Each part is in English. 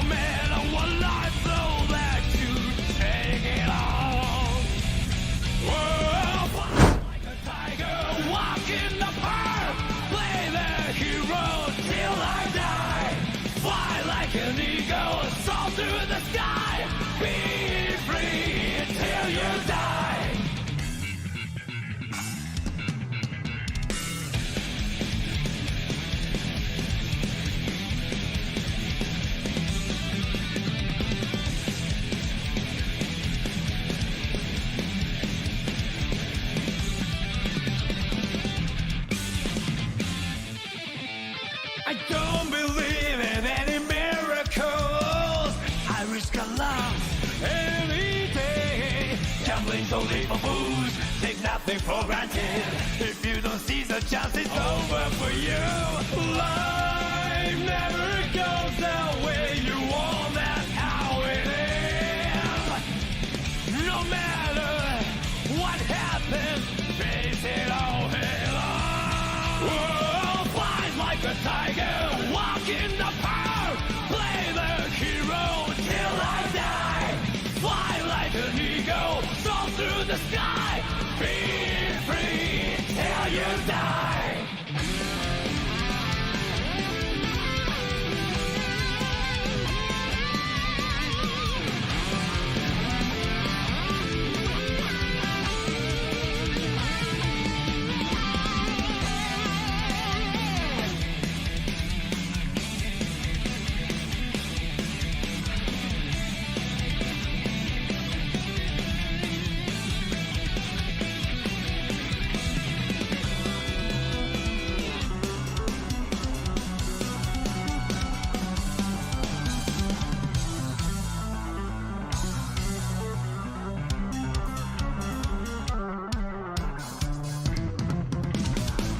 matter what life throws at you, take it on. Whoa, fly like a tiger, walk in the park, play the hero till I die. Fly like an eagle, soar through the sky, be free till you die. I don't believe in any miracles. I risk a lot any day. Gambling's only for fools. Take nothing for granted. If you don't seize the chance, it's over for you. Life never goes the way you want. That's how it is. No matter what happens, face it all head on. Whoa, flies like a tiger, walk in the park, play the hero till I die. Fly like an eagle, soar through the sky, be free till you die.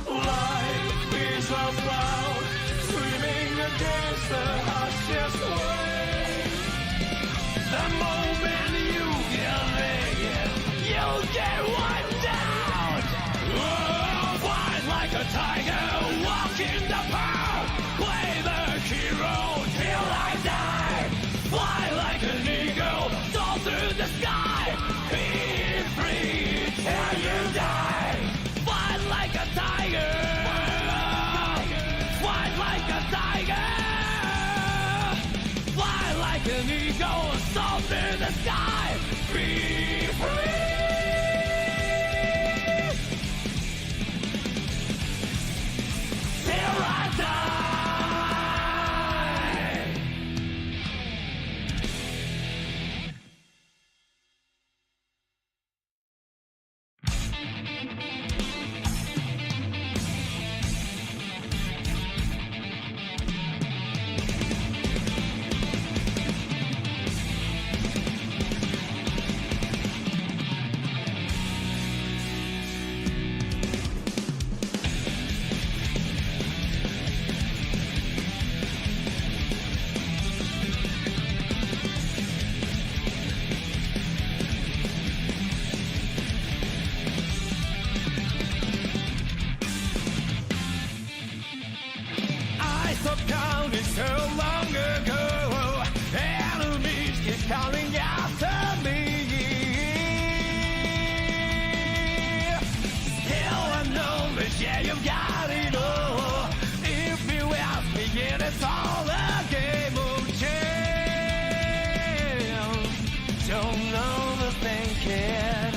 Life is a cloud, swimming against the harshest wave. The moment you get it, you'll get wiped out. Oh, fly like a tiger, walk in the park, play the hero till I die. Fly like an eagle, soar through the sky, be free till you die. Fly like a tiger, fly like a tiger, fly like an eagle, soar through the sky, be free till I die. I stopped counting so long ago. Enemies keep coming after me. Still unknowledge, yeah, you've got it all. If you ask me, yeah, it's all a game of chance. Don't know the thing, kid.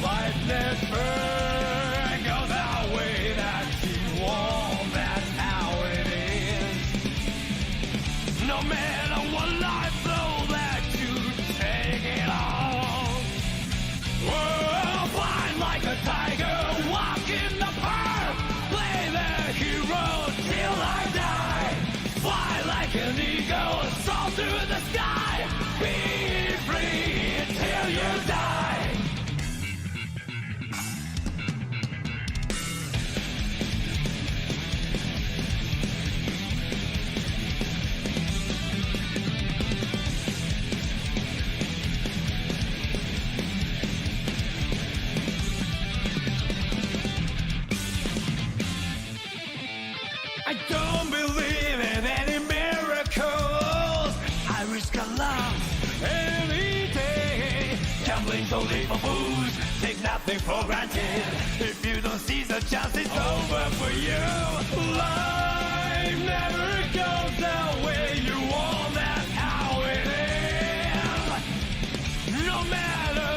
Life never goes that way that you want. That's how it is. No matter what life throws at you, take it on. Whoa, fly like a tiger, walk in the park, play the hero till I die. Fly like an eagle, soar through the sky, be free till you die. I don't believe in any miracles. no need for booze. Take nothing for granted. If you don't seize the chance, it's over for you. Life never goes the way you want. That's how it is. No matter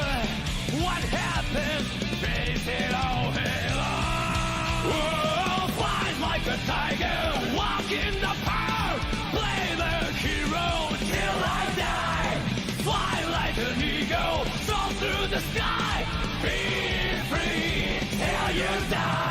what happens, face it all head on. Whoa, flies like a tiger, walk in the park, play the hero till I die. Fly like an eagle, soar through the sky, be free till you die.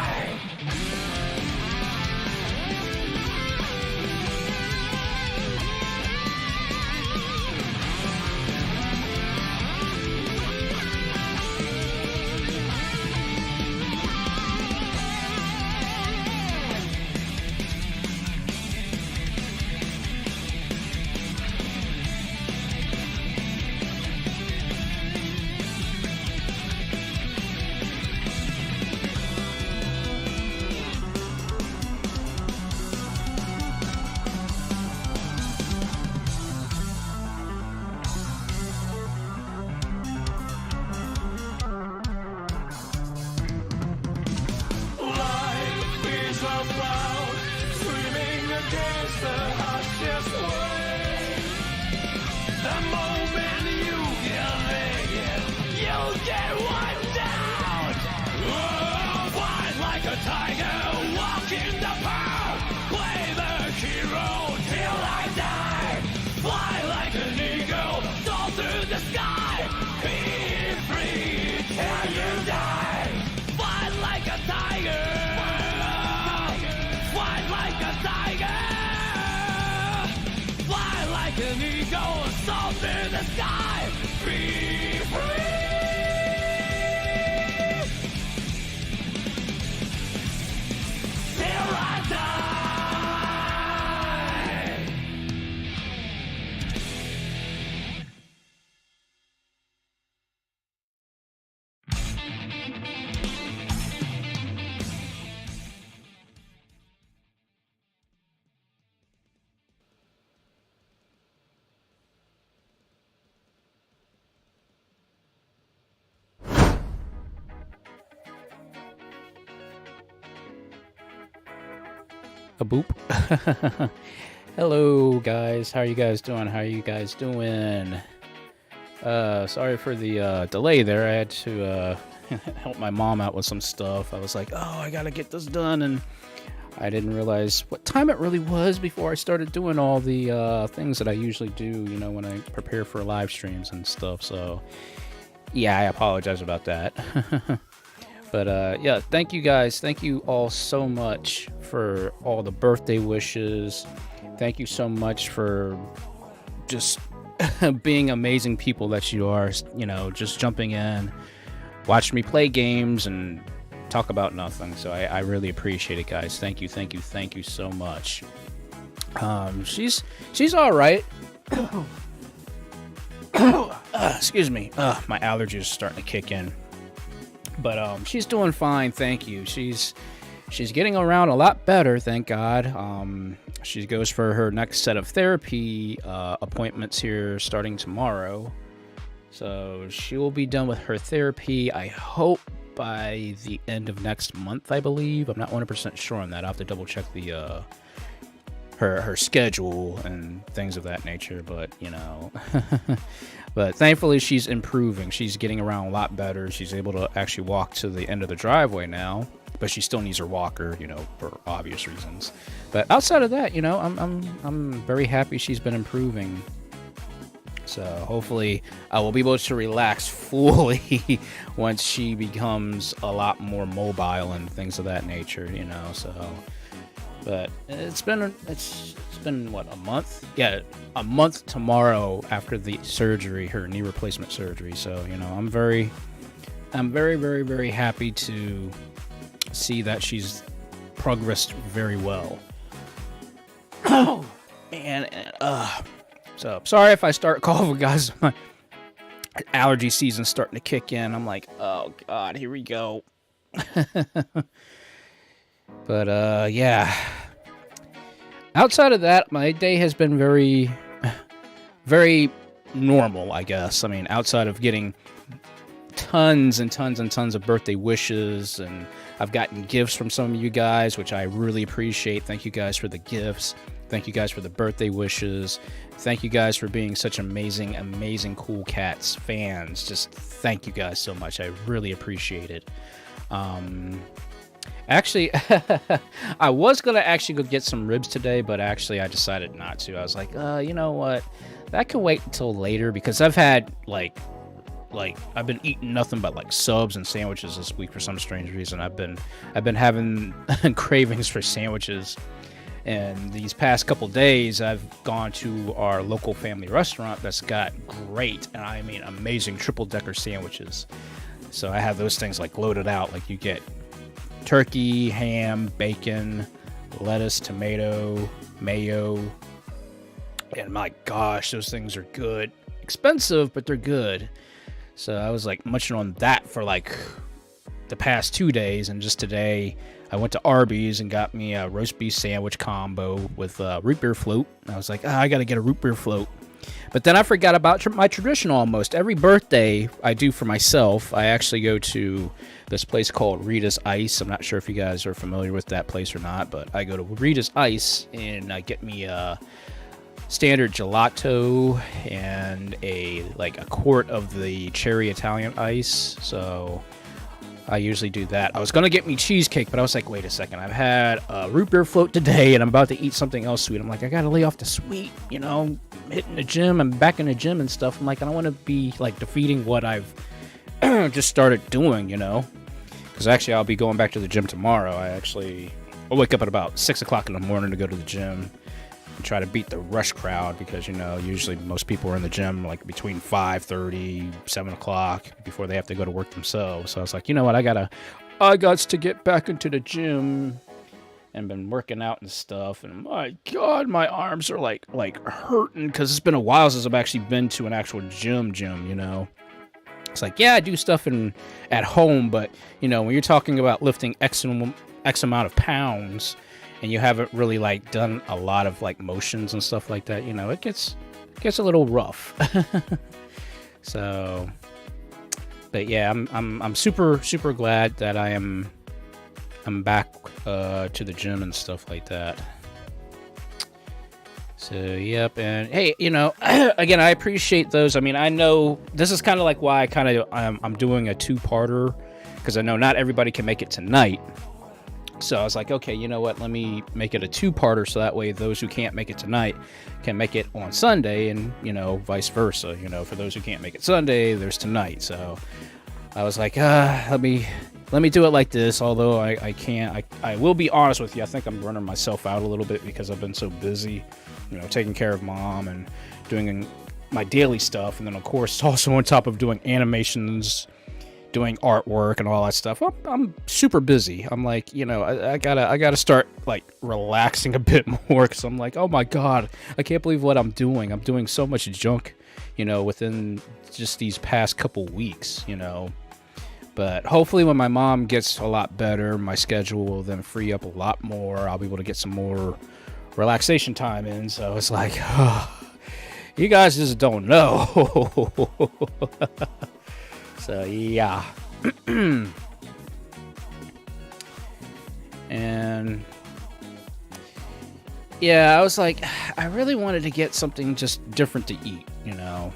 A boop. Hello guys, how are you guys doing? Sorry for the delay there. I had to help my mom out with some stuff. I was like, oh, I gotta get this done, and I didn't realize what time it really was before I started doing all the things that I usually do, you know, when I prepare for live streams and stuff. So yeah, I apologize about that. But yeah, thank you guys. Thank you all so much for all the birthday wishes. Thank you so much for just being amazing people that you are, you know, just jumping in, watching me play games and talk about nothing. So I really appreciate it, guys. Thank you so much. She's all right. Excuse me. My allergies are starting to kick in. But she's doing fine, thank you. She's getting around a lot better, thank God. She goes for her next set of therapy appointments here starting tomorrow. So she will be done with her therapy, I hope, by the end of next month, I believe. I'm not 100% sure on that. I'll have to double check the her schedule and things of that nature, but you know. But thankfully she's improving. She's getting around a lot better. She's able to actually walk to the end of the driveway now, but she still needs her walker, you know, for obvious reasons. But outside of that, you know, I'm very happy she's been improving. So hopefully I will be able to relax fully once she becomes a lot more mobile and things of that nature, you know. So but it's been what, a month? Yeah, a month tomorrow after the surgery, her knee replacement surgery. So, you know, I'm very, very happy to see that she's progressed very well. Oh, man. So, sorry if I start coughing, guys. My allergy season's starting to kick in. I'm like, oh, God, here we go. But, yeah. Outside of that, my day has been very normal, I guess. I mean, outside of getting tons and tons and tons of birthday wishes, and I've gotten gifts from some of you guys, which I really appreciate. Thank you guys for the gifts. Thank you guys for the birthday wishes. Thank you guys for being such amazing, amazing Cool Cats fans. Just thank you guys so much. I really appreciate it. Actually, I was going to actually go get some ribs today, but actually I decided not to. I was like, you know what? That could wait until later, because I've had, like I've been eating nothing but, like, subs and sandwiches this week for some strange reason. I've been having cravings for sandwiches. And these past couple days, I've gone to our local family restaurant that's got great, and I mean amazing, triple-decker sandwiches. So I have those things, like, loaded out. Like, you get turkey, ham, bacon, lettuce, tomato, mayo. And my gosh, those things are good. Expensive, but they're good. So I was, like, munching on that for, like, the past 2 days, and just today I went to Arby's and got me a roast beef sandwich combo with root beer float. I was like, I gotta get a root beer float. But then I forgot about my tradition almost. Every birthday I do for myself, I actually go to this place called Rita's Ice. I'm not sure if you guys are familiar with that place or not, but I go to Rita's Ice and I get me a standard gelato and a quart of the cherry Italian ice. So I usually do that. I was going to get me cheesecake, but I was like, wait a second. I've had a root beer float today, and I'm about to eat something else sweet. I'm like, I got to lay off the sweet, you know, hitting the gym. I'm back in the gym and stuff. I'm like, I don't want to be, like, defeating what I've just started doing, you know. Because actually, I'll be going back to the gym tomorrow. I'll wake up at about 6 o'clock in the morning to go to the gym and try to beat the rush crowd, because, you know, usually most people are in the gym like between 5:30, 7 o'clock before they have to go to work themselves. So I was like, you know what, I got to get back into the gym, and been working out and stuff. And my God, my arms are like hurting, because it's been a while since I've actually been to an actual gym, you know. It's like, yeah, I do stuff at home, but, you know, when you're talking about lifting X amount of pounds, and you haven't really, like, done a lot of, like, motions and stuff like that, you know, it gets a little rough. So, but yeah, I'm super, super glad that I'm back to the gym and stuff like that. So, yep, and hey, you know, again, I appreciate those. I mean, I know this is kind of like why I'm doing a two-parter, because I know not everybody can make it tonight. So I was like, okay, you know what? Let me make it a two-parter, so that way those who can't make it tonight can make it on Sunday, and, you know, vice versa. You know, for those who can't make it Sunday, there's tonight. So I was like, let me do it like this. Although I can't. I will be honest with you. I think I'm running myself out a little bit, because I've been so busy, you know, taking care of mom and doing my daily stuff, and then of course also on top of doing animations, doing artwork and all that stuff. I'm super busy. I'm like, you know, I gotta start, like, relaxing a bit more, because I'm like, oh my God, I can't believe what I'm doing. I'm doing so much junk, you know, within just these past couple weeks, you know. But hopefully when my mom gets a lot better, my schedule will then free up a lot more. I'll be able to get some more relaxation time in. So it's like, you guys just don't know. So, yeah. And, yeah, I was like, I really wanted to get something just different to eat, you know.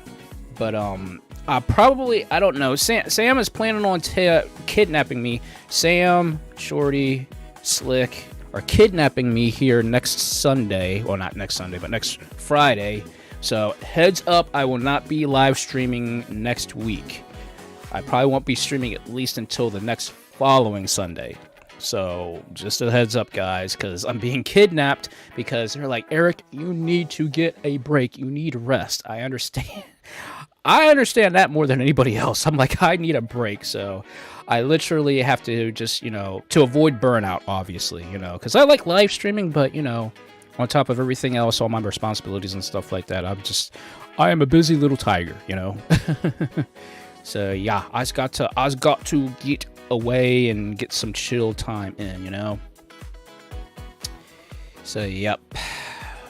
But, I don't know. Sam is planning on kidnapping me. Sam, Shorty, Slick are kidnapping me here next Sunday. Well, not next Sunday, but next Friday. So, heads up, I will not be live streaming next week. I probably won't be streaming at least until the next following Sunday. So, just a heads up, guys, because I'm being kidnapped, because they're like, Eric, you need to get a break. You need rest. I understand. I understand that more than anybody else. I'm like, I need a break. So, I literally have to just, you know, to avoid burnout, obviously, you know, because I like live streaming, but, you know, on top of everything else, all my responsibilities and stuff like that, I am a busy little tiger, you know. So yeah, I's got to get away and get some chill time in, you know. So yep,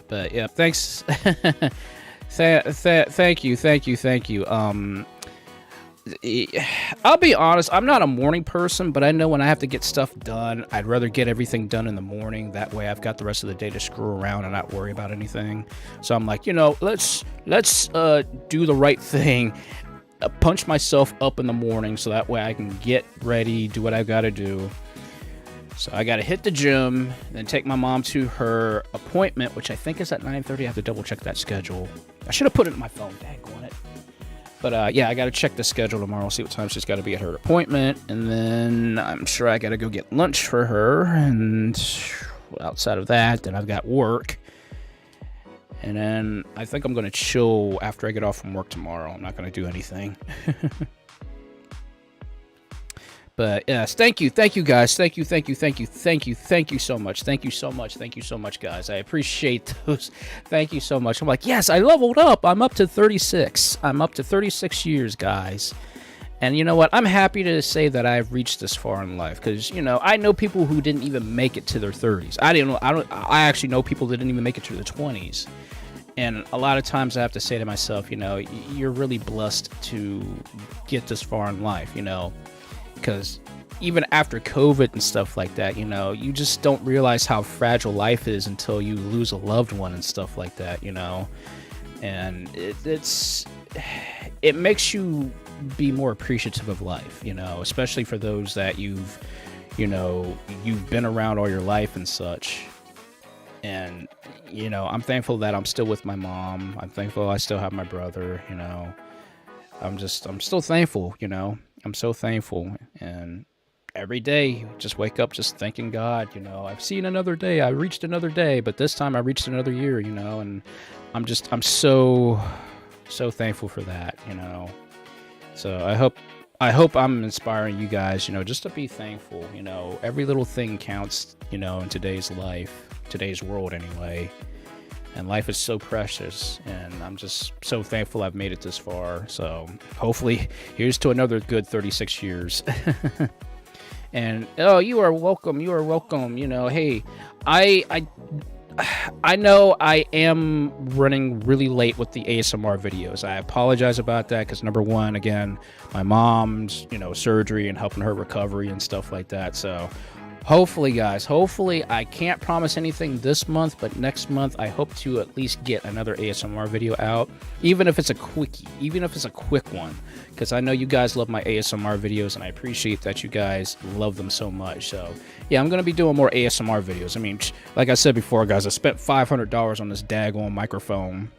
but yep, thanks. Thank you. I'll be honest, I'm not a morning person, but I know when I have to get stuff done, I'd rather get everything done in the morning. That way I've got the rest of the day to screw around and not worry about anything. So I'm like, let's do the right thing. Punch myself up in the morning so that way I can get ready, do what I've got to do. So I got to hit the gym, then take my mom to her appointment, which I think is at 9:30. I have to double check that schedule. I should have put it in my phone. Dang on it. But yeah, I got to check the schedule tomorrow, see what time she's got to be at her appointment. And then I'm sure I got to go get lunch for her. And outside of that, then I've got work. And then I think I'm going to chill after I get off from work tomorrow. I'm not going to do anything. But yes, thank you guys. Thank you so much. Thank you so much, guys. I appreciate those. Thank you so much. I'm like, yes, I leveled up. I'm up to 36. I'm up to 36 years, guys. And you know what? I'm happy to say that I've reached this far in life because, I know people who didn't even make it to their 30s. I actually know people that didn't even make it to their 20s. And a lot of times I have to say to myself, you're really blessed to get this far in life, because even after COVID and stuff like that, you just don't realize how fragile life is until you lose a loved one and stuff like that, and it makes you be more appreciative of life, especially for those that you've been around all your life and such. And, I'm thankful that I'm still with my mom. I'm thankful I still have my brother, I'm still thankful, I'm so thankful. And every day, just wake up just thanking God, I've seen another day. I reached another day, but this time I reached another year, and I'm so thankful for that, So I hope I'm inspiring you guys, just to be thankful, every little thing counts, in today's life, today's world anyway. And life is so precious, and I'm just so thankful I've made it this far. So hopefully, here's to another good 36 years. And you are welcome. You are welcome. Hey, I know I am running really late with the ASMR videos. I apologize about that because number one, again, my mom's surgery and helping her recovery and stuff like that. So. Hopefully, guys, I can't promise anything this month, but next month I hope to at least get another ASMR video out, even if it's a quickie, even if it's a quick one, because I know you guys love my ASMR videos, and I appreciate that you guys love them so much. So, yeah, I'm going to be doing more ASMR videos. I mean, like I said before, guys, I spent $500 on this daggone microphone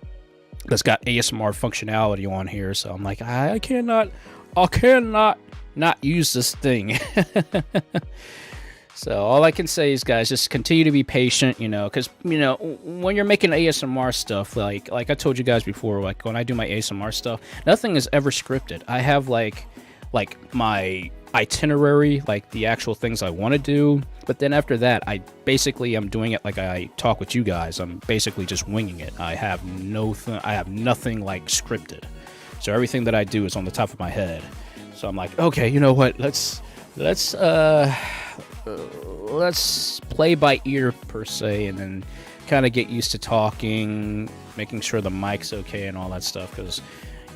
that's got ASMR functionality on here, so I'm like, I cannot not use this thing. So all I can say is, guys, just continue to be patient, because, when you're making ASMR stuff, like I told you guys before, like when I do my ASMR stuff, nothing is ever scripted. I have like my itinerary, like the actual things I want to do, but then after that, I basically am doing it like I talk with you guys. I'm basically just winging it. I have nothing like scripted. So everything that I do is on the top of my head. So I'm like, okay, you know what? Let's play by ear per se, and then kind of get used to talking, making sure the mic's okay and all that stuff, because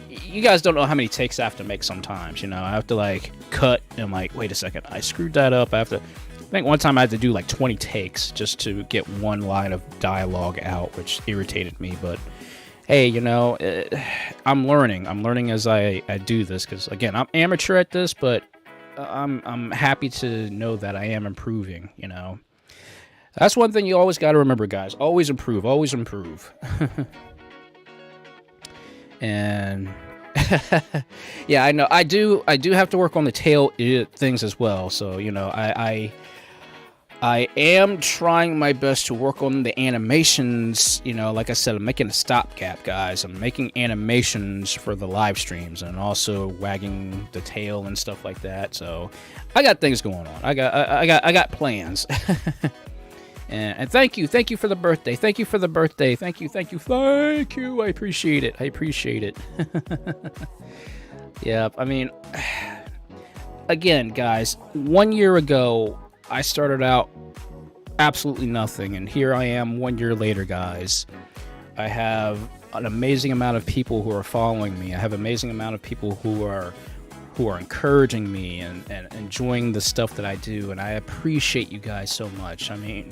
you guys don't know how many takes I have to make sometimes. I have to like cut and I'm like, wait a second, I screwed that up. I think one time I had to do like 20 takes just to get one line of dialogue out, which irritated me. But hey, I'm learning as I do this, because again, I'm amateur at this, but I'm happy to know that I am improving, That's one thing you always got to remember, guys. Always improve, always improve. And yeah, I know I do have to work on the tail things as well. So, I am trying my best to work on the animations. Like I said, I'm making a stopgap, guys. I'm making animations for the live streams and also wagging the tail and stuff like that. So I got things going on. I got plans. and thank you for the birthday. Thank you for the birthday. Thank you. I appreciate it. Yeah, I mean, again, guys, 1 year ago, I started out absolutely nothing, and here I am 1 year later, guys. I have an amazing amount of people who are following me. I have an amazing amount of people who are who are encouraging me and enjoying the stuff that I do, and I appreciate you guys so much. I mean,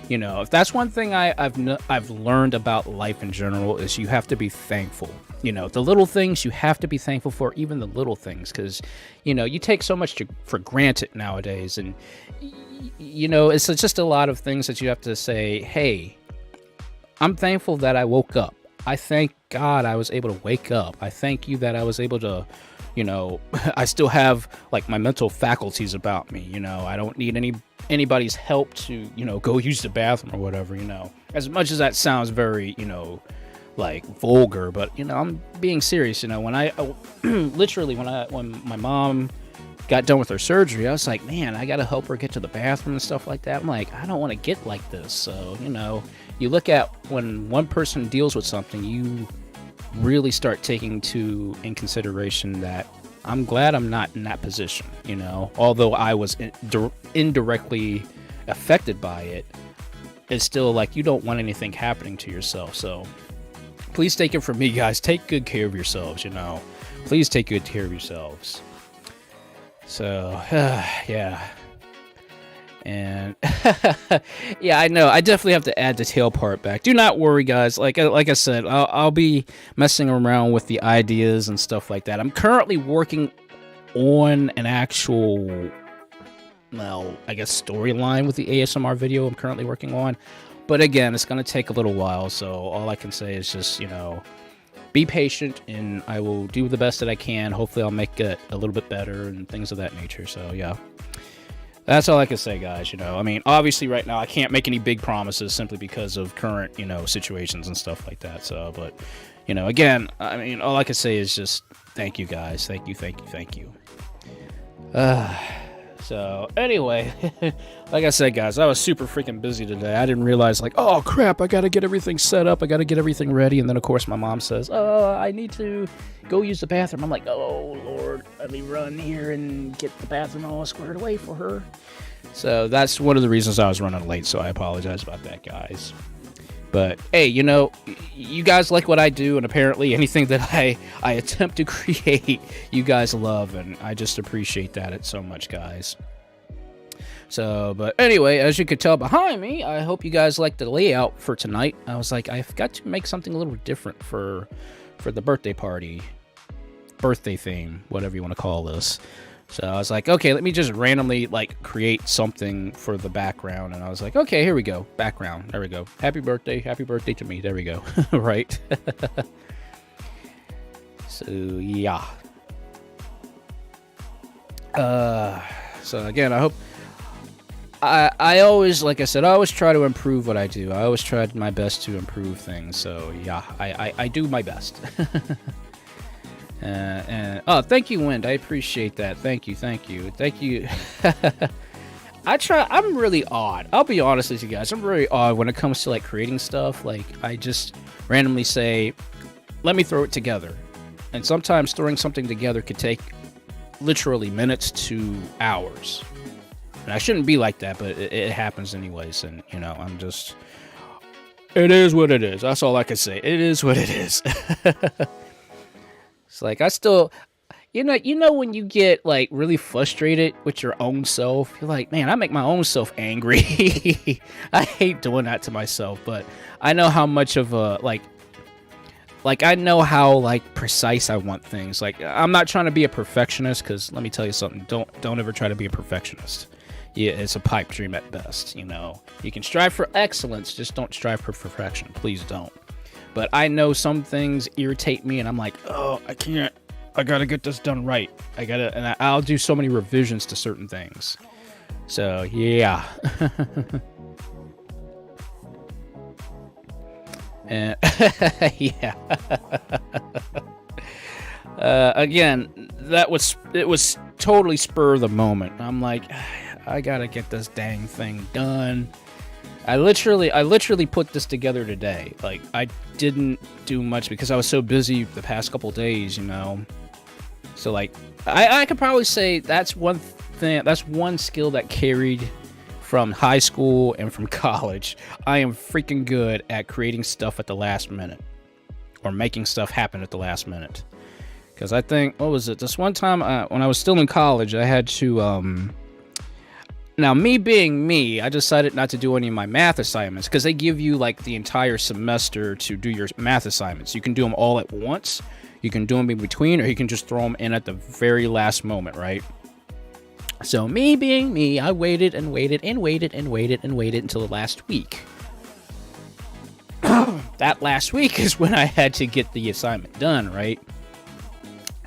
you know, if that's one thing I've learned about life in general, is you have to be thankful. You know, the little things you have to be thankful for, even the little things, because, you know, you take so much for granted nowadays, and, you know, it's just a lot of things that you have to say, hey, I'm thankful that I woke up. I thank God I was able to wake up. I thank you that I was able to, you know, I still have, like, my mental faculties about me, you know. I don't need anybody's help to, you know, go use the bathroom or whatever, you know. As much as that sounds very, you know, like, vulgar, but, you know, I'm being serious. You know, when I literally when my mom got done with her surgery, I was like, man, I gotta help her get to the bathroom and stuff like that. I'm like, I don't want to get like this. So, you know, you look at when one person deals with something, you really start taking in consideration that I'm glad I'm not in that position, you know. Although I was indirectly affected by it, it's still like you don't want anything happening to yourself. So please take it from me, guys. Take good care of yourselves, you know. Please take good care of yourselves. So, yeah. And, yeah, I know. I definitely have to add the tail part back. Do not worry, guys. Like I said, I'll be messing around with the ideas and stuff like that. I'm currently working on an actual, well, I guess storyline with the ASMR video I'm currently working on. But again, it's going to take a little while, so all I can say is just, you know, be patient, and I will do the best that I can. Hopefully I'll make it a little bit better and things of that nature. So, yeah. That's all I can say, guys, you know. I mean, obviously right now I can't make any big promises simply because of current, you know, situations and stuff like that. So, but, you know, again, I mean, all I can say is just thank you, guys. Thank you, thank you, thank you. So, anyway, like I said, guys, I was super freaking busy today. I didn't realize, like, oh, crap, I got to get everything set up. I got to get everything ready. And then, of course, my mom says, oh, I need to go use the bathroom. I'm like, oh, Lord, let me run here and get the bathroom all squared away for her. So, that's one of the reasons I was running late, so I apologize about that, guys. But, hey, you know, you guys like what I do, and apparently anything that I attempt to create, you guys love, and I just appreciate that so much, guys. So, but anyway, as you could tell behind me, I hope you guys like the layout for tonight. I was like, I've got to make something a little different for the birthday party, birthday theme, whatever you want to call this. So I was like, okay, let me just randomly, like, create something for the background. And I was like, okay, here we go. Background. There we go. Happy birthday to me. There we go. Right? So, yeah. So, again, I hope... I always, like I said, I always try to improve what I do. I always try my best to improve things. So, yeah, I do my best. Oh, thank you, Wind. I appreciate that. Thank you. I'm really odd. I'll be honest with you guys. I'm really odd when it comes to, like, creating stuff. Like, I just randomly say, let me throw it together. And sometimes throwing something together could take literally minutes to hours. And I shouldn't be like that, but it happens anyways. And, you know, I'm just... It is what it is. That's all I can say. It is what it is. It's like, I still, you know when you get, like, really frustrated with your own self, you're like, man, I make my own self angry. I hate doing that to myself, but I know how much of a, like, I know how, like, precise I want things. Like, I'm not trying to be a perfectionist, because let me tell you something, don't ever try to be a perfectionist. Yeah, it's a pipe dream at best, you know. You can strive for excellence, just don't strive for perfection. Please don't. But I know some things irritate me, and I'm like, oh, I can't. I gotta get this done right. And I'll do so many revisions to certain things. So, yeah. And, yeah. Again, it was totally spur of the moment. I'm like, I gotta get this dang thing done. I literally put this together today. Like, I didn't do much because I was so busy the past couple days, you know. So, like, I could probably say that's one thing, that's one skill that carried from high school and from college. I am freaking good at creating stuff at the last minute, or making stuff happen at the last minute. Because I think, what was it? This one time when I was still in college, I had to, now me being me, I decided not to do any of my math assignments because they give you like the entire semester to do your math assignments. You can do them all at once, you can do them in between, or you can just throw them in at the very last moment, right? So me being me, I waited and waited and waited and waited and waited until the last week. That last week is when I had to get the assignment done, right?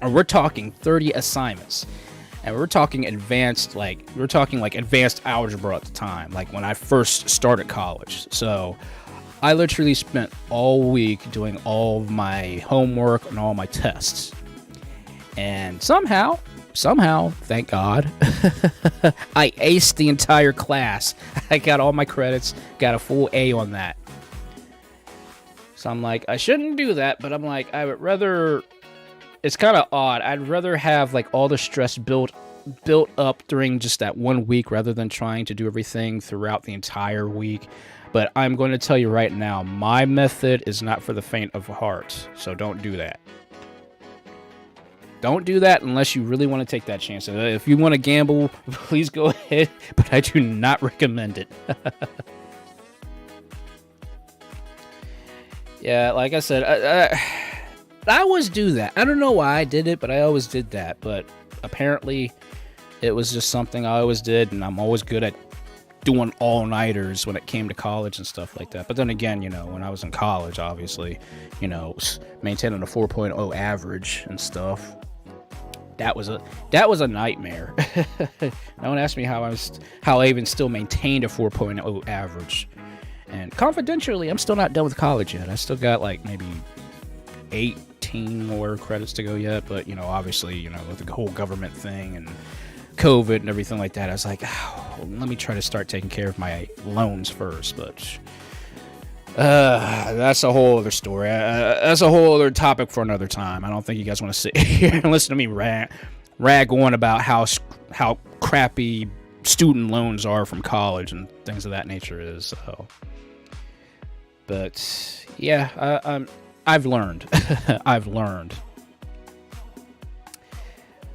And we're talking 30 assignments. And we're talking advanced, like, advanced algebra at the time, like when I first started college. So I literally spent all week doing all of my homework and all my tests. And somehow, thank God, I aced the entire class. I got all my credits, got a full A on that. So I'm like, I shouldn't do that, but I'm like, I would rather, it's kind of odd. I'd rather have like all the stress built up during just that 1 week rather than trying to do everything throughout the entire week. But I'm going to tell you right now, my method is not for the faint of heart. So don't do that. Don't do that unless you really want to take that chance. If you want to gamble, please go ahead, but I do not recommend it. Yeah, like I said, I always do that. I don't know why I did it, but I always did that. But apparently, it was just something I always did, and I'm always good at doing all-nighters when it came to college and stuff like that. But then again, you know, when I was in college, obviously, you know, maintaining a 4.0 average and stuff, that was a nightmare. No one asked me how I even still maintained a 4.0 average. And confidentially, I'm still not done with college yet. I still got like maybe 18 more credits to go yet. But, you know, obviously, you know, with the whole government thing and COVID and everything like that, I was like, oh, let me try to start taking care of my loans first. But that's a whole other story. That's a whole other topic for another time. I don't think you guys want to sit here and listen to me rag on about how crappy student loans are from college and things of that nature is. So, but yeah, I've learned. I've learned.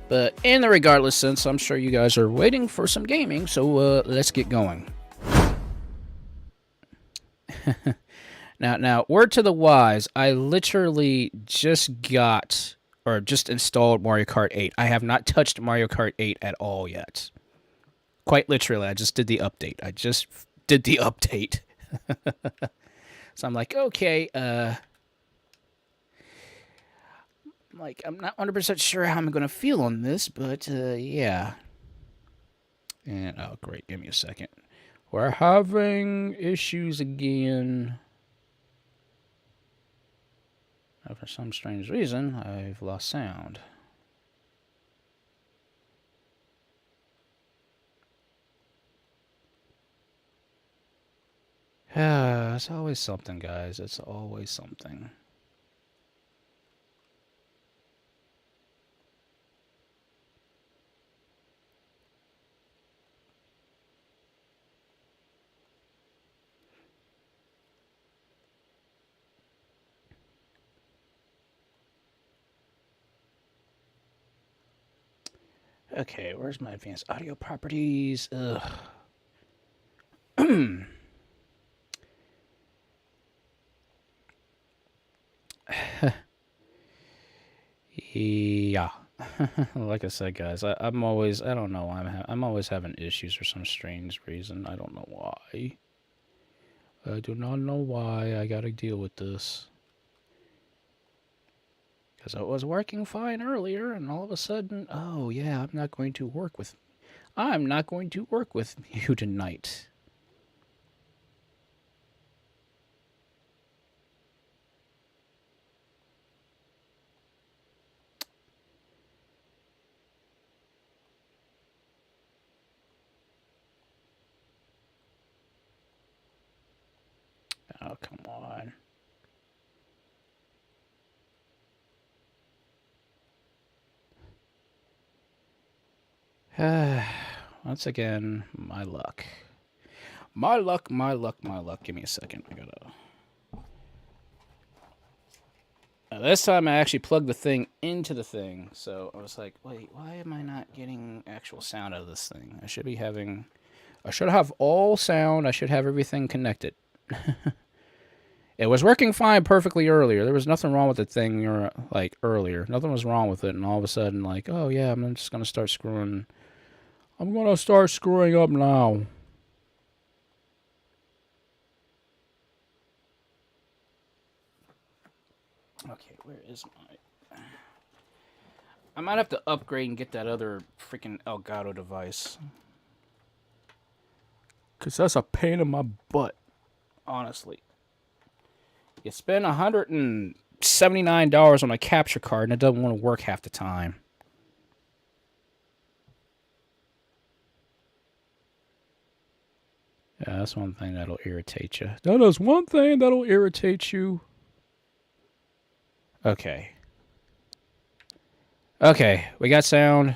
But in the regardless sense, I'm sure you guys are waiting for some gaming, so let's get going. Now, word to the wise, I literally just installed Mario Kart 8. I have not touched Mario Kart 8 at all yet. Quite literally, I just did the update. So I'm like, okay, I'm not 100% sure how I'm going to feel on this, but yeah. And, oh, great, give me a second. We're having issues again. For some strange reason, I've lost sound. It's always something, guys. It's always something. Okay, where's my advanced audio properties? Ugh. Yeah. Like I said, guys, I'm always, I don't know, I'm always having issues for some strange reason. I don't know why. I do not know why I gotta deal with this. Because it was working fine earlier, and all of a sudden, oh yeah, I'm not going to work with you tonight. Oh, come on. Once again, my luck. My luck, my luck, my luck. Give me a second. I gotta... this time I actually plugged the thing into the thing. So I was like, wait, why am I not getting actual sound out of this thing? I should have all sound. I should have everything connected. It was working fine perfectly earlier. There was nothing wrong with the thing like earlier. Nothing was wrong with it. And all of a sudden, like, oh yeah, I'm just going to start screwing. I'm going to start screwing up now. Okay, where is my... I might have to upgrade and get that other freaking Elgato device. Because that's a pain in my butt. Honestly. You spend $179 on a capture card and it doesn't want to work half the time. Yeah, that's one thing that'll irritate you. That is one thing that'll irritate you. Okay. Okay, we got sound.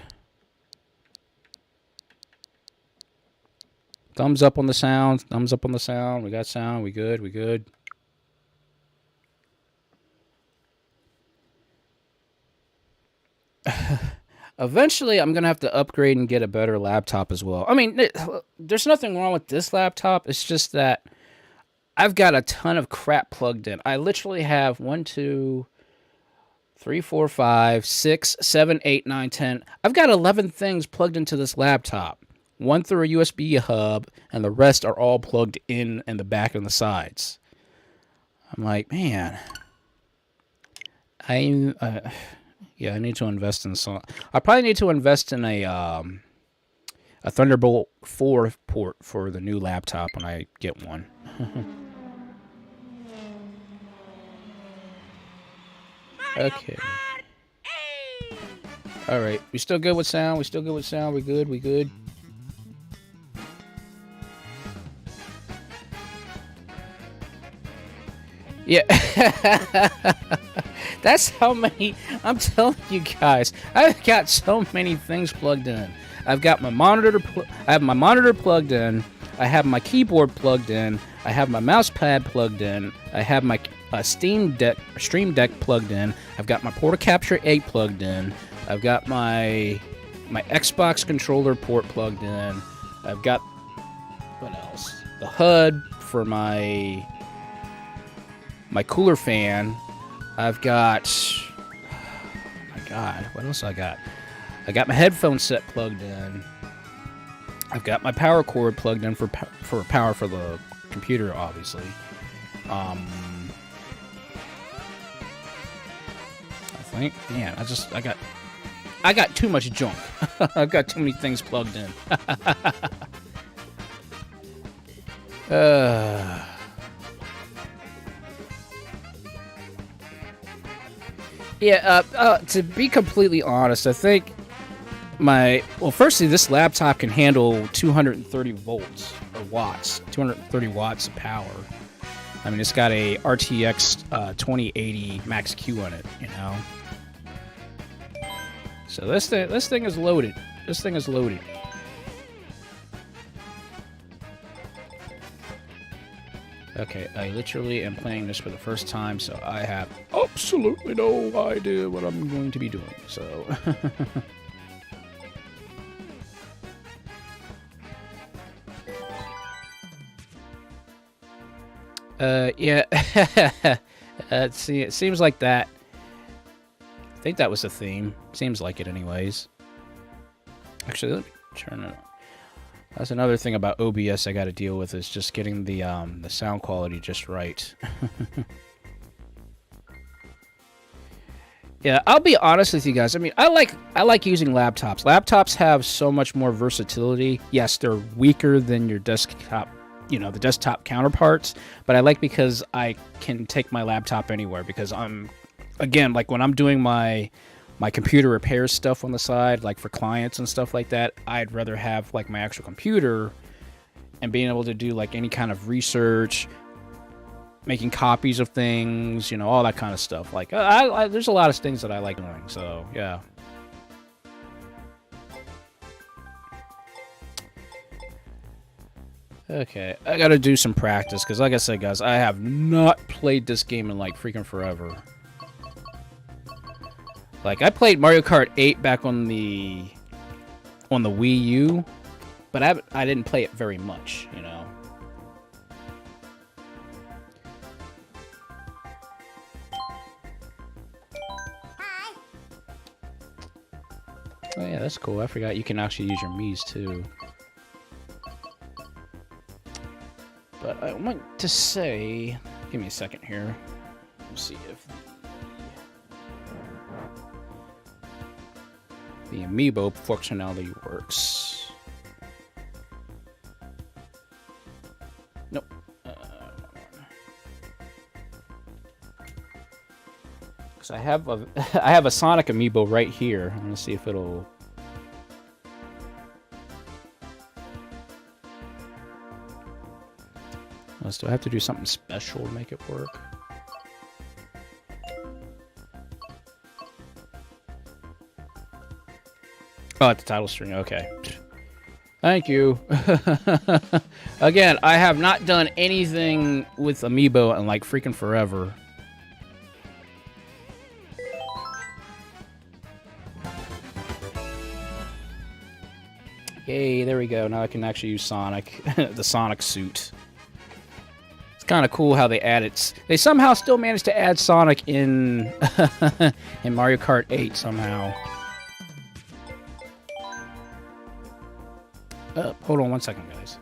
Thumbs up on the sound. Thumbs up on the sound. We got sound. We good. We good. Eventually, I'm going to have to upgrade and get a better laptop as well. I mean, there's nothing wrong with this laptop. It's just that I've got a ton of crap plugged in. I literally have 1, 2, 3, 4, 5, 6, 7, 8, 9, 10. I've got 11 things plugged into this laptop. One through a USB hub, and the rest are all plugged in the back and the sides. I'm like, man, yeah, I need to invest in some. I probably need to invest in a Thunderbolt 4 port for the new laptop when I get one. Okay. All right, we still good with sound. We still good with sound. We good. We good. Yeah. That's how many, I'm telling you guys, I've got so many things plugged in. I've got my monitor, I have my monitor plugged in, I have my keyboard plugged in, I have my mouse pad plugged in, I have my Stream Deck plugged in, I've got my Porta Capture 8 plugged in, I've got my Xbox controller port plugged in, I've got, what else? The HUD for my cooler fan. I've got, oh my God, what else I got? I got my headphone set plugged in. I've got my power cord plugged in for power for the computer, obviously. I think, man, I got too much junk. I've got too many things plugged in. Yeah, to be completely honest, I think firstly, this laptop can handle 230 volts or watts, 230 watts of power. I mean, it's got a RTX 2080 Max Q on it, you know. So this thing is loaded. This thing is loaded. Okay, I literally am playing this for the first time, so I have absolutely no idea what I'm going to be doing, so... Yeah. See, it seems like that. I think that was the theme. Seems like it anyways. Actually, let me turn it on. That's another thing about OBS I got to deal with, is just getting the sound quality just right. Yeah, I'll be honest with you guys. I mean, I like using laptops. Laptops have so much more versatility. Yes, they're weaker than your desktop, you know, the desktop counterparts, but I like because I can take my laptop anywhere, because again, like when I'm doing my computer repair stuff on the side, like for clients and stuff like that, I'd rather have like my actual computer and being able to do like any kind of research, making copies of things, you know, all that kind of stuff. Like, there's a lot of things that I like doing, so yeah. Okay, I gotta do some practice, because like I said, guys, I have not played this game in like freaking forever. Like, I played Mario Kart 8 back on the Wii U, but I didn't play it very much, you know. Oh yeah, that's cool. I forgot you can actually use your Miis too. But I want to say, give me a second here. Let's see if the Amiibo functionality works. Nope. Because I have a Sonic Amiibo right here. I'm gonna see if it'll. Do I have to do something special to make it work? Oh, at the title screen. Okay. Thank you. Again, I have not done anything with Amiibo in like freaking forever. Yay, there we go. Now I can actually use Sonic, the Sonic suit. It's kind of cool how they added. They somehow still managed to add Sonic in in Mario Kart 8 somehow. Hold on one second, guys.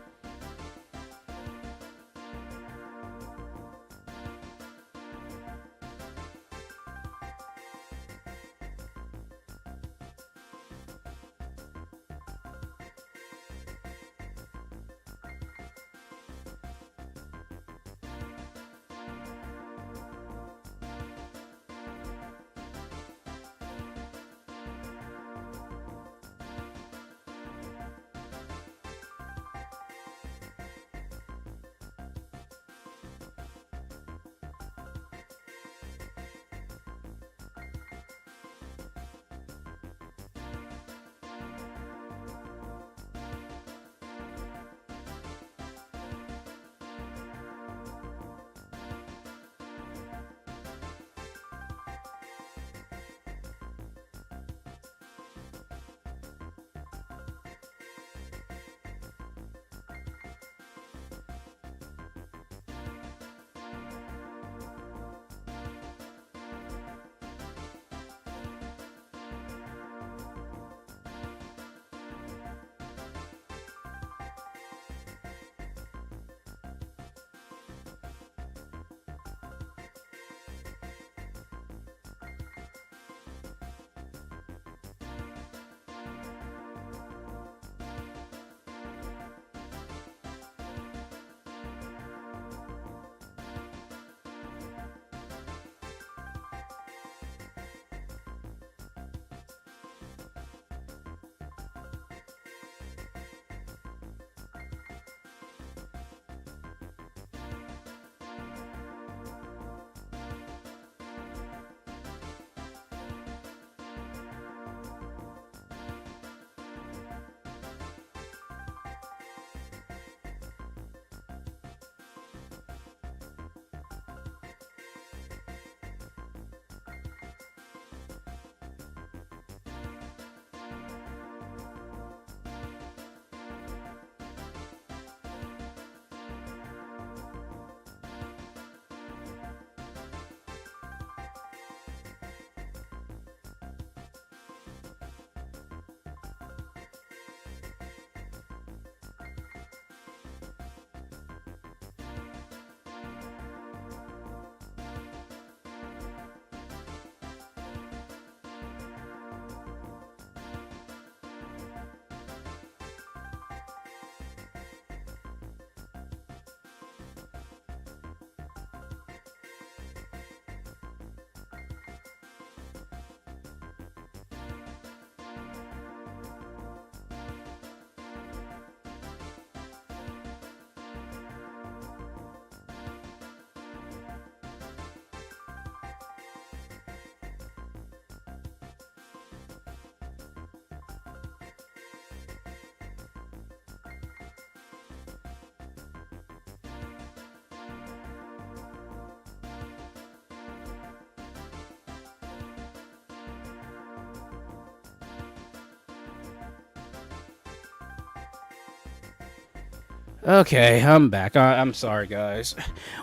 Okay, I'm back. I'm sorry, guys.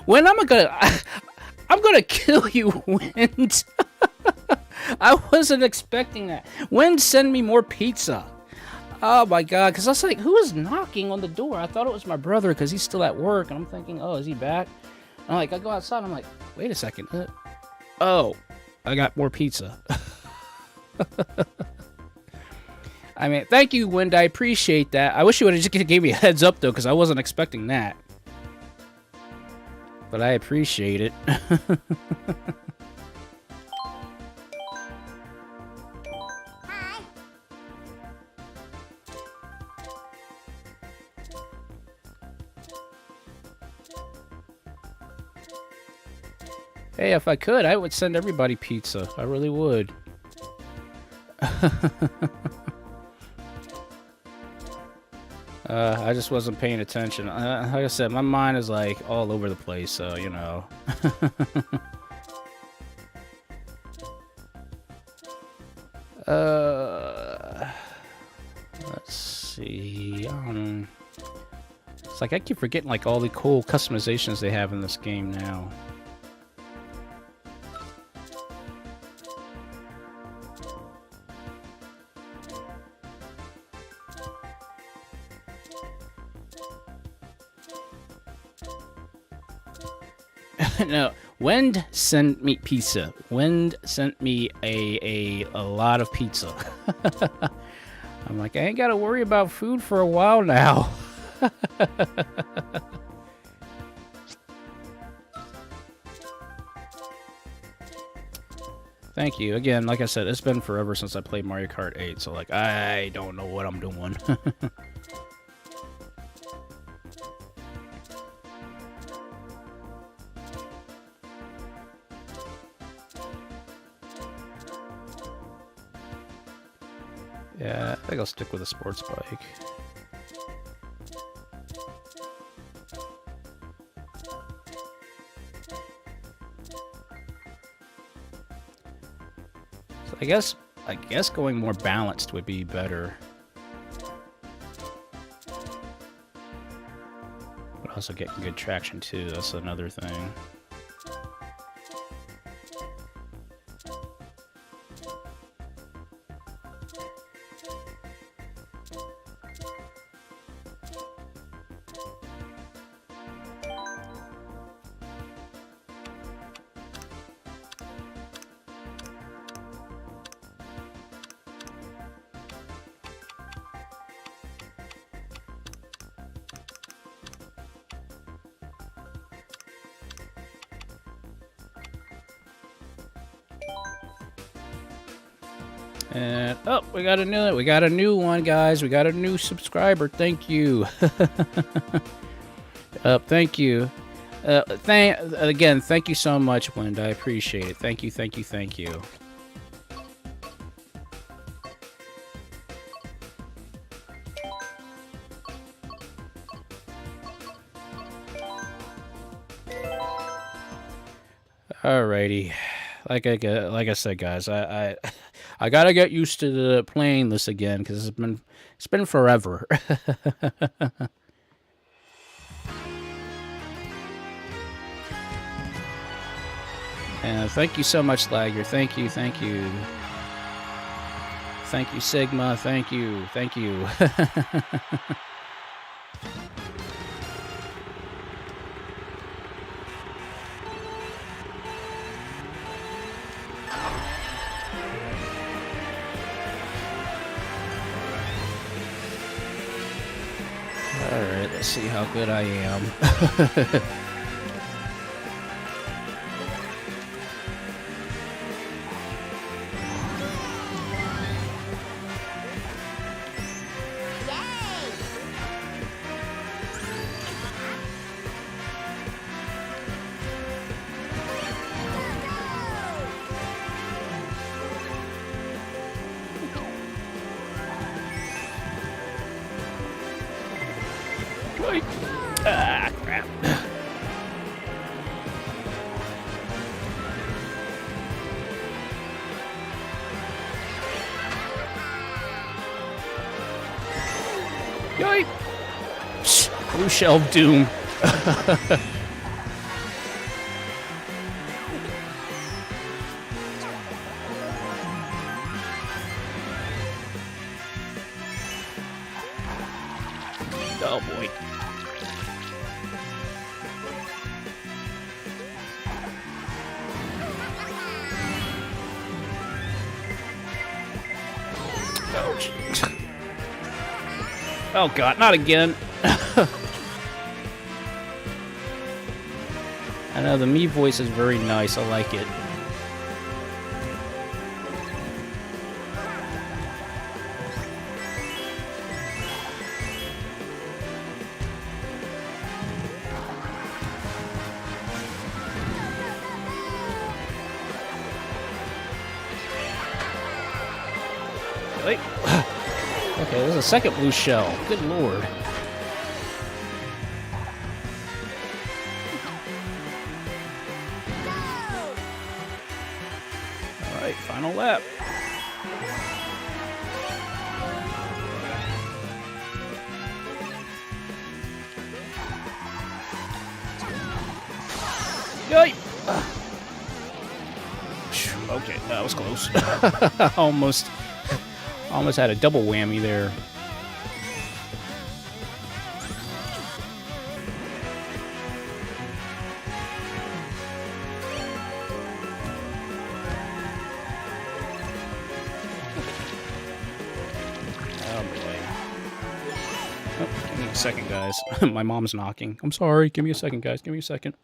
When I'm gonna kill you, Wind. I wasn't expecting that. Wind, send me more pizza. Oh my god, because I was like, who is knocking on the door? I thought it was my brother because he's still at work, and I'm thinking, oh, is he back? And I go outside, and I'm like, wait a second. Oh, I got more pizza. I mean, thank you, Wind. I appreciate that. I wish you would have just gave me a heads up, though, because I wasn't expecting that. But I appreciate it. Hey, if I could, I would send everybody pizza. I really would. I just wasn't paying attention. Like I said, my mind is like all over the place, so you know. Let's see. It's like I keep forgetting like all the cool customizations they have in this game now. No, Wind sent me pizza. Wind sent me a lot of pizza. I'm like, I ain't gotta worry about food for a while now. Thank you. Again, like I said, it's been forever since I played Mario Kart 8, so like, I don't know what I'm doing. Yeah, I think I'll stick with a sports bike. So I guess going more balanced would be better. But also getting good traction too, that's another thing. And oh, we got a new one, guys. We got a new subscriber. Thank you. Thank you. Again, thank you so much, Wind. I appreciate it. Thank you, thank you, thank you. Alrighty. Like I said, guys, I gotta get used to playing this again because it's been forever. And thank you so much, Lagger. Thank you, thank you. Thank you, Sigma. Thank you, thank you. Alright, let's see how good I am. Ah, crap. Yoink! Blue shell of doom. Oh boy. Oh, jeez. Oh god, not again. I know the me voice is very nice. I like it. Wait. Okay, there's a second blue shell. Good lord. Alright, final lap. Yay! Okay, that was close. Almost had a double whammy there. Oh boy. Oh, give me a second, guys. My mom's knocking. I'm sorry. Give me a second, guys. Give me a second.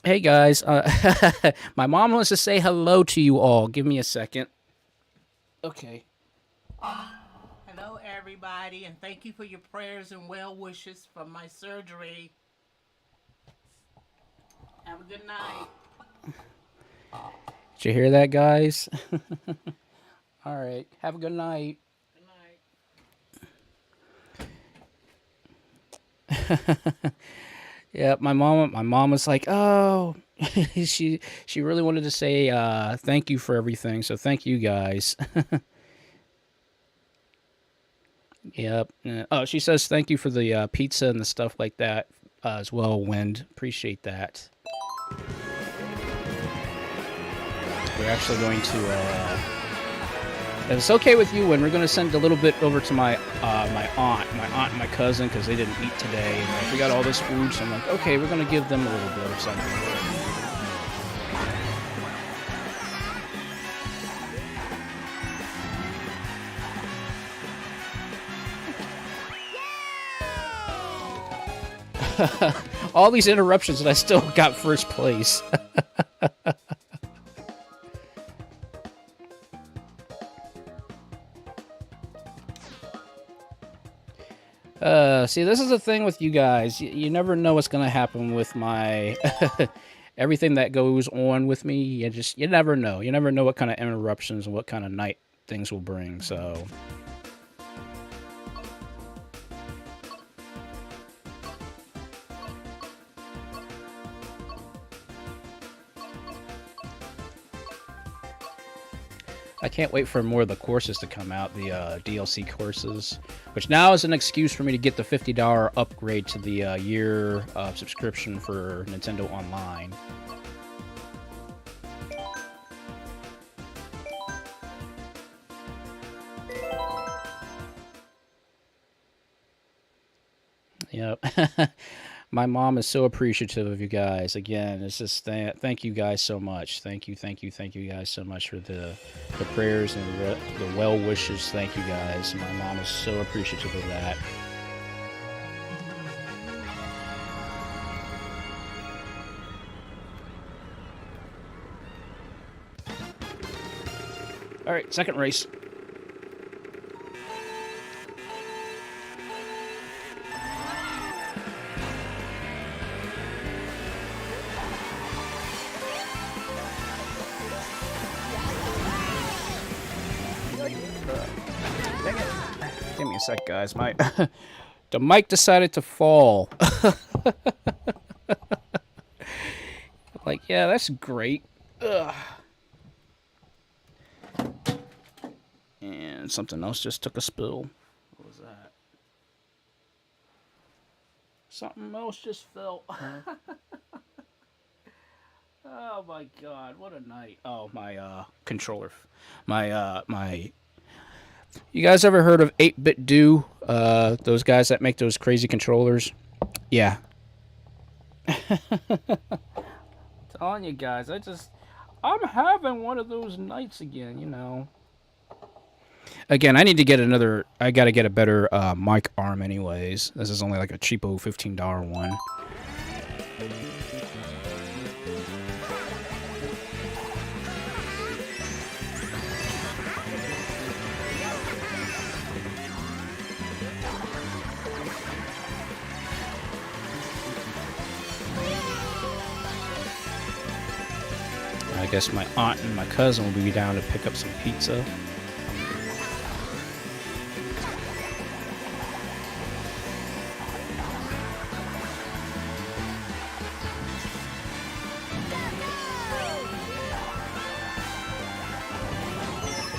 Hey guys, my mom wants to say hello to you all. Give me a second. Okay. Hello, everybody, and thank you for your prayers and well wishes for my surgery. Have a good night. Did you hear that, guys? All right. Have a good night. Good night. Yeah, my mom was like, "Oh," she really wanted to say thank you for everything. So thank you guys. Yep. Oh, she says thank you for the pizza and the stuff like that as well. Wind, appreciate that. We're actually going to. If it's okay with you, Wind, we're going to send a little bit over to my aunt and my cousin because they didn't eat today. And like, we got all this food, so I'm like, okay, we're going to give them a little bit of something. All these interruptions, and I still got first place. See, this is the thing with you guys. You never know what's going to happen with my... everything that goes on with me. You never know. You never know what kind of interruptions and what kind of night things will bring, so... I can't wait for more of the courses to come out, the DLC courses, which now is an excuse for me to get the $50 upgrade to the year subscription for Nintendo Online. Yep. My mom is so appreciative of you guys. Again, it's just thank you guys so much. Thank you guys so much for the prayers and the well wishes. Thank you guys. My mom is so appreciative of that. All right, second race. Dang it. Give me a sec, guys. The mic decided to fall. Like, yeah, that's great. Ugh. And something else just took a spill. What was that? Something else just fell. Oh my god, what a night. Oh, my controller. My You guys ever heard of 8-Bit Do? Those guys that make those crazy controllers? Yeah. Telling you guys, I'm having one of those nights again, you know. Again, I gotta get a better mic arm anyways. This is only like a cheapo $15 one. I guess my aunt and my cousin will be down to pick up some pizza.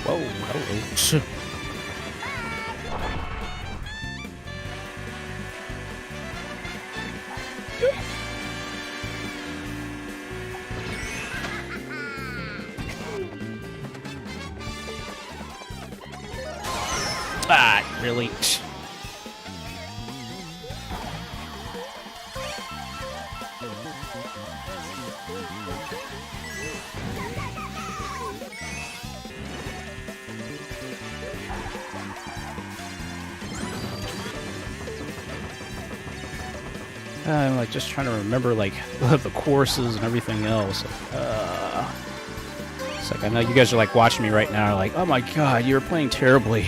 Whoa, hello. Ah, really? I'm like just trying to remember like the courses and everything else. It's like I know you guys are like watching me right now, like, oh my god, you're playing terribly.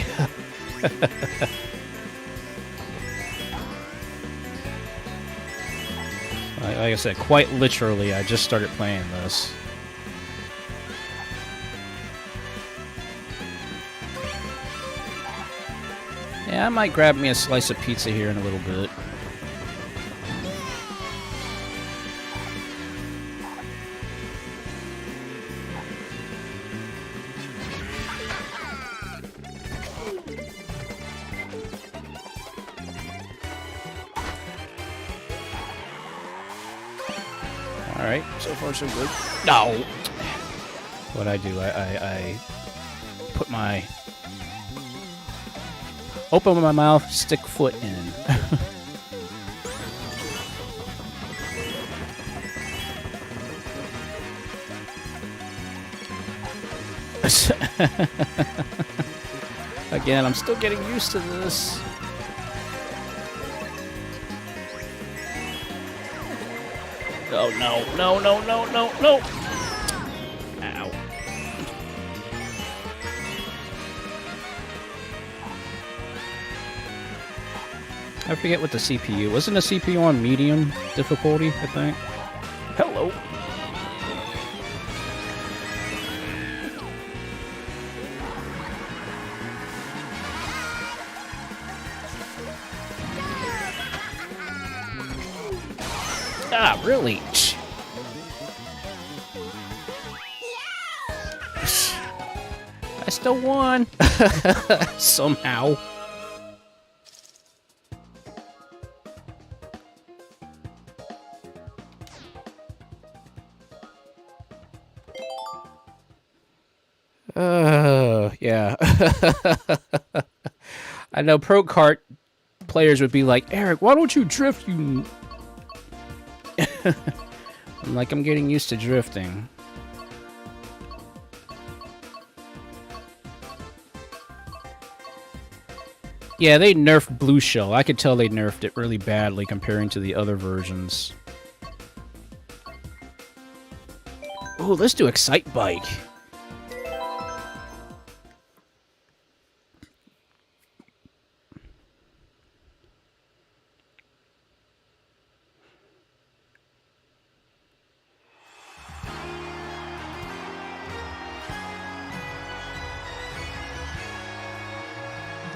Like I said, quite literally, I just started playing this. Yeah, I might grab me a slice of pizza here in a little bit. Alright, so far so good. No! What I do, I put my... Open my mouth, stick foot in. Again, I'm still getting used to this. Oh no, no, no, no, no, no! Ow. I forget what the CPU... Wasn't the CPU on medium difficulty, I think? Hello! Ah, really? I still won! Somehow. Yeah. I know Pro Kart players would be like, Eric, why don't you drift, you... I'm like, I'm getting used to drifting. Yeah, they nerfed Blue Shell. I could tell they nerfed it really badly comparing to the other versions. Oh, let's do Excite Bike.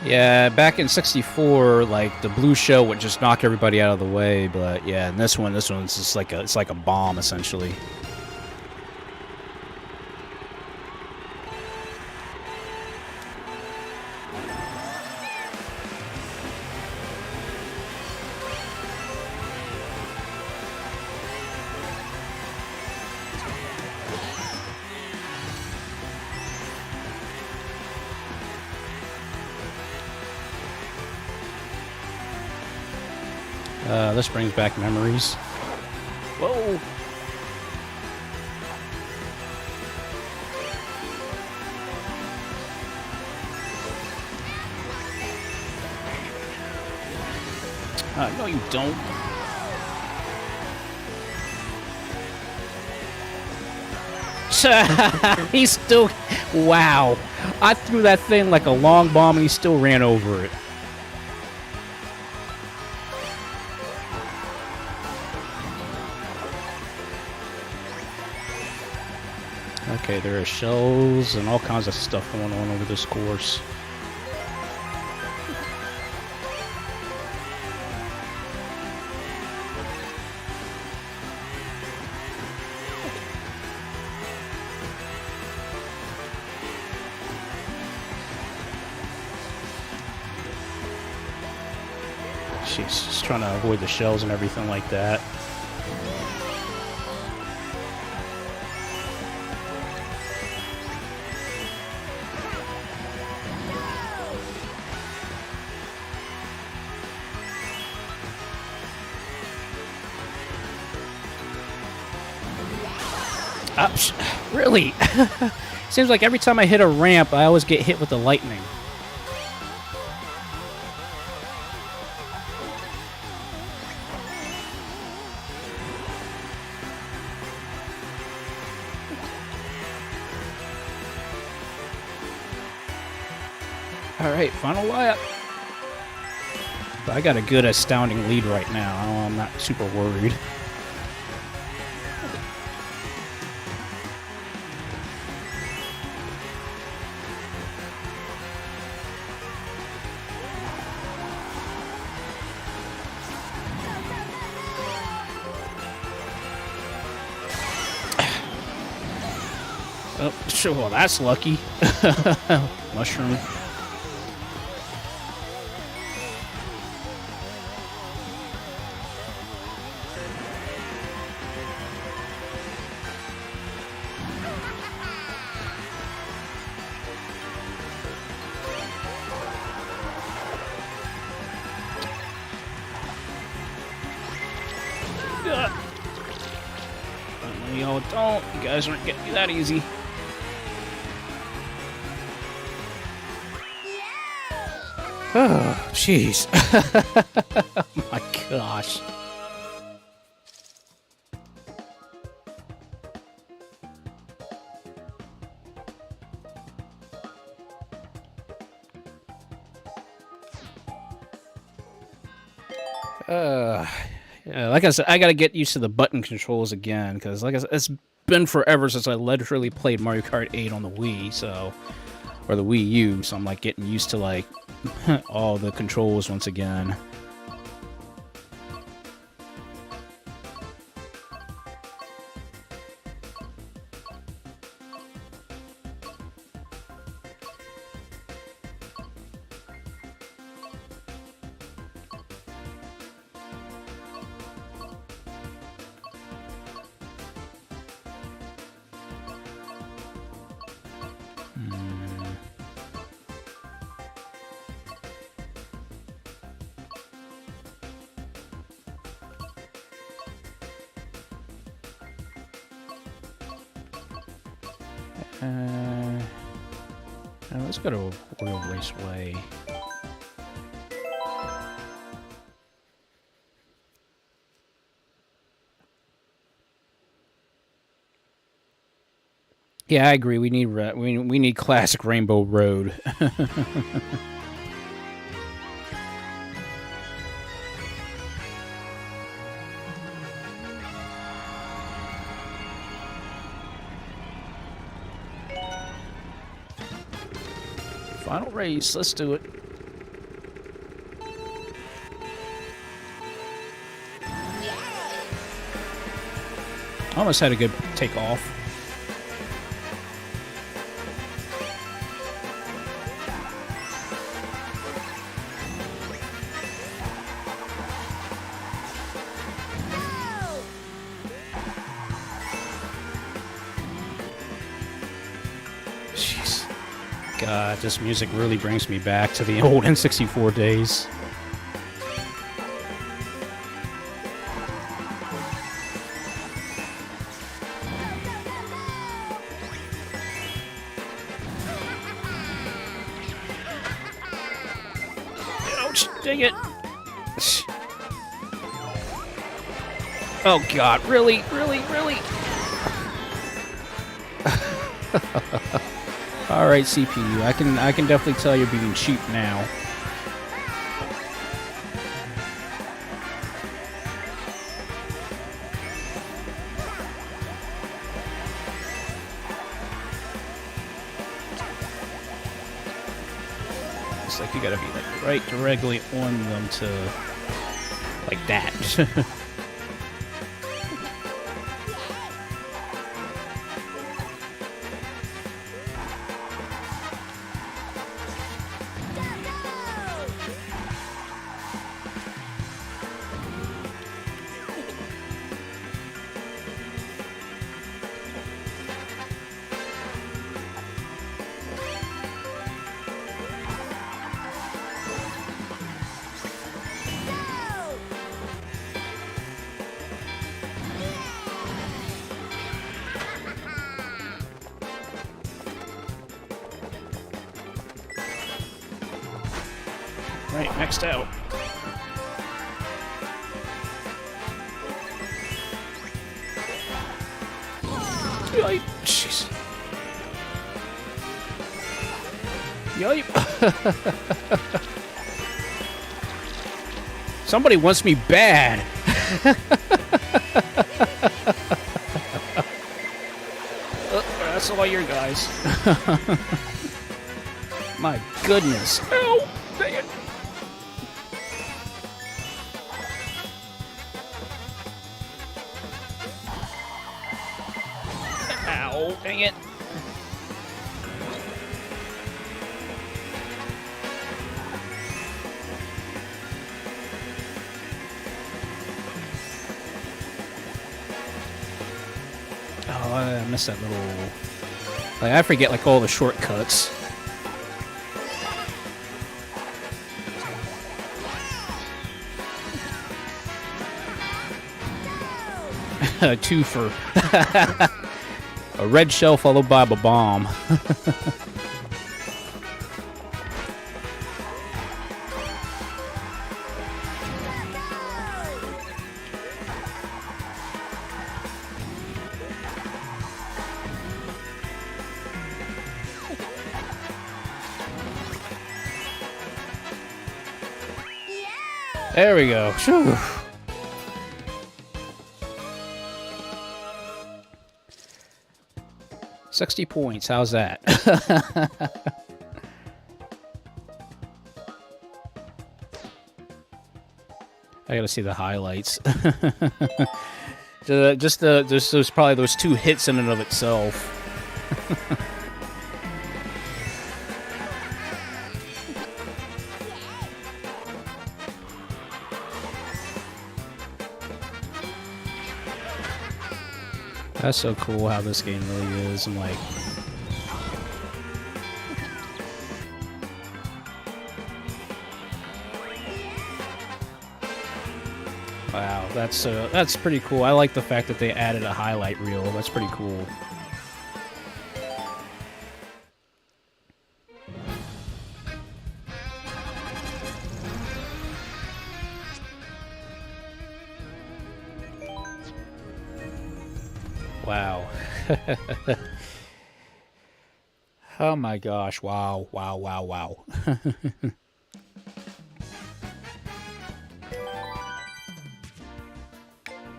Yeah, back in '64, like the blue shell would just knock everybody out of the way, but yeah, in this one's just like it's like a bomb essentially. This brings back memories. Whoa! No, you don't. He's still... Wow. I threw that thing like a long bomb and he still ran over it. Okay, there are shells and all kinds of stuff going on over this course. She's just trying to avoid the shells and everything like that. Really? Seems like every time I hit a ramp, I always get hit with the lightning. Alright, final lap. I got a good, astounding lead right now. I'm not super worried. Oh, sure, well, that's lucky. Mushroom. No, don't. You guys aren't getting me that easy. Oh, jeez. Oh my gosh. Yeah, like I said, I gotta get used to the button controls again, because like I said, it's been forever since I literally played Mario Kart 8 on the Wii, so, or the Wii U, so I'm like getting used to like all the controls once again. Let's go to Royal Raceway. Yeah, I agree. We need classic Rainbow Road. Final race. Let's do it. Almost had a good takeoff. Jeez. God, this music really brings me back to the old N64 days. Ouch, dang it. Oh God, really? All right, CPU. I can definitely tell you're being cheap now. It's like you gotta be like right directly on them to like that. Right, next out. Yipe. Jeez. Yipe. Somebody wants me bad. That's all your guys. My goodness. Ow! Dang it. Ow, dang it. Oh, I missed that little... Like, I forget, like, all the shortcuts. A twofer. A red shell followed by a bomb. There we go. Whew. $60 points. How's that? I gotta see the highlights. Just there's probably those two hits in and of itself. That's so cool how this game really is. I'm like, wow, that's pretty cool. I like the fact that they added a highlight reel. That's pretty cool. Wow. Oh my gosh. Wow. Wow, wow, wow.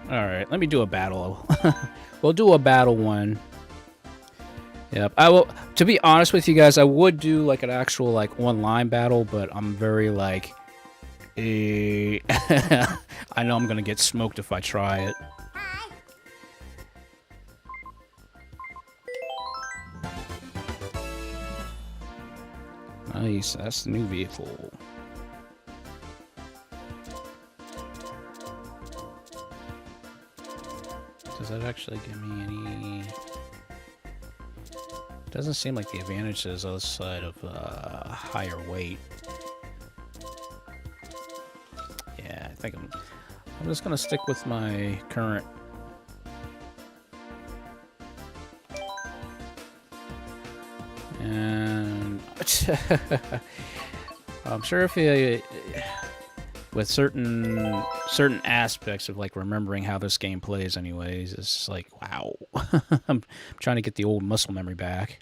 Alright, let me do a battle. We'll do a battle one. Yep. I will, to be honest with you guys, I would do like an actual like online battle, but I'm very like I know I'm gonna get smoked if I try it. Nice, that's the new vehicle. Does that actually give me any... Doesn't seem like the advantage is outside of higher weight. Yeah, I think I'm just gonna stick with my current. And I'm sure if you, with certain aspects of like remembering how this game plays, anyways, it's like wow. I'm trying to get the old muscle memory back.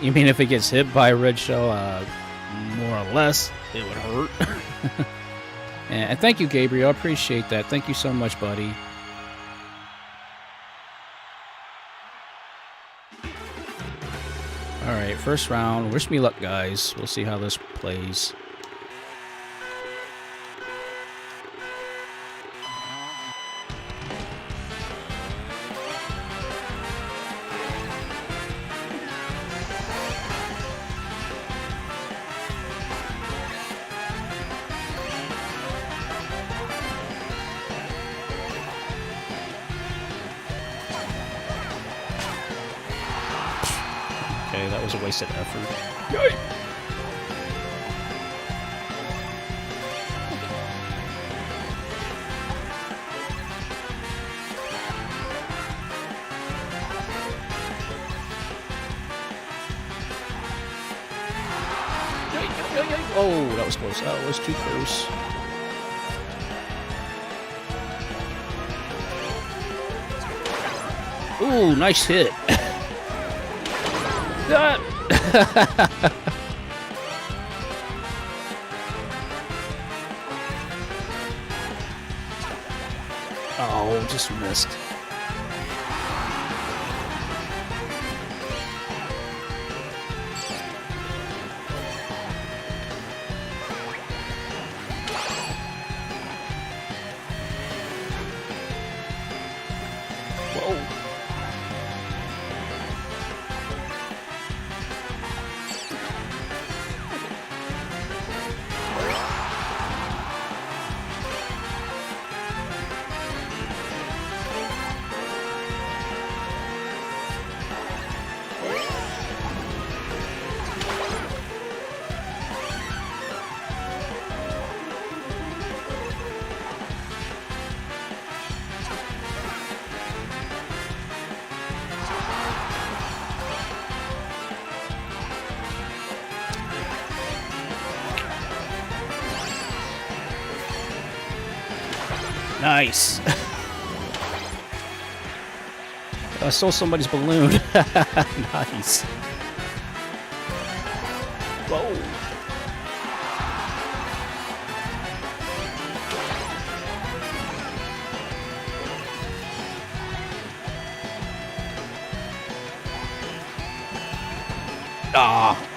You mean if it gets hit by a red shell, more or less, it would hurt. And thank you, Gabriel. I appreciate that. Thank you so much, buddy. All right, first round. Wish me luck, guys. We'll see how this plays. Okay, that was a wasted effort. Yay! Oh, that was close. That was too close. Ooh, nice hit. Oh, just missed. Whoa. Nice. I stole somebody's balloon. Nice. Whoa. Ah.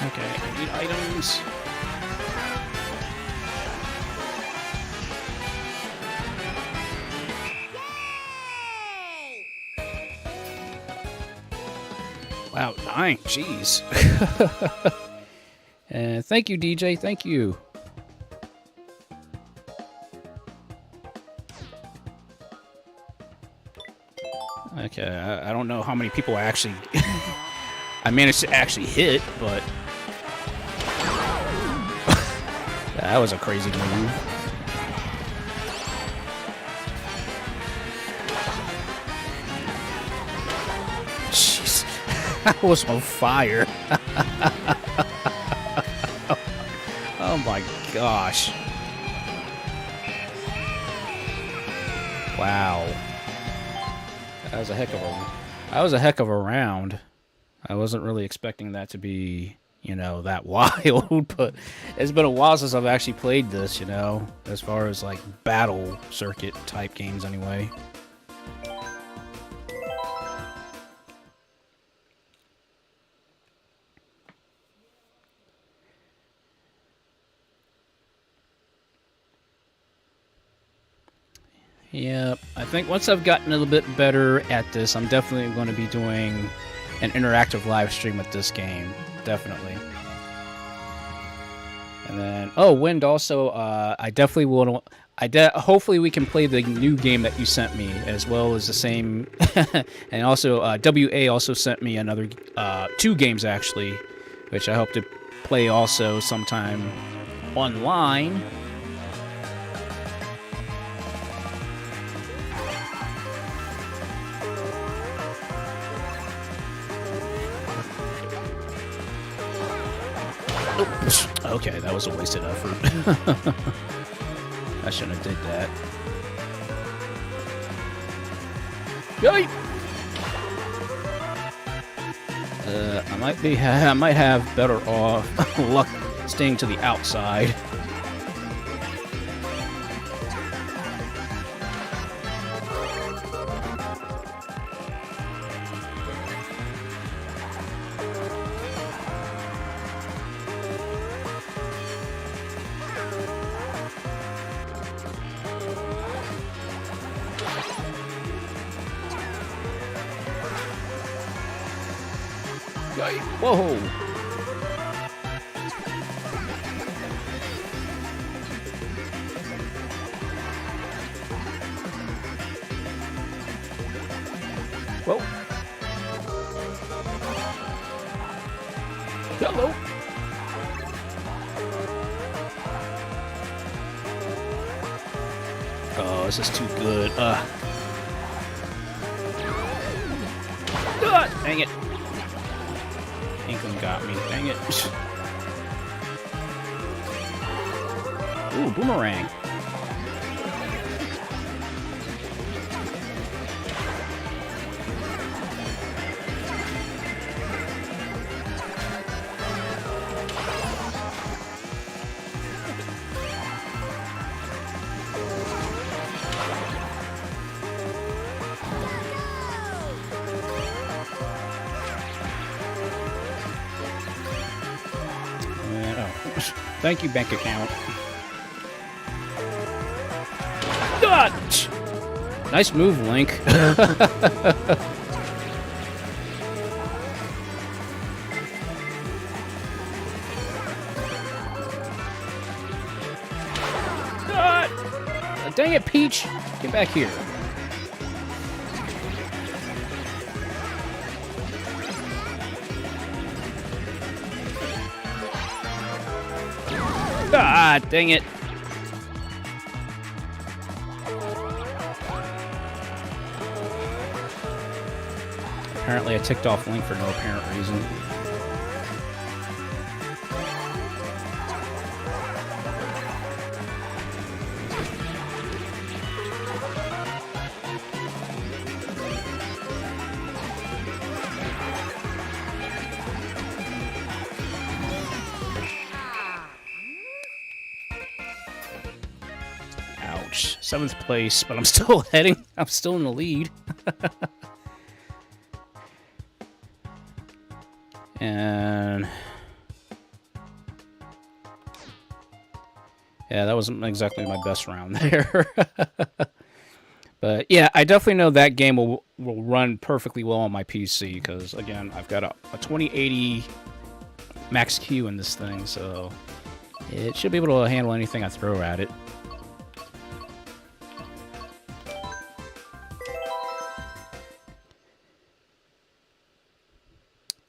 Okay, I need items. Wow, 9, jeez. And thank you, DJ, thank you. Okay, I don't know how many people I actually... I managed to actually hit, but... that was a crazy move. Jeez. I was on fire. Oh my gosh. Wow. That was a heck of a That was a heck of a round. I wasn't really expecting that to be, you know, that wild, but it's been a while since I've actually played this, you know, as far as like battle circuit type games anyway. Yeah, I think once I've gotten a little bit better at this, I'm definitely going to be doing an interactive live stream with this game. Definitely. And then, oh, Wind also, I definitely will, hopefully we can play the new game that you sent me, as well as the same, and also, WA also sent me another, 2 games actually, which I hope to play also sometime online. Okay, that was a wasted effort. I shouldn't have did that. Yay! I might have better off luck staying to the outside. Whoa! Whoa! Hello! Oh, this is too good. Dang it! Inkling got me. Dang it. Ooh, boomerang. Thank you, bank account. God! Nice move, Link. God! Dang it, Peach! Get back here. Ah, dang it. Apparently I ticked off Link for no apparent reason. Ouch. 7th place, but I'm still I'm still in the lead. And yeah, that wasn't exactly my best round there. But yeah, I definitely know that game will run perfectly well on my PC because, again, I've got a 2080 max Q in this thing, so it should be able to handle anything I throw at it.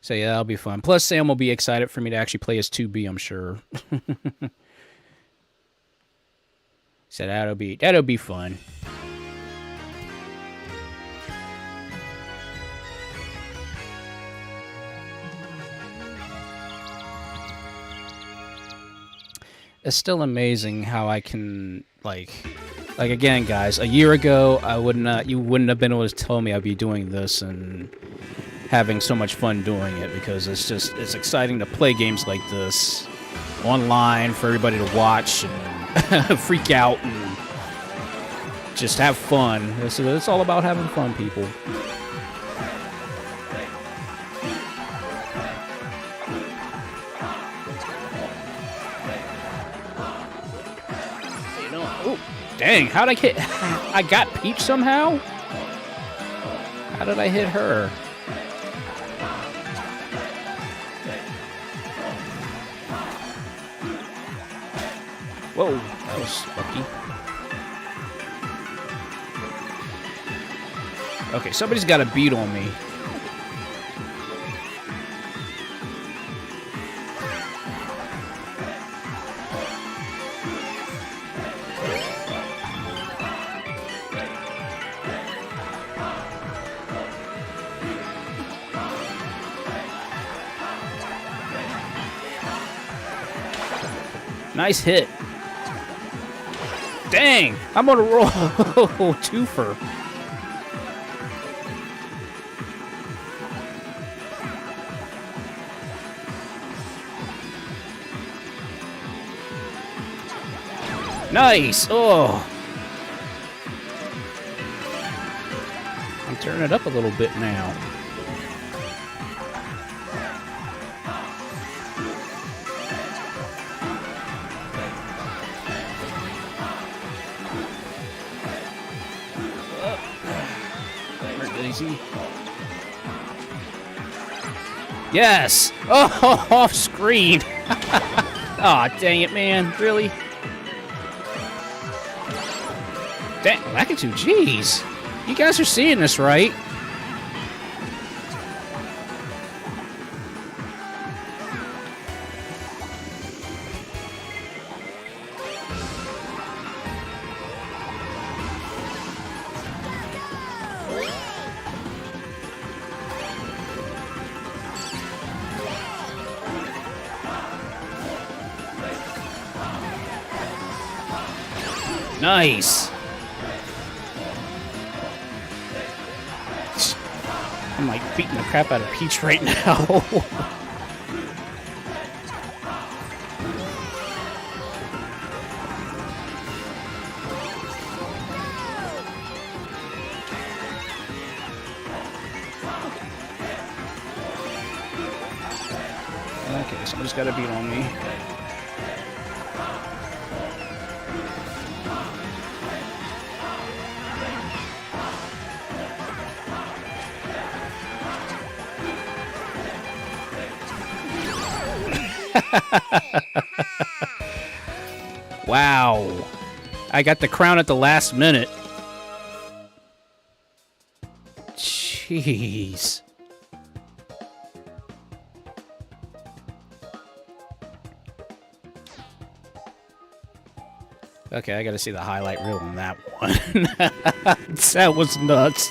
So yeah, that'll be fun. Plus, Sam will be excited for me to actually play as 2B, I'm sure. So that'll be fun. It's still amazing how I can, like, Like again, guys, a year ago, you wouldn't have been able to tell me I'd be doing this and having so much fun doing it, because it's exciting to play games like this online for everybody to watch and freak out and just have fun. It's all about having fun, people. Dang, how'd I hit? I got Peach somehow? How did I hit her? Whoa, that was lucky. Okay, somebody's got a beat on me. Nice hit. Dang, I'm on a roll. Twofer. Nice. Oh. I'm turning it up a little bit now. Yes! Oh, off screen! Aw, oh, dang it, man. Really? Dang, Lakitu, jeez. You guys are seeing this, right? Nice. I'm like beating the crap out of Peach right now. Okay, somebody's got a beat on me. Wow. I got the crown at the last minute. Jeez. Okay, I gotta see the highlight reel on that one. That was nuts.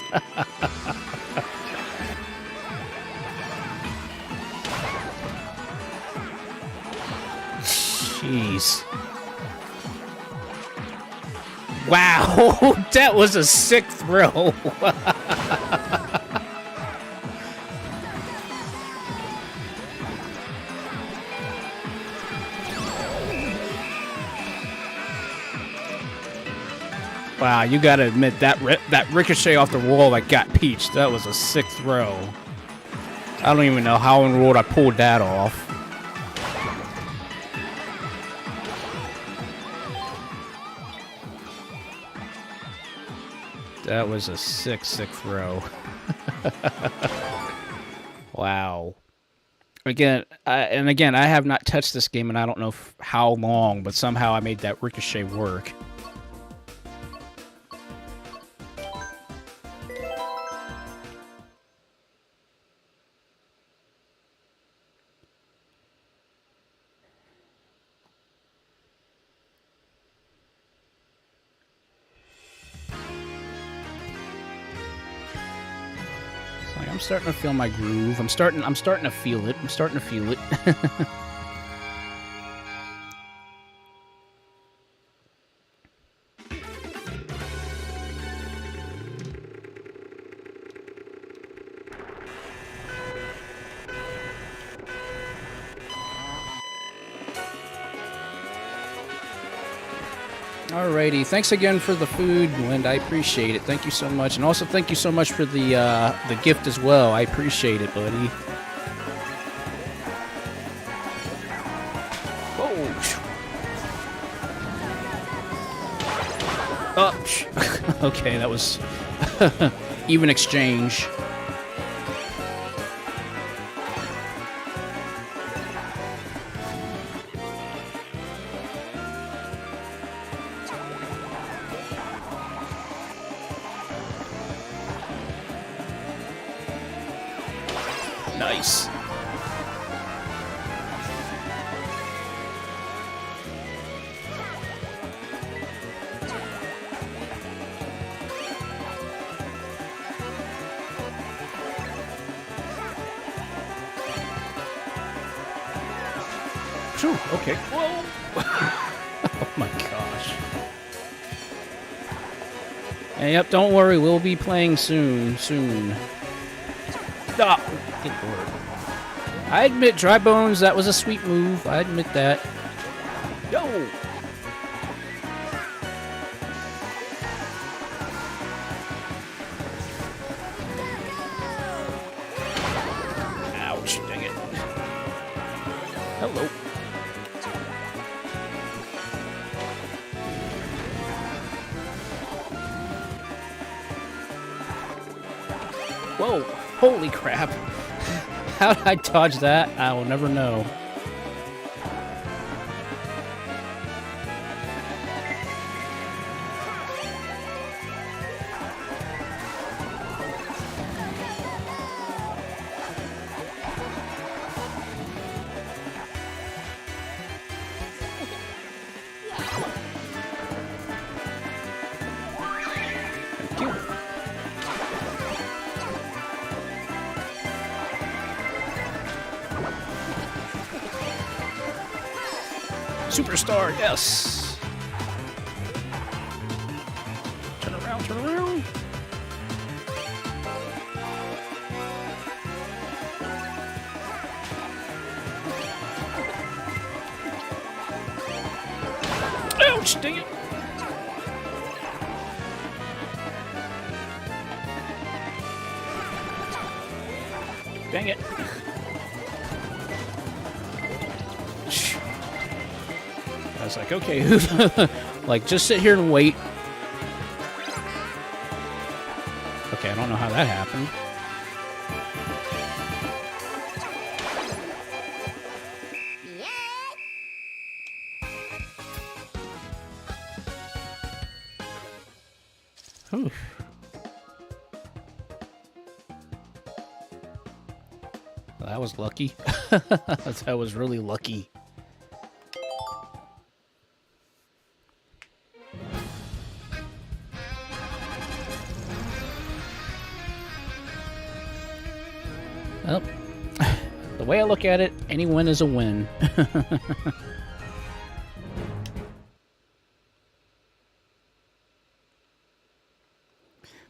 Jeez. Wow, that was a sick throw. Wow, you gotta admit that that ricochet off the wall that got Peach, that was a sick throw. I don't even know how in the world I pulled that off. That was a sick throw. Wow. Again, I have not touched this game, and I don't know how long, but somehow I made that ricochet work. I'm starting to feel my groove. I'm starting to feel it. I'm starting to feel it. Alrighty, thanks again for the food, Linda. I appreciate it. Thank you so much, and also thank you so much for the gift as well. I appreciate it, buddy. Oh, okay, that was even exchange. Nice. Phew, okay. Whoa. Oh my gosh. Hey, yep, don't worry, we'll be playing soon. Ah, good lord. I admit, Dry Bones, that was a sweet move. I admit that. Yo! Ouch, dang it. Hello. Whoa, holy crap. How did I dodge that? I will never know. Thank you. Superstar, yes. Turn around, turn around. Ouch, dang it. Dang it. I was like, okay, like, just sit here and wait. Okay, I don't know how that happened. Ooh. Well, that was lucky. That was really lucky. Well, the way I look at it, any win is a win.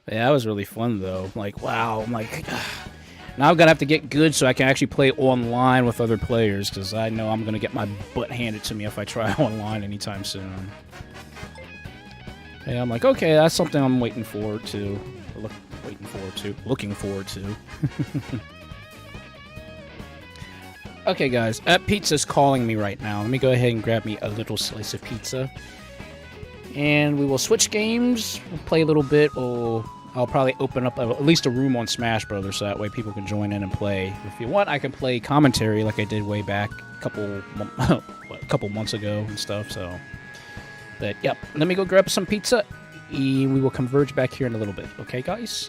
Yeah, that was really fun, though. Like, wow, I'm like, now I'm going to have to get good so I can actually play online with other players, because I know I'm going to get my butt handed to me if I try online anytime soon. Yeah, I'm like, okay, that's something I'm waiting forward to. Looking forward to. Okay, guys, pizza's calling me right now. Let me go ahead and grab me a little slice of pizza. And we will switch games, we'll play a little bit. I'll probably open up at least a room on Smash Brothers so that way people can join in and play. If you want, I can play commentary like I did way back a couple months ago and stuff. So, but yep, let me go grab some pizza. And we will converge back here in a little bit. Okay, guys?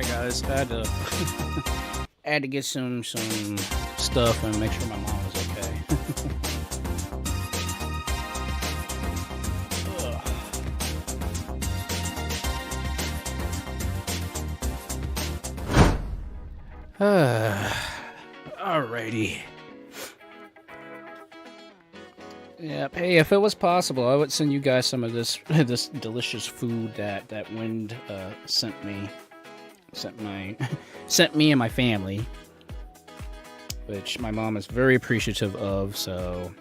Sorry guys, I had to I had to get some stuff and make sure my mom was okay. Alrighty. Yep. Hey, if it was possible, I would send you guys some of this this delicious food that Wind sent me and my family, which my mom is very appreciative of. So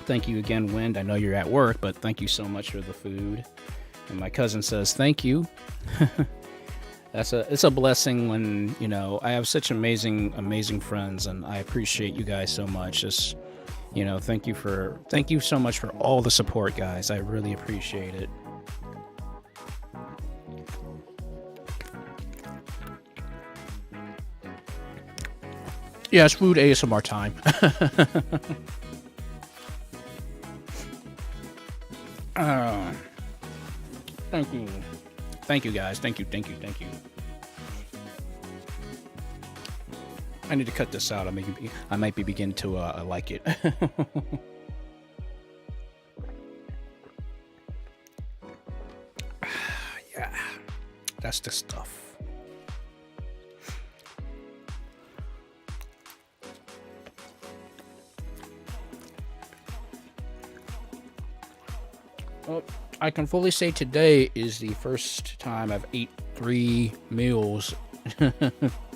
thank you again, Wind. I know you're at work, but thank you so much for the food. And my cousin says thank you. It's a blessing when, you know, I have such amazing friends, and I appreciate you guys so much. Just, you know, thank you so much for all the support, guys. I really appreciate it. Yeah, it's food ASMR time. Thank you. Thank you, guys. Thank you. I need to cut this out. I might be beginning to like it. Yeah, that's the stuff. Well, I can fully say today is the first time I've ate 3 meals. I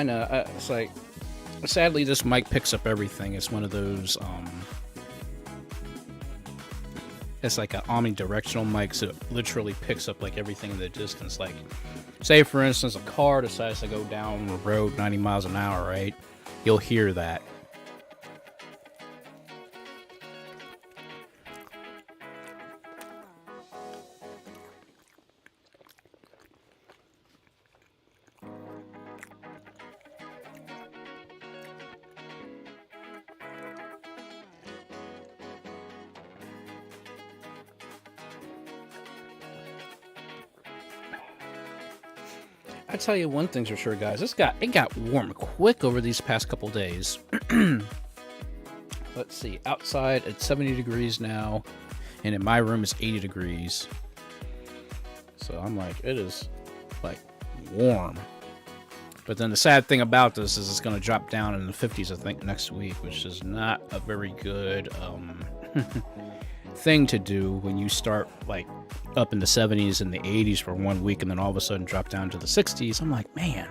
know, it's like, sadly this mic picks up everything. It's one of those, it's like an omnidirectional mic, so it literally picks up like everything in the distance. Like, say for instance, a car decides to go down the road 90 miles an hour, right? You'll hear that. I tell you one thing's for sure, guys. It got warm quick over these past couple days. Let's see. Outside it's 70 degrees now, and in my room it's 80 degrees. So I'm like, it is like warm. But then the sad thing about this is it's going to drop down in the 50s, I think, next week, which is not a very good thing to do when you start like up in the 70s and the 80s for 1 week and then all of a sudden drop down to the 60s. I'm like, man.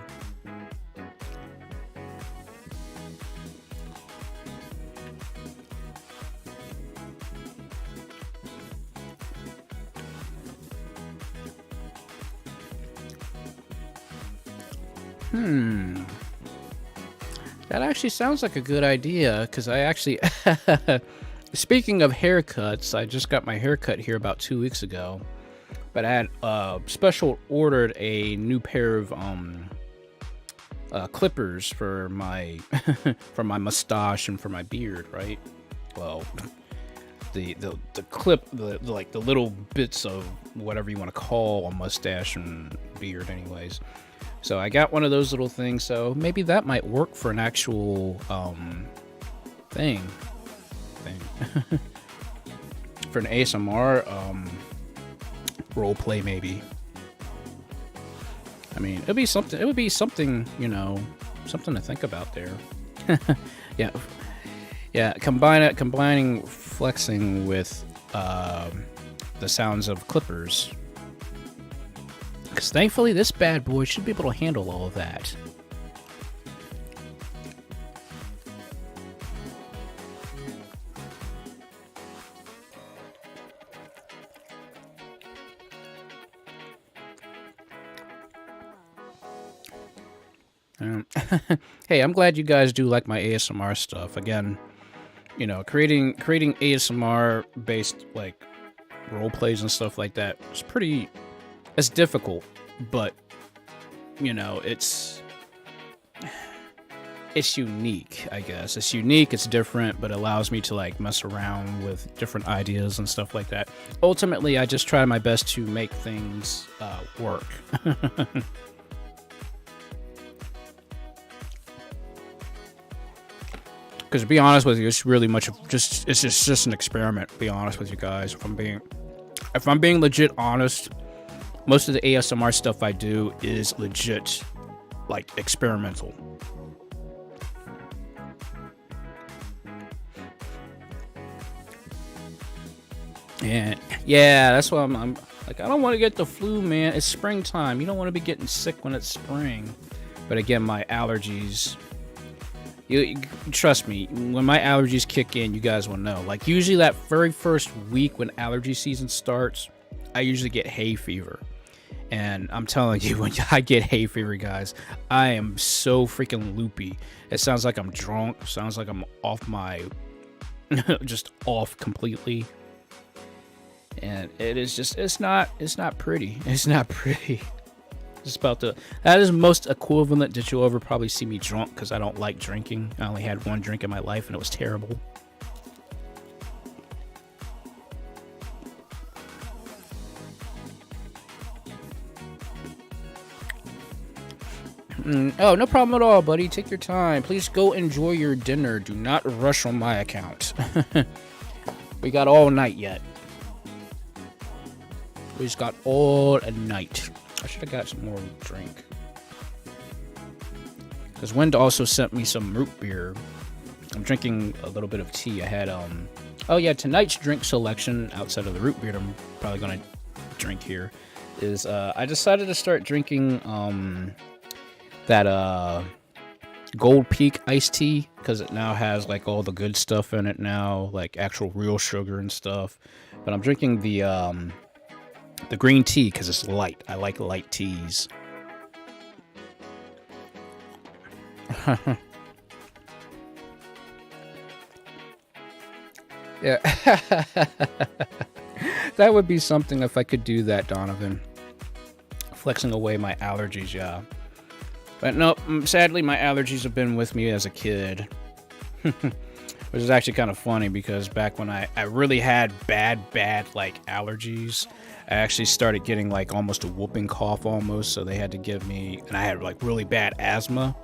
That actually sounds like a good idea, because I actually speaking of haircuts, I just got my haircut here about 2 weeks ago, but I had special ordered a new pair of clippers for my for my mustache and for my beard, right? Well, the clip, like the little bits of whatever you want to call a mustache and beard, anyways. So I got one of those little things, so maybe that might work for an actual thing. For an ASMR role play, maybe. I mean, it would be something, you know, something to think about there. Yeah, combining flexing with the sounds of clippers. Because thankfully this bad boy should be able to handle all of that. Hey, I'm glad you guys do like my ASMR stuff. Again, you know, creating ASMR based like role plays and stuff like that. It's difficult, but you know, it's unique, I guess. It's unique, it's different, but it allows me to like mess around with different ideas and stuff like that. Ultimately, I just try my best to make things work. Because to be honest with you, it's really much of it's just an experiment. To be honest with you guys, if I'm being legit honest, most of the ASMR stuff I do is legit, like, experimental. And yeah, that's why I'm like, I don't want to get the flu, man. It's springtime. You don't want to be getting sick when it's spring. But again, my allergies. You trust me, when my allergies kick in, you guys will know. Like, usually that very first week when allergy season starts, I usually get hay fever. And I'm telling you, when I get hay fever, guys, I am so freaking loopy. It sounds like I'm drunk. Sounds like I'm off my... just off completely. And it is just... It's not pretty. It's not pretty. Just about to... That is most equivalent that you'll ever probably see me drunk, because I don't like drinking. I only had one drink in my life, and it was terrible. Oh, no problem at all, buddy. Take your time. Please go enjoy your dinner. Do not rush on my account. We got all night yet. We just got all night. I should have got some more drink. Because Wind also sent me some root beer. I'm drinking a little bit of tea. I had, oh yeah, tonight's drink selection, outside of the root beer I'm probably going to drink here, is, I decided to start drinking, that Gold Peak iced tea, because it now has like all the good stuff in it now, like actual real sugar and stuff. But I'm drinking the green tea because it's light. I like light teas. Yeah. That would be something if I could do that, Donovan. Flexing away my allergies, yeah. But no, sadly, my allergies have been with me as a kid. Which is actually kind of funny, because back when I really had bad, like, allergies, I actually started getting, like, almost a whooping cough almost, so they had to give me... And I had, like, really bad asthma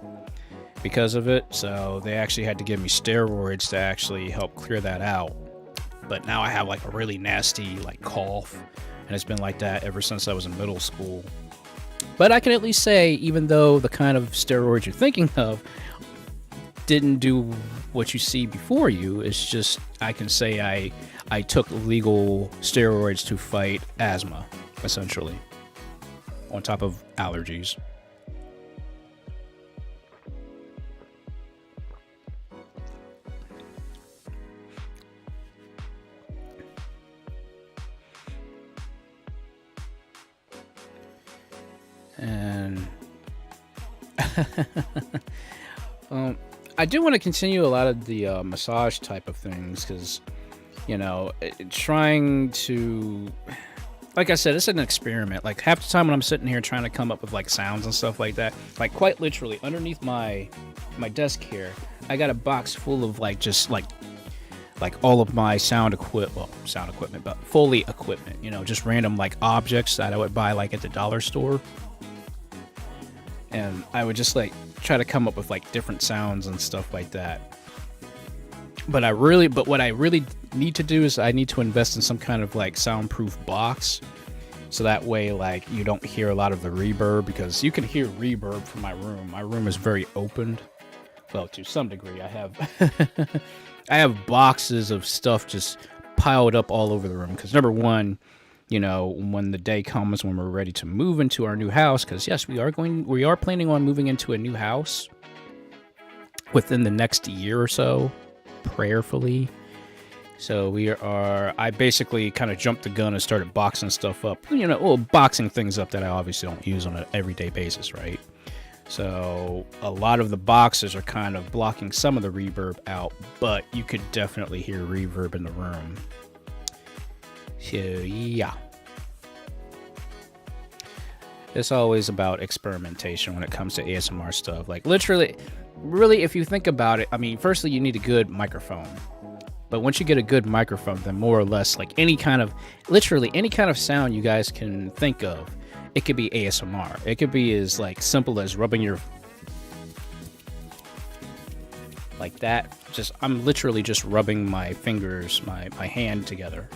because of it, so they actually had to give me steroids to actually help clear that out. But now I have, like, a really nasty, like, cough, and it's been like that ever since I was in middle school. But I can at least say, even though the kind of steroids you're thinking of didn't do what you see before you, it's just, I can say I took legal steroids to fight asthma, essentially, on top of allergies. And I do want to continue a lot of the massage type of things, because, you know, trying to, like I said, it's an experiment. Like, half the time when I'm sitting here trying to come up with, like, sounds and stuff like that, like, quite literally, underneath my desk here, I got a box full of, like, just, like all of my sound equipment, but Foley equipment, you know, just random, like, objects that I would buy, like, at the dollar store. And I would just, like, try to come up with, like, different sounds and stuff like that. But what I really need to do is I need to invest in some kind of, like, soundproof box. So that way, like, you don't hear a lot of the reverb, because you can hear reverb from my room. My room is very opened. Well, to some degree, I have boxes of stuff just piled up all over the room. Because number one, you know, when the day comes when we're ready to move into our new house, because yes, we are planning on moving into a new house within the next year or so, prayerfully. So I basically kind of jumped the gun and started boxing stuff up, you know, well, boxing things up that I obviously don't use on an everyday basis, right? So a lot of the boxes are kind of blocking some of the reverb out, but you could definitely hear reverb in the room. So yeah, it's always about experimentation when it comes to ASMR stuff. Like literally, really, if you think about it, I mean, firstly you need a good microphone. But once you get a good microphone, then more or less, like any kind of, literally any kind of sound you guys can think of, it could be ASMR. It could be as like simple as rubbing your, like that. Just, I'm literally just rubbing my fingers, my hand together.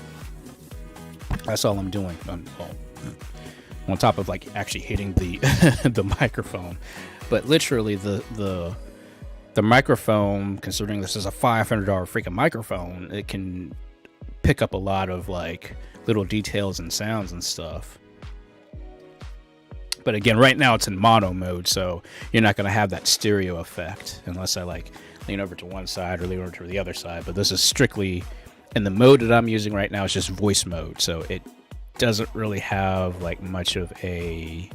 That's all I'm doing. On top of like actually hitting the the microphone. But literally the microphone, considering this is a $500 freaking microphone, it can pick up a lot of like little details and sounds and stuff. But again, right now it's in mono mode, so you're not going to have that stereo effect unless I like lean over to one side or lean over to the other side. But this is strictly in the mode that I'm using right now. It's just voice mode, so it doesn't really have like much of a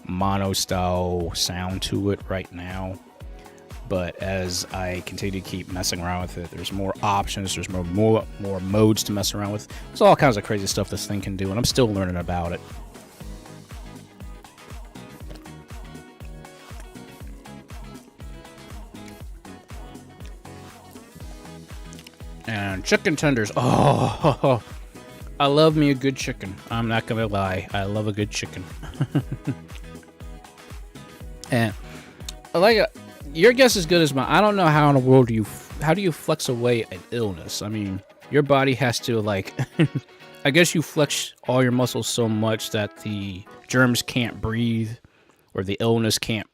mono style sound to it right now. But as I continue to keep messing around with it, there's more options, there's more modes to mess around with. There's all kinds of crazy stuff this thing can do, and I'm still learning about it. And chicken tenders. Oh, I love me a good chicken. I'm not gonna lie, I love a good chicken. And I like it. Your guess is good as mine. I don't know how in the world how do you flex away an illness? I mean, your body has to like, I guess you flex all your muscles so much that the germs can't breathe, or the illness can't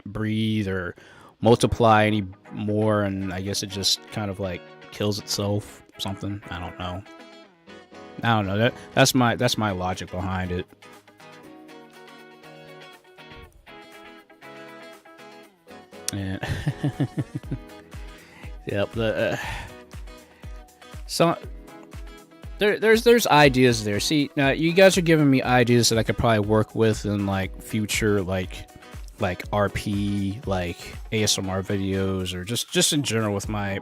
breathe or multiply anymore, and I guess it just kind of like kills itself. Something. I don't know. That's my logic behind it. Yeah. Yep. So there's ideas there. See, now you guys are giving me ideas that I could probably work with in like future like RP, like ASMR videos, or just in general with my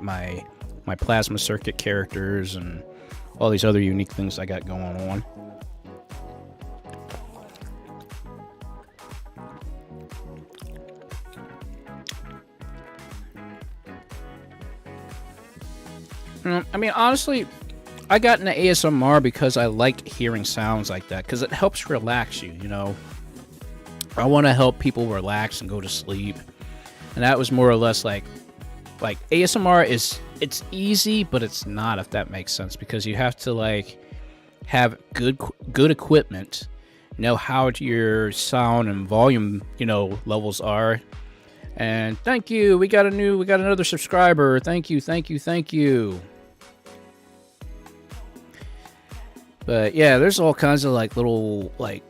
plasma circuit characters and all these other unique things I got going on. I mean, honestly, I got into ASMR because I like hearing sounds like that, because it helps relax you, you know? I want to help people relax and go to sleep. And that was more or less like ASMR it's easy, but it's not, if that makes sense, because you have to like have good equipment, know how your sound and volume, you know, levels are. And thank you, we got another subscriber. Thank you. But yeah, there's all kinds of like little like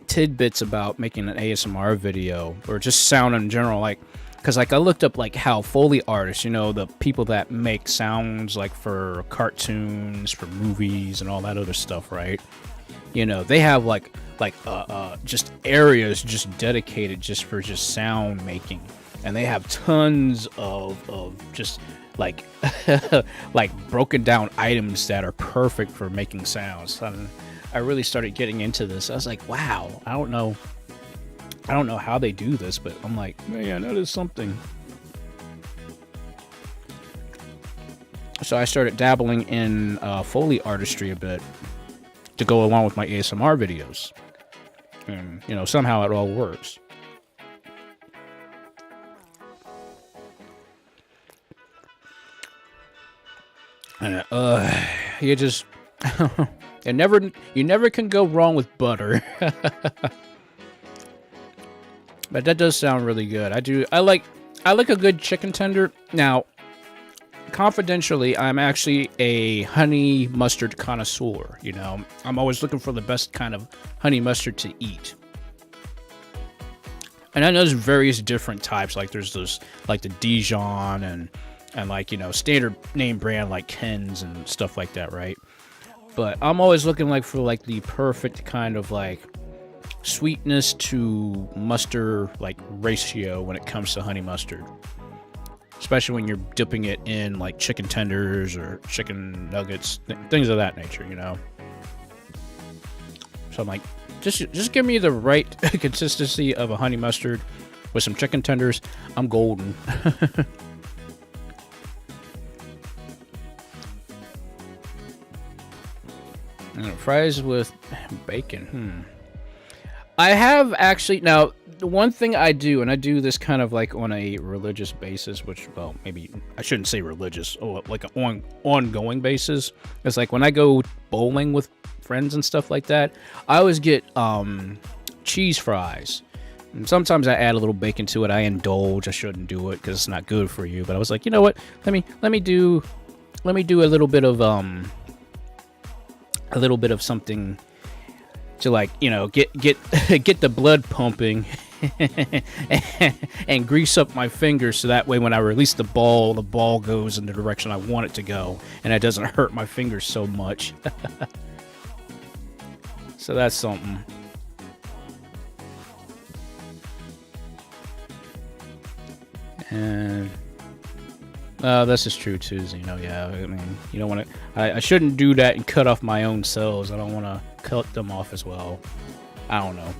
tidbits about making an ASMR video, or just sound in general, like, because like I looked up like how Foley artists, you know, the people that make sounds like for cartoons, for movies and all that other stuff, right? You know, they have like just areas just dedicated just for just sound making, and they have tons of just like like broken down items that are perfect for making sounds. And I really started getting into this. I was like, wow, I don't know how they do this, but I'm like, man, that is something. So I started dabbling in Foley artistry a bit to go along with my ASMR videos, and you know, somehow it all works. And you just you never can go wrong with butter. But that does sound really good. I like a good chicken tender. Now, confidentially, I'm actually a honey mustard connoisseur, you know. I'm always looking for the best kind of honey mustard to eat. And I know there's various different types, like there's those like the Dijon and like, you know, standard name brand like Ken's and stuff like that, right? But I'm always looking like for like the perfect kind of like sweetness to mustard like ratio when it comes to honey mustard, especially when you're dipping it in like chicken tenders or chicken nuggets, things of that nature, you know. So I'm like, just give me the right consistency of a honey mustard with some chicken tenders. I'm golden. And fries with bacon. I have actually, now, the one thing I do, and I do this kind of like on a religious basis, which, well, maybe I shouldn't say religious, like an ongoing basis. It's like when I go bowling with friends and stuff like that, I always get cheese fries. And sometimes I add a little bacon to it. I indulge. I shouldn't do it because it's not good for you. But I was like, you know what? Let me do a little bit of something to, like, you know, get get the blood pumping and grease up my fingers so that way when I release the ball goes in the direction I want it to go and it doesn't hurt my fingers so much. So that's something. And this is true too, Zeno. Yeah, I mean, you don't want to. I shouldn't do that and cut off my own cells. I don't want to cut them off as well. I don't know.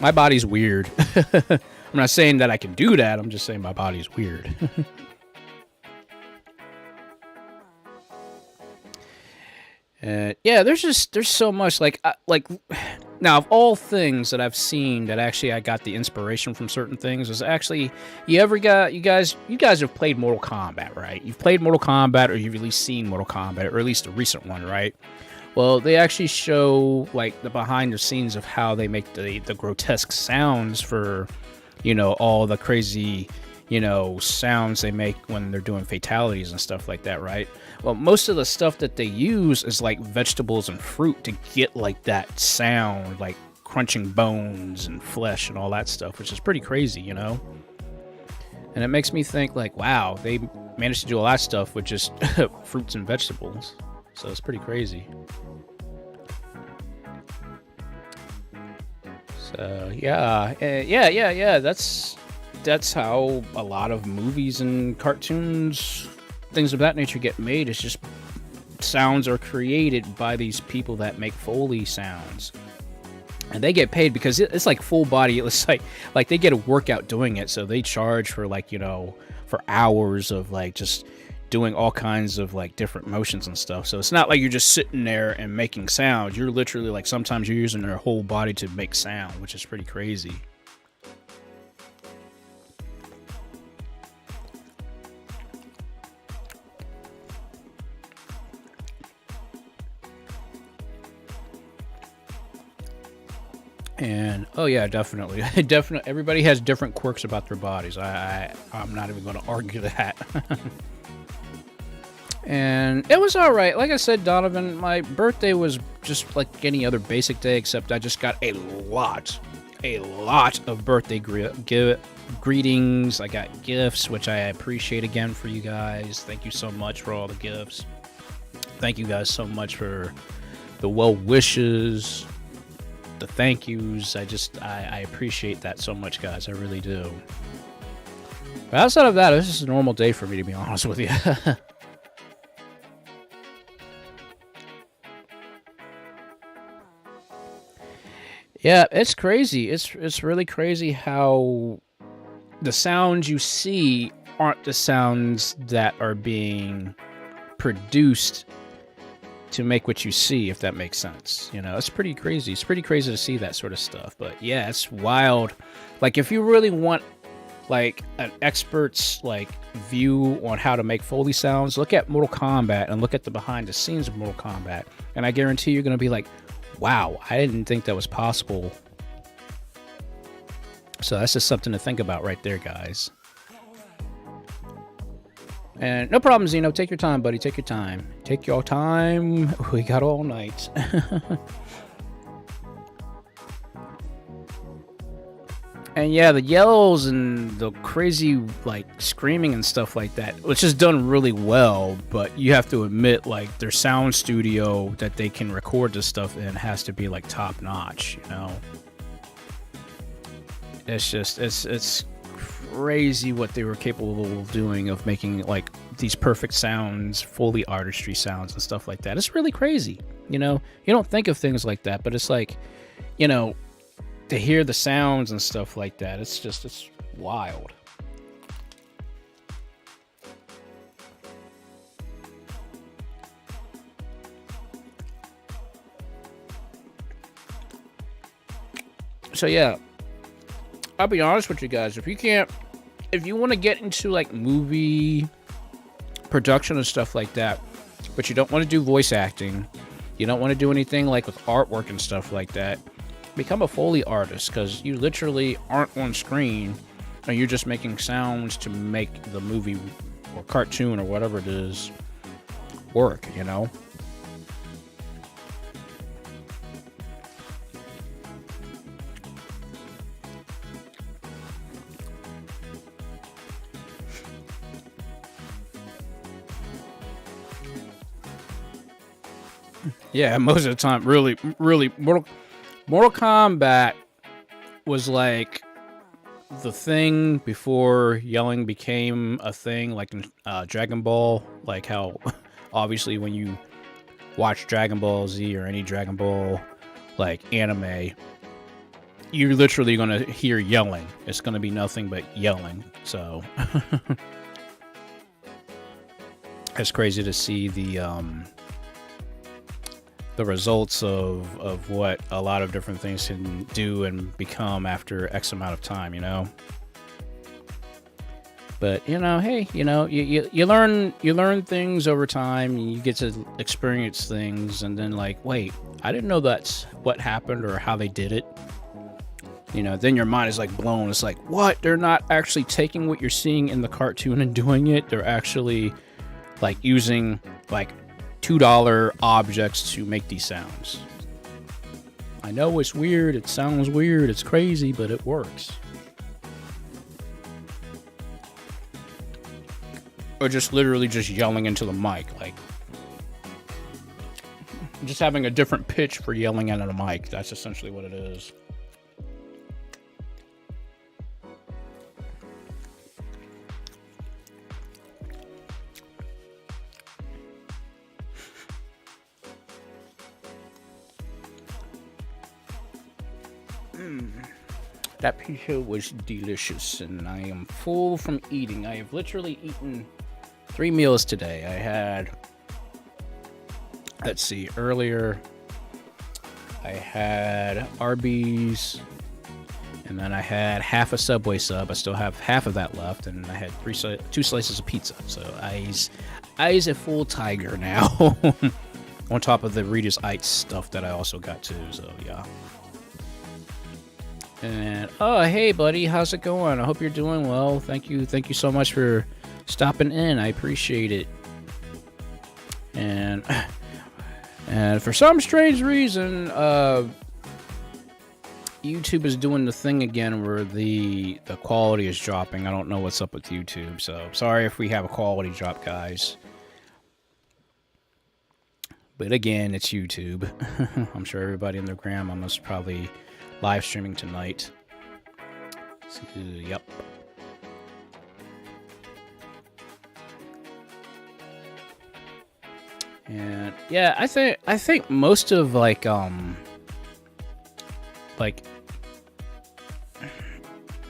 My body's weird. I'm not saying that I can do that. I'm just saying my body's weird. Yeah, there's so much like now, of all things that I've seen that actually I got the inspiration from certain things is actually, you guys have played Mortal Kombat, right? You've played Mortal Kombat, or you've at least seen Mortal Kombat, or at least a recent one, right? Well, they actually show like the behind the scenes of how they make the grotesque sounds for, you know, all the crazy, you know, sounds they make when they're doing fatalities and stuff like that, right? Well, most of the stuff that they use is like vegetables and fruit to get like that sound, like crunching bones and flesh and all that stuff, which is pretty crazy, you know? And it makes me think like, wow, they managed to do all that stuff with just fruits and vegetables. So it's pretty crazy. So yeah. That's how a lot of movies and cartoons, things of that nature, get made. It's just sounds are created by these people that make Foley sounds, and they get paid because it's like full body. It's like they get a workout doing it, so they charge for, like, you know, for hours of like just doing all kinds of like different motions and stuff. So it's not like you're just sitting there and making sound. You're literally, like, sometimes you're using their whole body to make sound, which is pretty crazy. And oh yeah, definitely. Everybody has different quirks about their bodies. I'm not even going to argue that. And it was all right. Like I said, Donovan, my birthday was just like any other basic day, except I just got a lot of birthday greetings. I got gifts, which I appreciate again for you guys. Thank you so much for all the gifts. Thank you guys so much for the well wishes, the thank yous. I appreciate that so much, guys. I really do. But outside of that, it was just a normal day for me, to be honest with you. Yeah, it's crazy. It's really crazy how the sounds you see aren't the sounds that are being produced to make what you see, if that makes sense. You know, it's pretty crazy. It's pretty crazy to see that sort of stuff. But yeah, it's wild. Like, if you really want like an expert's like view on how to make Foley sounds, look at Mortal Kombat and look at the behind the scenes of Mortal Kombat, and I guarantee you're gonna be like, wow, I didn't think that was possible. So that's just something to think about right there, guys. And no problem, Zeno. Take your time, buddy. Take your time. Take your time. We got all night. And yeah, the yells and the crazy like screaming and stuff like that, which is done really well, but you have to admit, like, their sound studio that they can record this stuff in has to be like top notch, you know? It's just, it's crazy what they were capable of doing, of making like these perfect sounds, Foley artistry sounds and stuff like that. It's really crazy. You know, you don't think of things like that, but it's like, you know, to hear the sounds and stuff like that, it's wild. So yeah, I'll be honest with you guys. If you want to get into like movie production and stuff like that, but you don't want to do voice acting, you don't want to do anything like with artwork and stuff like that, become a Foley artist, because you literally aren't on screen and you're just making sounds to make the movie or cartoon or whatever it is work, you know? Yeah, most of the time, really, Mortal Kombat was like the thing before yelling became a thing, like in Dragon Ball. Like how, obviously, when you watch Dragon Ball Z or any Dragon Ball, like, anime, you're literally going to hear yelling. It's going to be nothing but yelling, so... It's crazy to see the results of what a lot of different things can do and become after X amount of time, you know. But you know, hey, you know, you learn things over time. You get to experience things, and then like, wait, I didn't know that's what happened or how they did it. You know, then your mind is like blown. It's like, what? They're not actually taking what you're seeing in the cartoon and doing it. They're actually like using like $2 objects to make these sounds. I know it's weird, it sounds weird, it's crazy, but it works. Or just literally just yelling into the mic, like just having a different pitch for yelling into the mic. That's essentially what it is. That pizza was delicious, and I am full from eating. I have literally eaten 3 meals today. I had, let's see, earlier I had Arby's, and then I had half a Subway sub. I still have half of that left, and I had 2 slices of pizza. So I's a full tiger now. On top of the Rita's Ites stuff that I also got too, so yeah. And oh, hey buddy, how's it going? I hope you're doing well. Thank you so much for stopping in. I appreciate it. And for some strange reason, YouTube is doing the thing again where the quality is dropping. I don't know what's up with YouTube, so sorry if we have a quality drop, guys. But again, it's YouTube. I'm sure everybody in their grandma's probably live streaming tonight. So, yep. And yeah, I think most of like I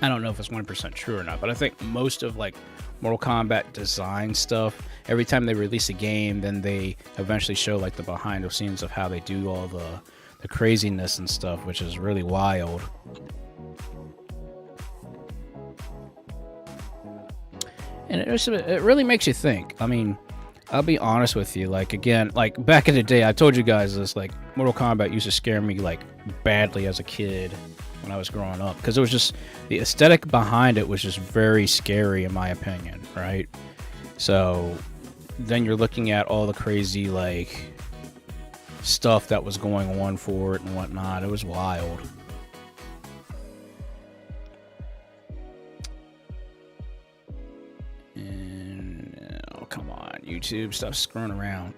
don't know if it's 1% true or not, but I think most of like Mortal Kombat design stuff, every time they release a game, then they eventually show like the behind the scenes of how they do all the craziness and stuff, which is really wild. And it really makes you think. I mean, I'll be honest with you, like, again, like back in the day, I told you guys this, like, Mortal Kombat used to scare me like badly as a kid when I was growing up, because it was just, the aesthetic behind it was just very scary in my opinion, right? So then you're looking at all the crazy like stuff that was going on for it and whatnot. It was wild. And oh, come on, YouTube, stop screwing around.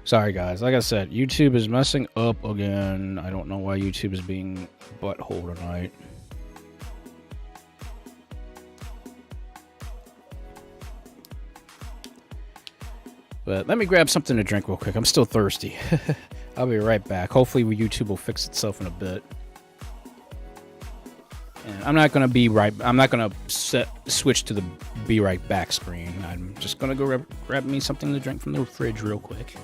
Sorry guys, like I said, YouTube is messing up again. I don't know why YouTube is being butthole tonight. But let me grab something to drink real quick. I'm still thirsty. I'll be right back. Hopefully YouTube will fix itself in a bit. And I'm not gonna switch to the be right back screen. I'm just gonna go grab me something to drink from the fridge real quick.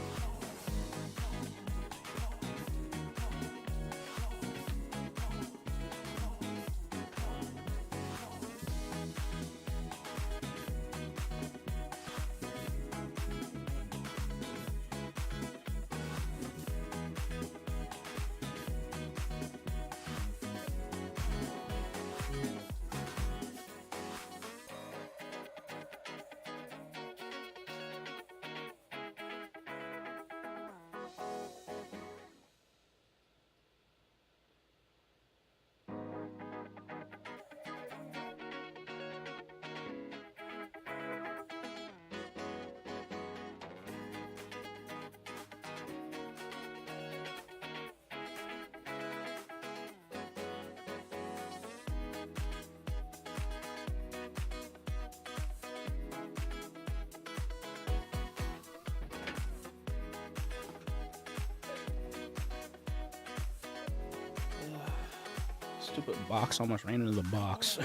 Stupid box almost ran into the box.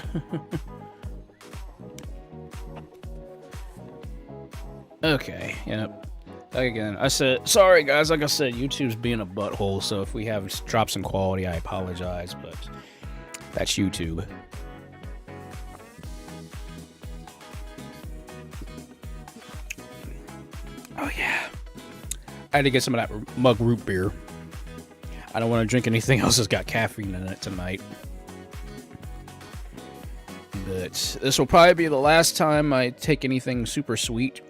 Okay, yep. Again, I said, sorry guys, like I said, YouTube's being a butthole, so if we have drops in quality, I apologize, but that's YouTube. Oh yeah. I had to get some of that mug root beer. I don't want to drink anything else that's got caffeine in it tonight. But this will probably be the last time I take anything super sweet.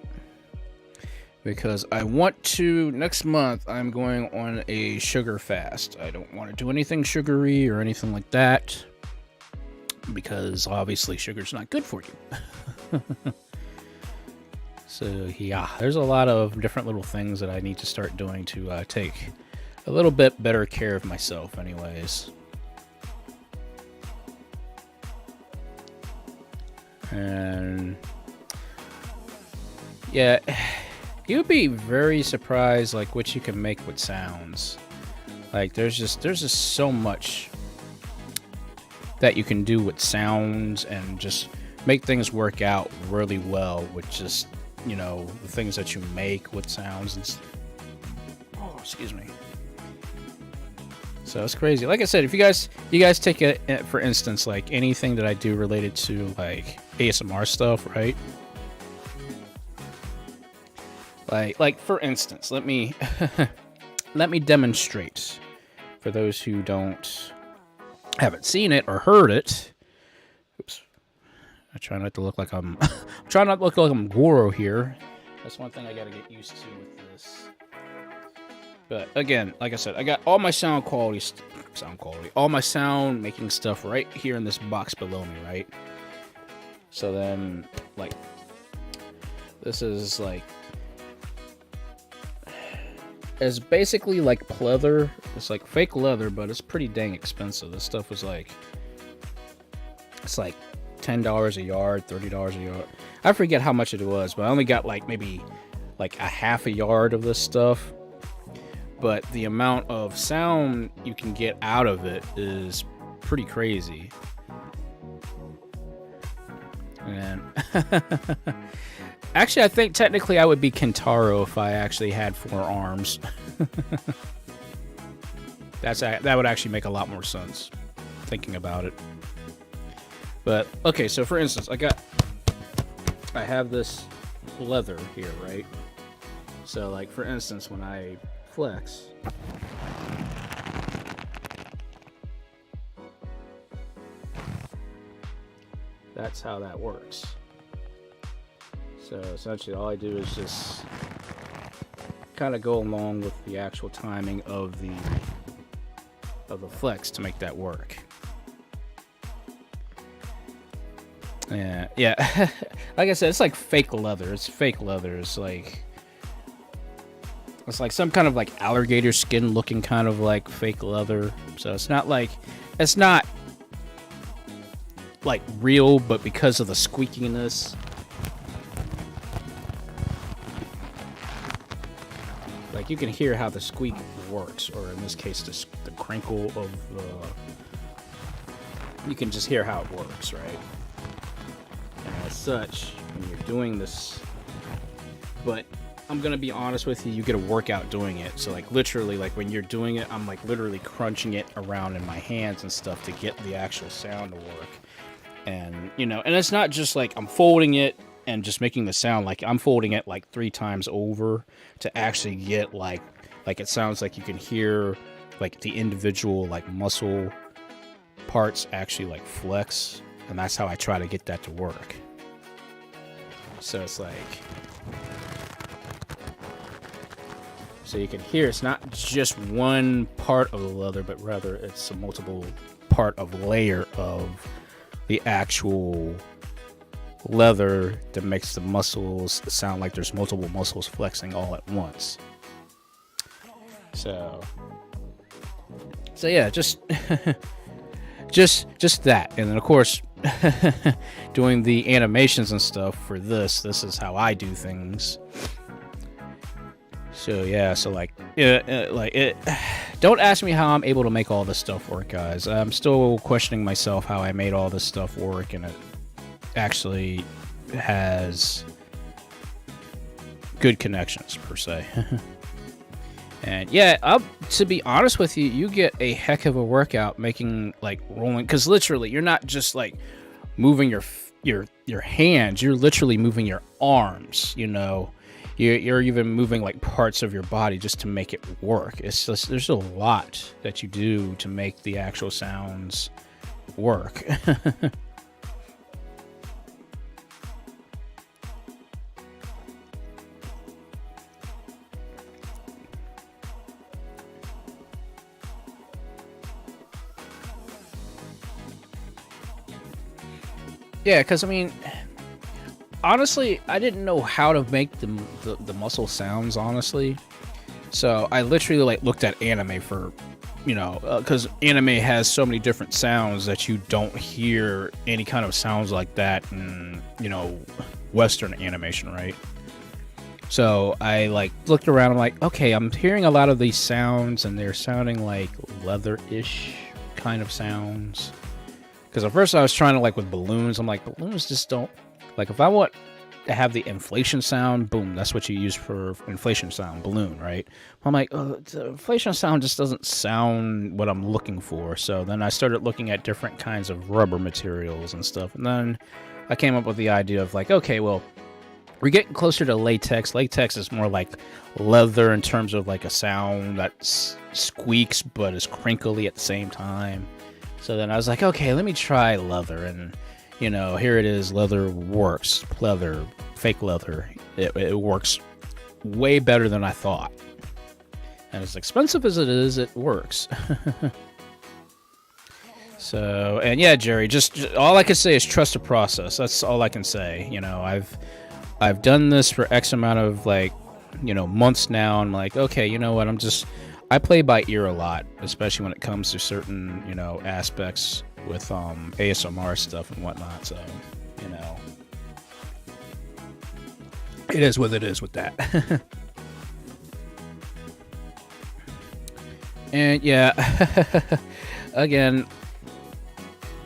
Because I want to, next month, I'm going on a sugar fast. I don't want to do anything sugary or anything like that. Because obviously sugar's not good for you. So yeah, there's a lot of different little things that I need to start doing to take a little bit better care of myself anyways. And yeah, you'd be very surprised like what you can make with sounds. Like there's just so much that you can do with sounds and just make things work out really well with just, you know, the things that you make with sounds and oh, excuse me. So it's crazy. Like I said, if you guys take it for instance, like anything that I do related to like ASMR stuff, right? Like for instance, let me let me demonstrate for those who haven't seen it or heard it. Oops. I try not to look like I'm trying not to look like I'm Goro here. That's one thing I got to get used to with this. But again, like I said, I got all my sound quality, all my sound making stuff right here in this box below me, right? So then, like, this is like, it's basically like pleather. It's like fake leather, but it's pretty dang expensive. This stuff was like, it's like $10 a yard, $30 a yard. I forget how much it was, but I only got like maybe like a half a yard of this stuff. But the amount of sound you can get out of it is pretty crazy. And actually, I think technically I would be Kentaro if I actually had 4 arms. That would actually make a lot more sense, thinking about it. But okay, so for instance, I have this leather here, right? So like for instance, when I flex, that's how that works. So essentially all I do is just kind of go along with the actual timing of the flex to make that work. Yeah, like I said, it's like fake leather. It's fake leather. It's like some kind of like alligator skin looking kind of like fake leather. So it's not like real, but because of the squeakiness, like you can hear how the squeak works, or in this case, the crinkle of the. You can just hear how it works, right? And as such, when you're doing this, but I'm gonna be honest with you, you get a workout doing it. So like literally, like when you're doing it, I'm like literally crunching it around in my hands and stuff to get the actual sound to work. And you know, and it's not just like I'm folding it and just making the sound. Like I'm folding it like 3 times over to actually get like it sounds like you can hear like the individual like muscle parts actually like flex, and that's how I try to get that to work. So it's like, so you can hear it's not just one part of the leather, but rather it's a multiple part of layer of the actual leather that makes the muscles sound like there's multiple muscles flexing all at once. So yeah, just just that. And then of course doing the animations and stuff for this is how I do things. So yeah, so like don't ask me how I'm able to make all this stuff work, guys. I'm still questioning myself how I made all this stuff work, and it actually has good connections per se. And yeah, to be honest with you, you get a heck of a workout making like rolling, because literally you're not just like moving your hands, you're literally moving your arms, you know. You're even moving like parts of your body just to make it work. It's just, there's a lot that you do to make the actual sounds work. Yeah, because I mean, honestly, I didn't know how to make the muscle sounds, honestly. So I literally like looked at anime for, you know, because anime has so many different sounds that you don't hear any kind of sounds like that in, you know, Western animation, right? So I like looked around. I'm like, okay, I'm hearing a lot of these sounds, and they're sounding like leather-ish kind of sounds. Because at first I was trying to like with balloons. I'm like, balloons just don't. Like, if I want to have the inflation sound, boom, that's what you use for inflation sound, balloon, right? I'm like, oh, the inflation sound just doesn't sound what I'm looking for. So then I started looking at different kinds of rubber materials and stuff. And then I came up with the idea of like, okay, well, we're getting closer to latex. Latex is more like leather in terms of like a sound that squeaks but is crinkly at the same time. So then I was like, okay, let me try leather, and you know, here it is. Leather works. Leather, fake leather. It works way better than I thought. And as expensive as it is, it works. So, and yeah, Jerry, just all I can say is trust the process. That's all I can say. You know, I've done this for X amount of like, you know, months now. I'm like, okay, you know what? I play by ear a lot, especially when it comes to certain, you know, aspects with ASMR stuff and whatnot. So, you know, it is what it is with that. And yeah, again,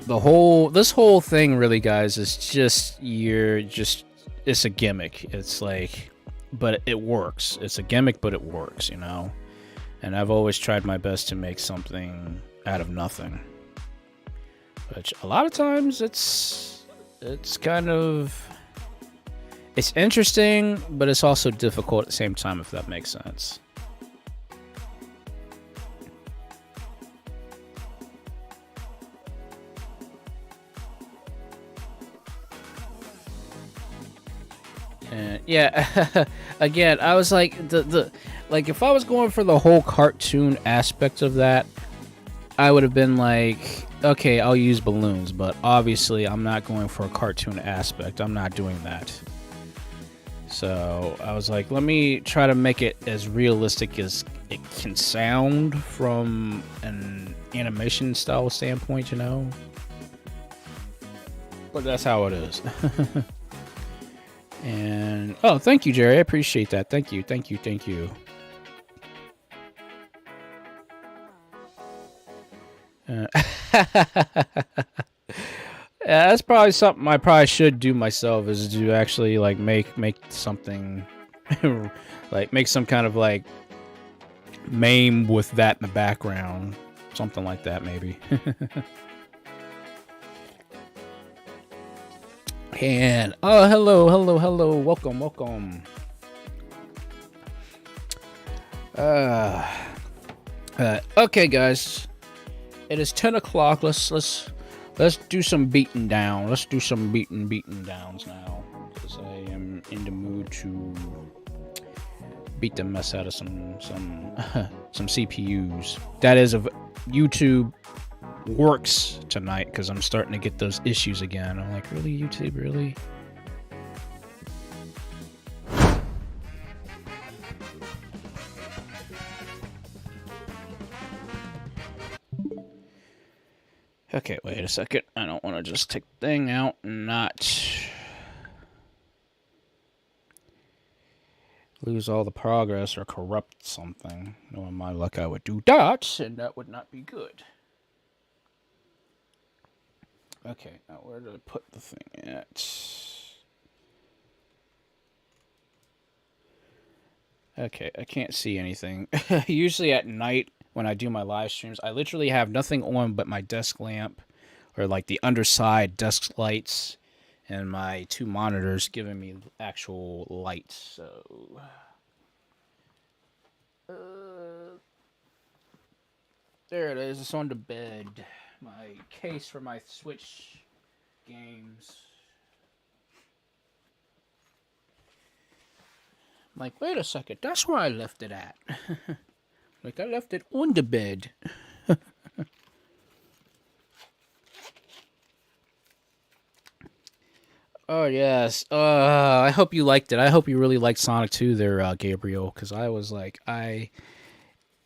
this whole thing really, guys, is just it's a gimmick. It's like, but it works. It's a gimmick, but it works, you know. And I've always tried my best to make something out of nothing. Which a lot of times it's kind of, it's interesting, but it's also difficult at the same time, if that makes sense. And yeah, again, I was like, like if I was going for the whole cartoon aspect of that, I would have been like, okay, I'll use balloons, but obviously I'm not going for a cartoon aspect. I'm not doing that. So I was like, let me try to make it as realistic as it can sound from an animation style standpoint, you know? But that's how it is. And oh, thank you, Jerry. I appreciate that. Thank you. Yeah, that's probably something I probably should do myself, is to actually like make something like make some kind of like meme with that in the background, something like that maybe. And oh, hello, welcome. Okay, guys, it is 10 o'clock. Let's do some beating down. Let's do some beating downs now, because I am in the mood to beat the mess out of some CPUs. That is, of YouTube works tonight, because I'm starting to get those issues again. I'm like, really, YouTube, really? Okay, wait a second. I don't want to just take the thing out and not lose all the progress or corrupt something. Knowing my luck, I would do that, and that would not be good. Okay, now where did I put the thing at? Okay, I can't see anything. Usually at night, when I do my live streams, I literally have nothing on but my desk lamp, or like the underside desk lights, and my 2 monitors giving me actual light. So there it is. It's on the bed. My case for my Switch games. I'm like, wait a second, that's where I left it at. Like, I left it on the bed. Oh, yes. I hope you liked it. I hope you really liked Sonic 2 there, Gabriel, because I was like,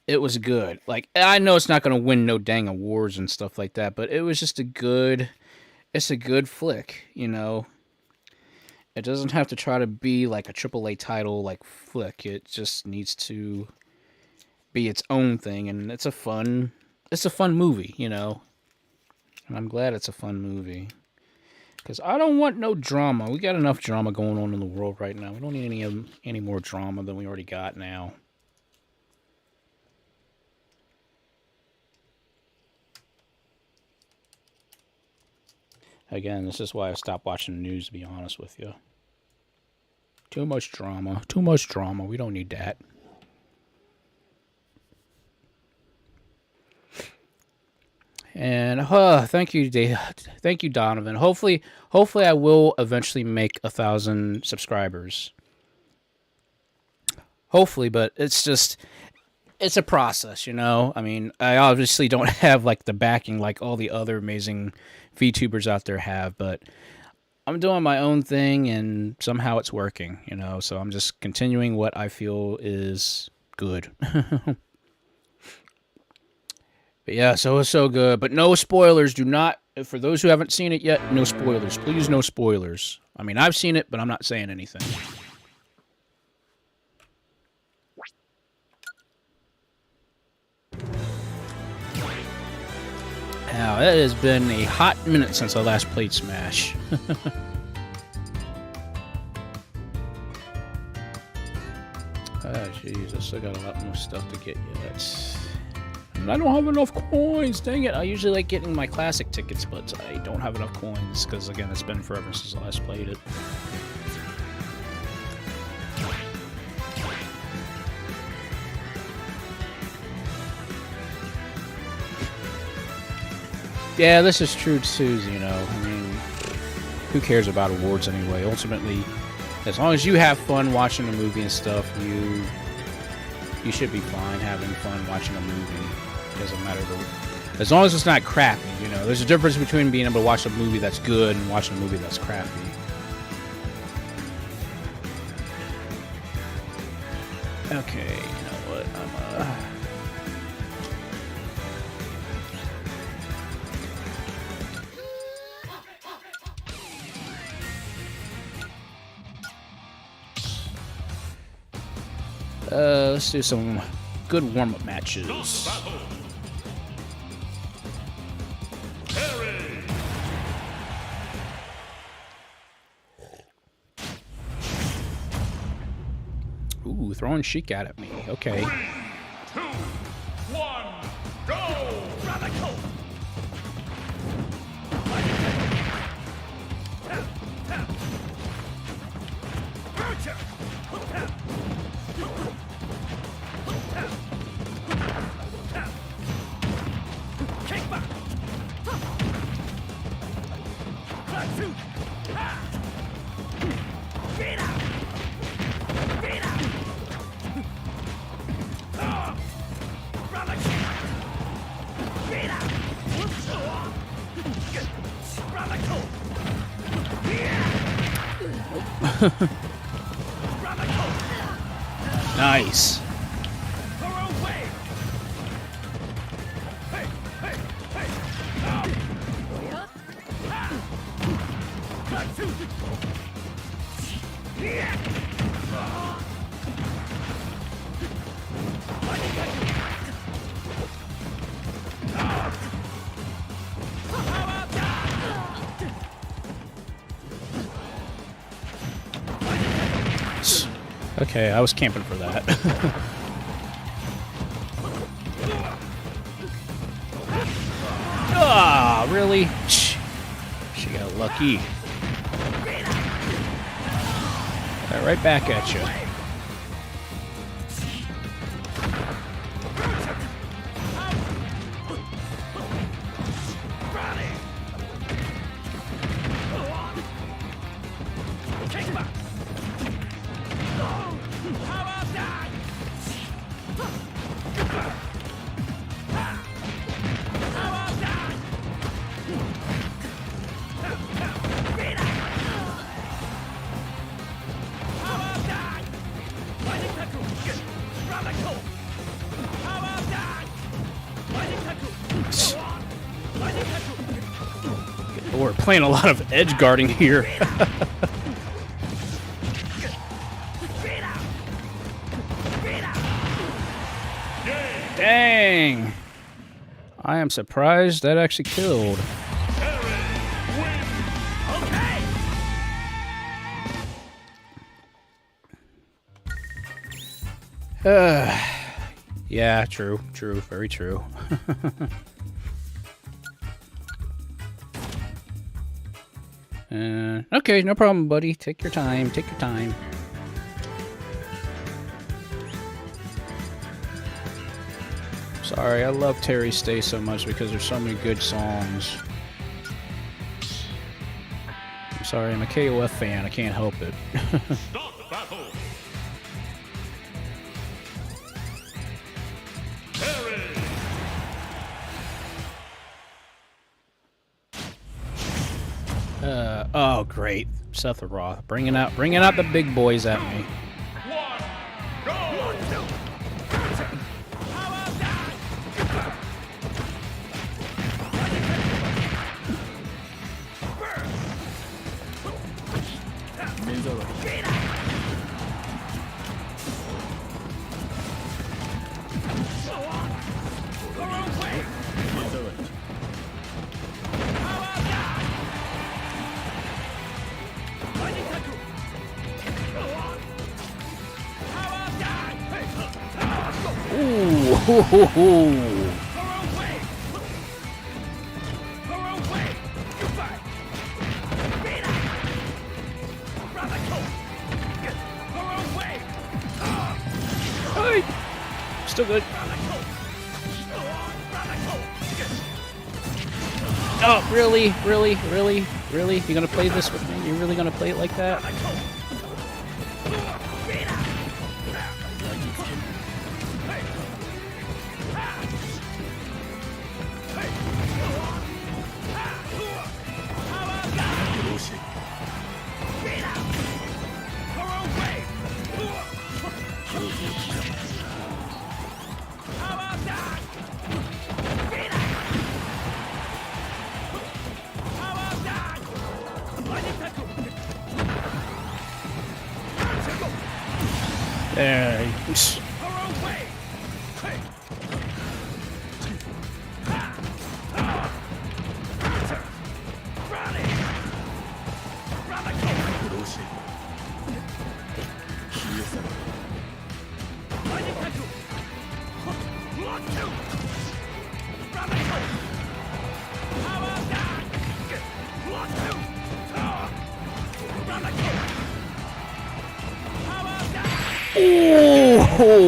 it was good. Like, I know it's not going to win no dang awards and stuff like that, but it was just it's a good flick, you know? It doesn't have to try to be like a AAA title like flick. It just needs to be its own thing, and it's a fun movie, you know? And I'm glad it's a fun movie. Because I don't want no drama. We got enough drama going on in the world right now. We don't need any more drama than we already got now. Again, this is why I stopped watching the news, to be honest with you. Too much drama. Too much drama. We don't need that. And thank you, thank you, Donovan. Hopefully I will eventually make 1,000 subscribers. Hopefully, but it's a process, you know. I mean, I obviously don't have like the backing like all the other amazing VTubers out there have, but I'm doing my own thing, and somehow it's working, you know. So I'm just continuing what I feel is good. But yeah, so it's so good. But no spoilers. Do not, for those who haven't seen it yet, no spoilers. Please, no spoilers. I mean, I've seen it, but I'm not saying anything. Now, it has been a hot minute since I last played Smash. Oh, jeez, I still got a lot more stuff to get yet. And I don't have enough coins, dang it. I usually like getting my classic tickets, but I don't have enough coins, because, again, it's been forever since I last played it. Yeah, this is true too, you know. I mean, who cares about awards anyway? Ultimately, as long as you have fun watching a movie and stuff, you should be fine having fun watching a movie. It doesn't matter as long as it's not crappy, you know. There's a difference between being able to watch a movie that's good and watching a movie that's crappy. Okay, you know what? Let's do some good warm-up matches. Ooh, throwing Sheik at me. Okay. 3, 2, 1, go! Radical! Nice. Okay, I was camping for that. Ah, really? She got lucky. Right back at you. We're playing a lot of edge guarding here. Dang! I am surprised that actually killed. Yeah, true, very true. Okay, no problem, buddy. Take your time, take your time. Sorry, I love Terry Stay so much because there's so many good songs. I'm sorry, I'm a KOF fan. I can't help it. Start the battle! Oh, great. Seth Roth. Bringing out the big boys at me. Ooh. Hey. Still good. Oh, really? You gonna play this with me? You really gonna play it like that? Thanks.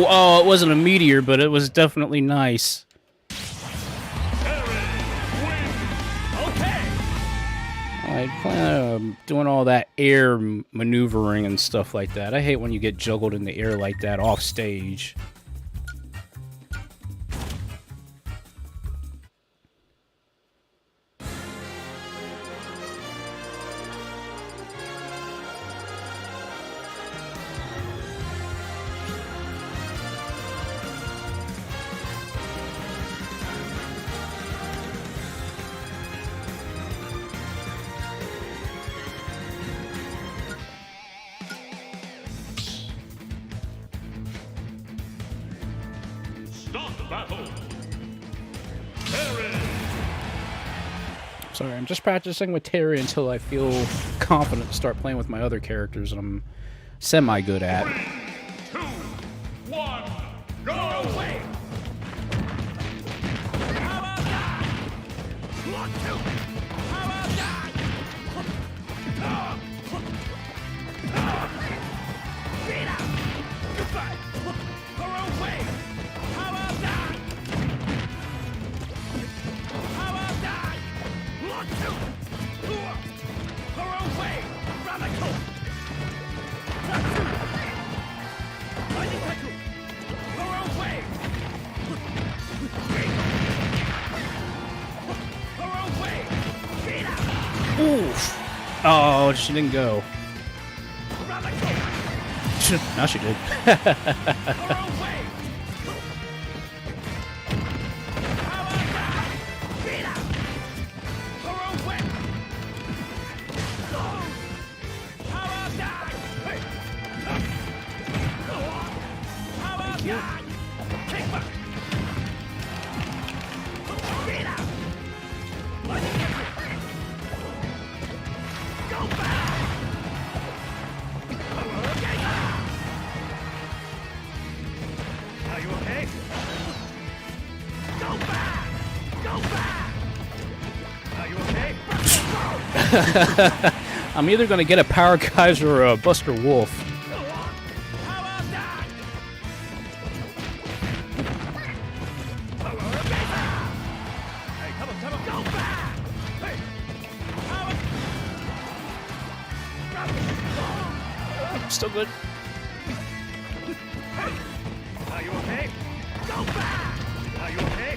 Oh, it wasn't a meteor, but it was definitely nice. I plan on doing all that air maneuvering and stuff like that. I hate when you get juggled in the air like that off stage. Sorry, I'm just practicing with Terry until I feel confident to start playing with my other characters that I'm semi-good at. 3, 2, 1, go! Away! How about that? 1, 2. How about that? Get out! Goodbye! Her away! How about that? How about that? 1, 2. Her away! Radical! Oof. Oh, she didn't go. Now she did. I'm either going to get a Power Geyser or a Buster Wolf. Still good. Are you okay? Go back! Are you okay?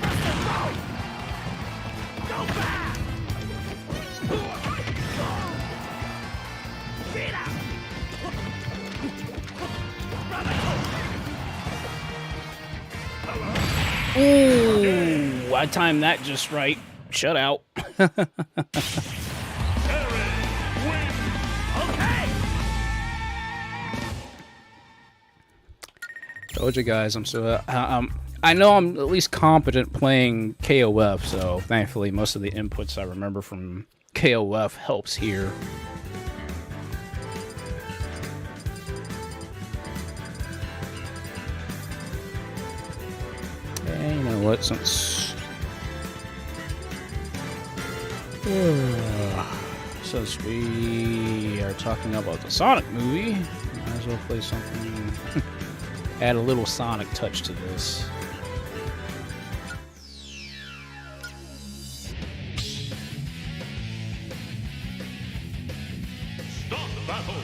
Go back! Get out! Ooh, I timed that just right. Shut out. Told you guys, I'm so I know I'm at least competent playing KOF, so thankfully most of the inputs I remember from KOF helps here. And you know what, since we are talking about the Sonic movie, might as well play something. Add a little Sonic touch to this. Stop the battle.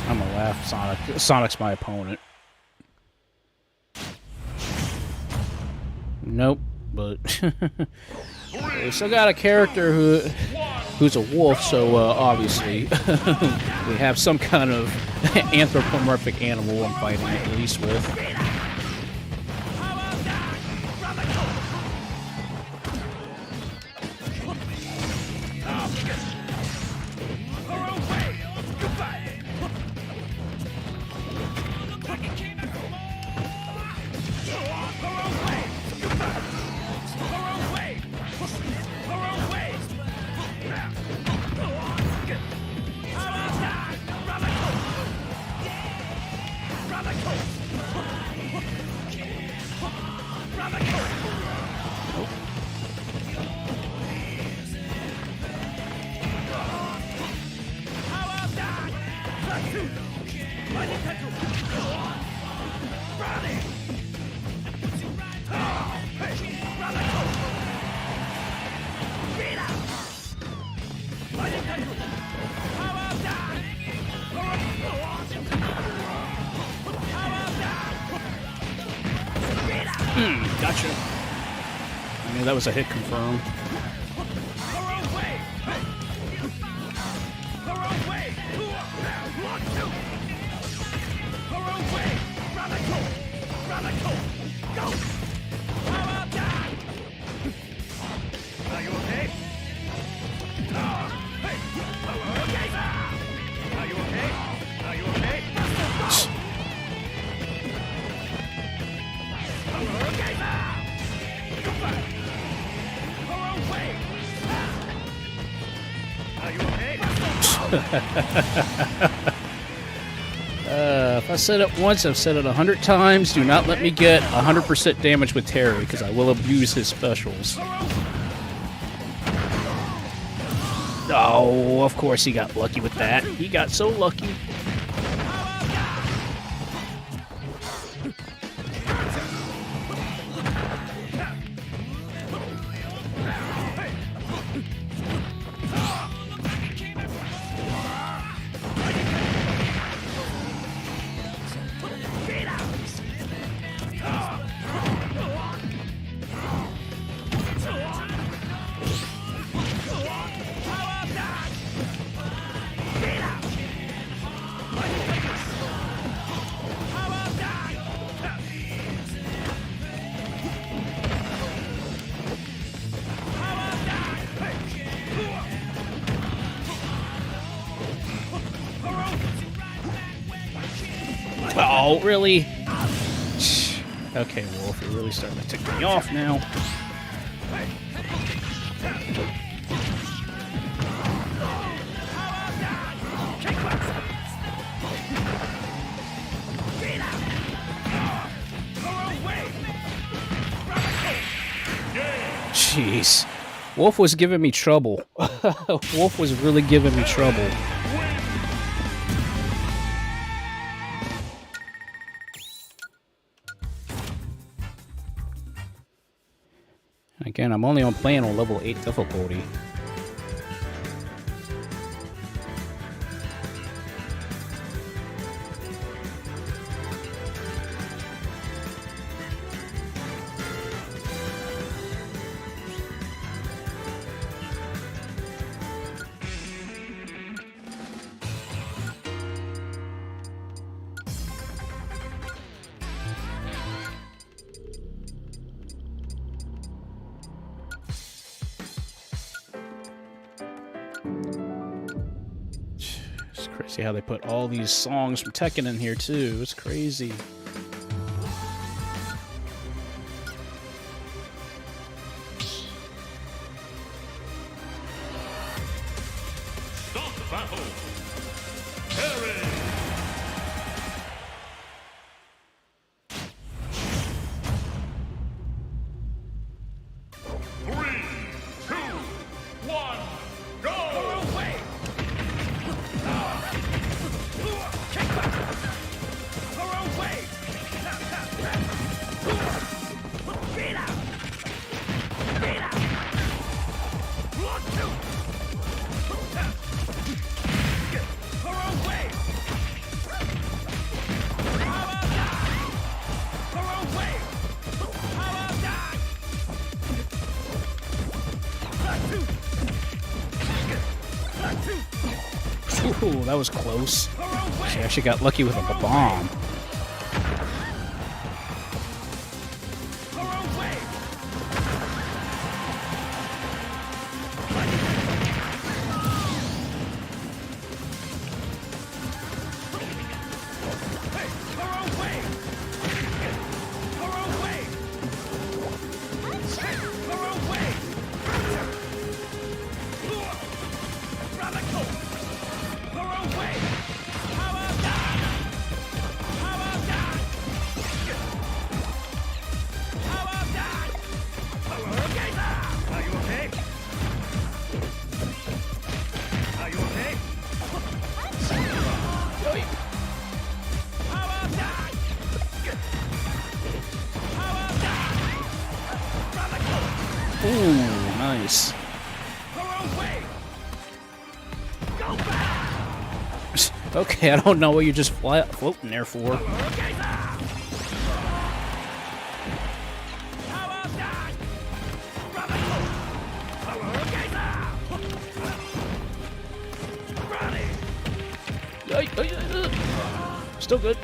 I'm gonna laugh. Sonic's my opponent. Nope, but we still got a character who's a wolf, so obviously we have some kind of anthropomorphic animal I'm fighting at least with. knew that was a hit confirm. If I said it once, I've said it 100 times. Do not let me get 100% damage with Terry, because I will abuse his specials. Oh, of course he got lucky with that. He got so lucky. Oh, really? Okay, Wolf, you're really starting to tick me off now. Jeez. Wolf was giving me trouble. Wolf was really giving me trouble. Again, I'm only playing on level 8 difficulty. It's crazy how they put all these songs from Tekken in here too. It's crazy. Stop the battle! Terry! Ooh, that was close. She actually got lucky with a bomb. Ooh, nice. Okay, I don't know what you're just floating there for. Still good.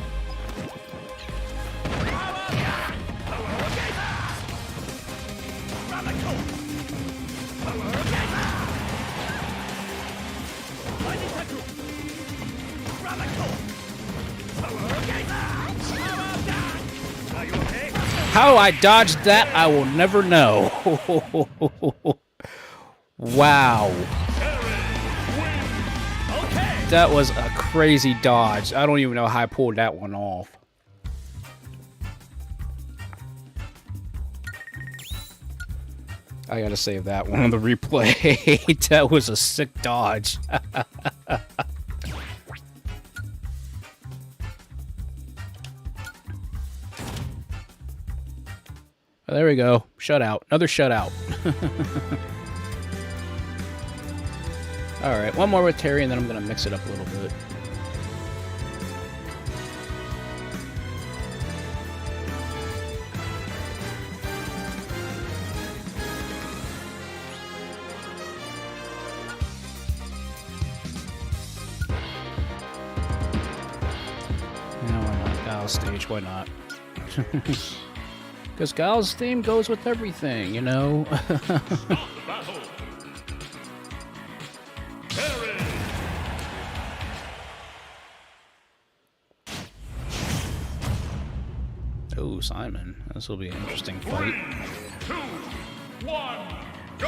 How I dodged that, I will never know. Wow. That was a crazy dodge. I don't even know how I pulled that one off. I gotta save that one on the replay. That was a sick dodge. Oh, there we go. Shutout. Another shutout. Alright, one more with Terry, and then I'm going to mix it up a little bit. Yeah, why not? Gal's stage, why not? Because Gal's theme goes with everything, you know? Oh, Simon. This will be an interesting fight. 3, 2, 1, go!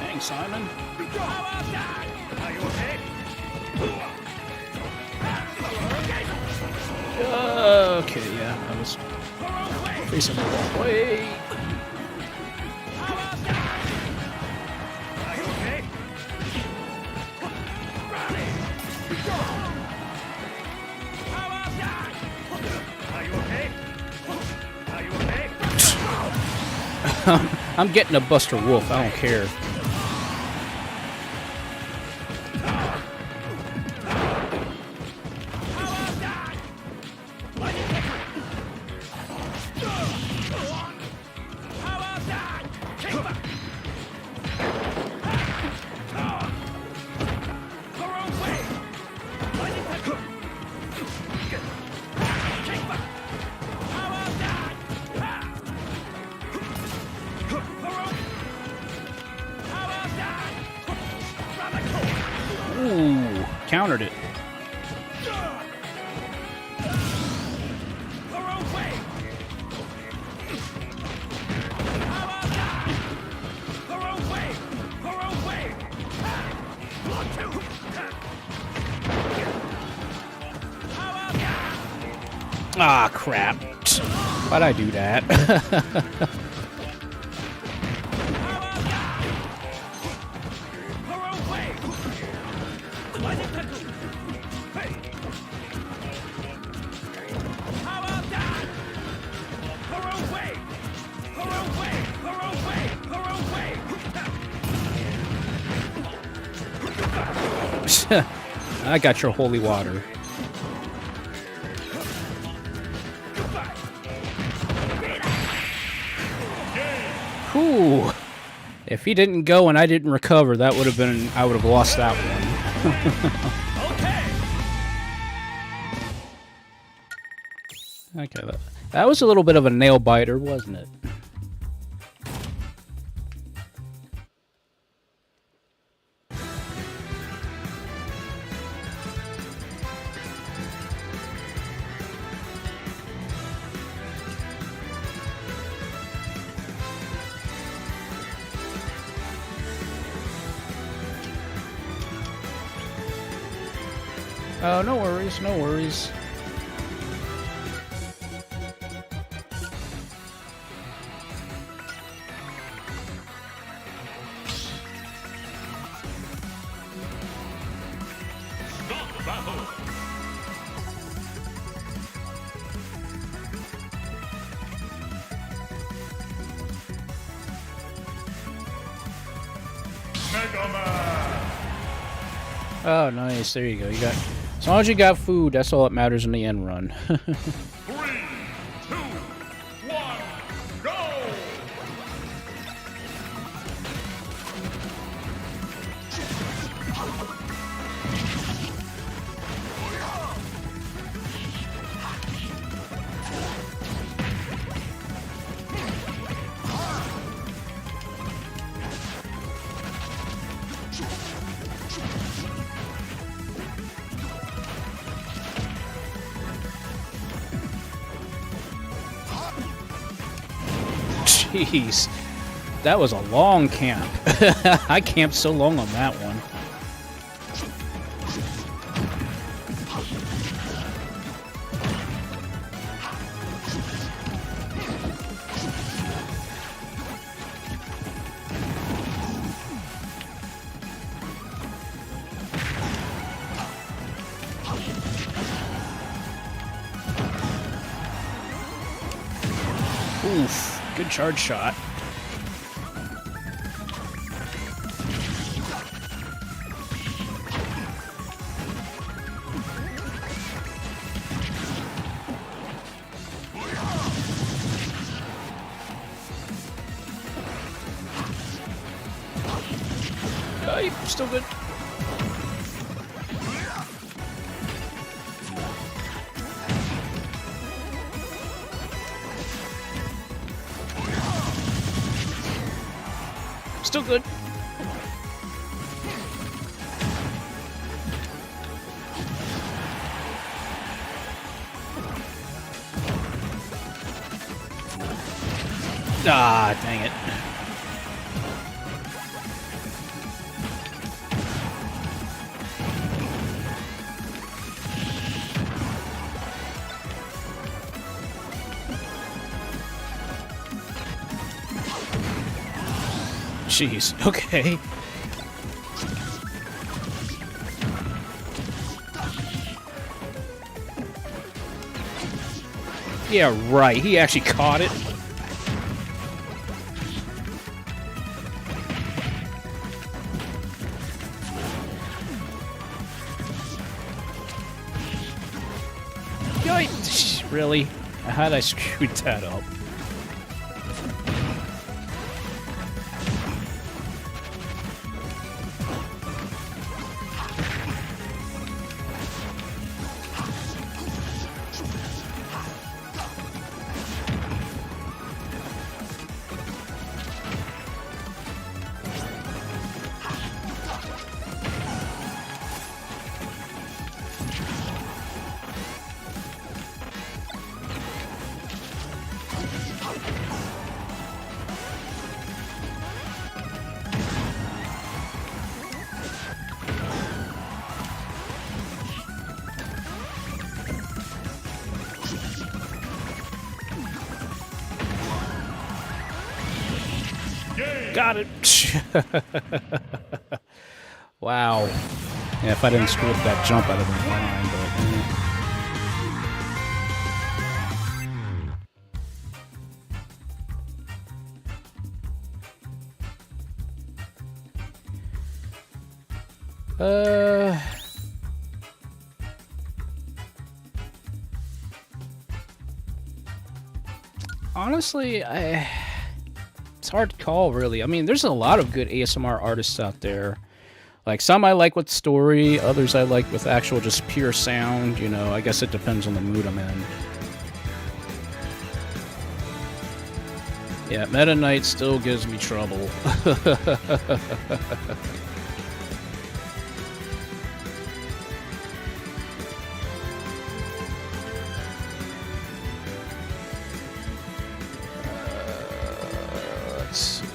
Thanks, Simon. Are you okay? Okay, yeah, I was facing the wrong way. Are you okay? Are you okay? Are you okay? I'm getting a Buster Wolf, I don't care. Ooh, countered it. Ah, crap. Why'd I do that? I got your holy water. Whew. If he didn't go and I didn't recover, that would have been, I would have lost that one. Okay, that was a little bit of a nail biter, wasn't it? Oh, no worries, no worries. Stop the battle! Oh, nice. There you go. You got. As long as you got food, that's all that matters in the end run. 3, 2, 1, go! Jeez. That was a long camp. I camped so long on that one. Oof, good charge shot. Still good. Still good. Ah, dang it. Jeez, okay. Yeah, right. He actually caught it. Yikes. Really? How'd I screw that up? Got it. Wow. Yeah, if I didn't screw up that jump, I'd have been fine, but... honestly, it's hard to call, really. I mean, there's a lot of good ASMR artists out there. Like, some I like with story, others I like with actual just pure sound. You know, I guess it depends on the mood I'm in. Yeah, Meta Knight still gives me trouble. Let's see.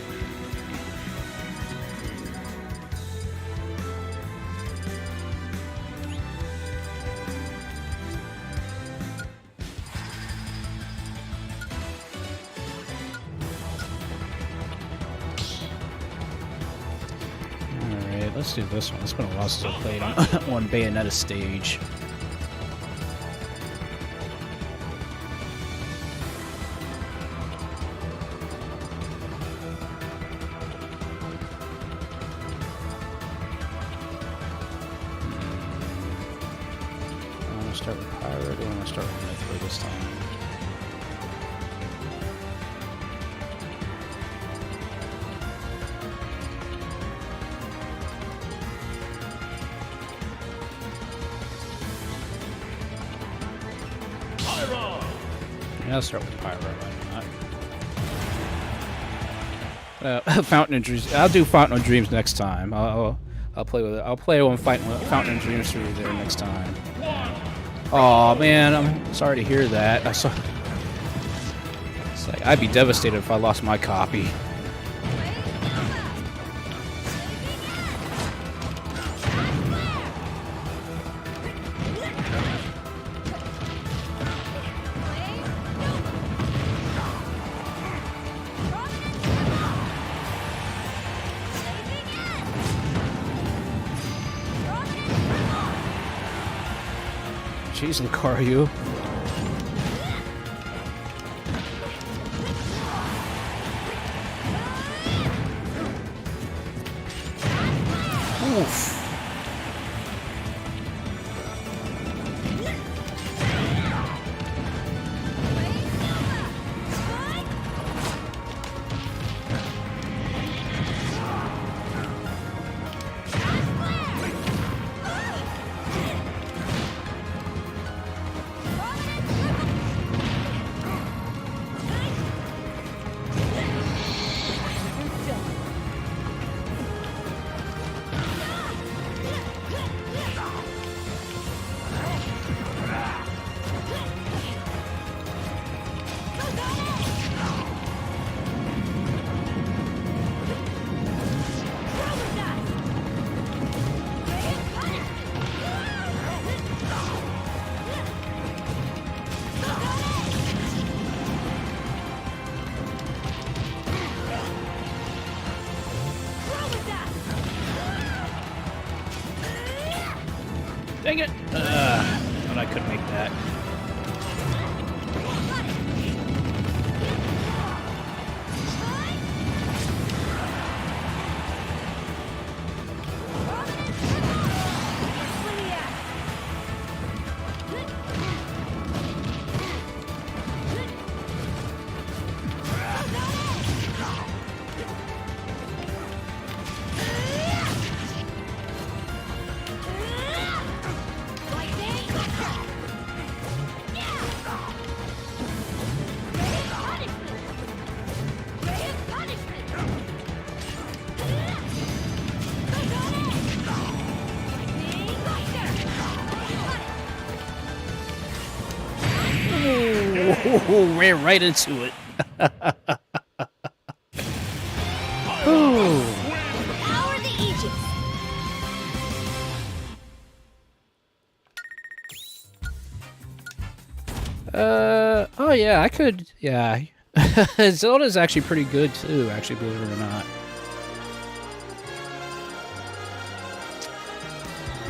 Alright, let's do this one. It's been a while since I played on Bayonetta stage. start with Pyro, or do I want to start with Mithra this time? Yeah, I'll start with Pyro, why not? Fountain of Dreams. I'll do Fountain of Dreams next time. I'll play with it. I'll play on Fountain of Dreams through there next time. Oh man, I'm sorry to hear that. It's like I'd be devastated if I lost my copy. Jeez, Lucario. Oof. Dang it! Thought I could make that. Ooh, ran right into it. Ooh. Power the Aegis. Oh yeah, I could, yeah. Zelda's actually pretty good too, actually, believe it or not.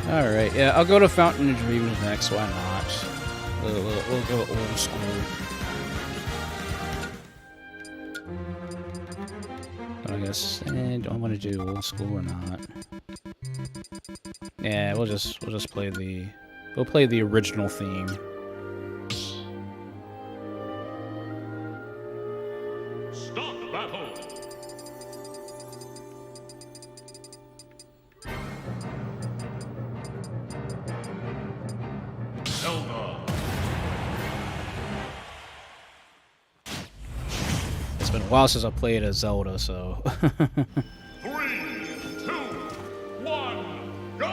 Alright, yeah, I'll go to Fountain of Dreams next, why not? We'll go old school. But I guess, do I want to do old school or not? Yeah, we'll just play the original theme. Start battle. Zelda. It's been a while since I played a Zelda, so. 3, 2, 1, go!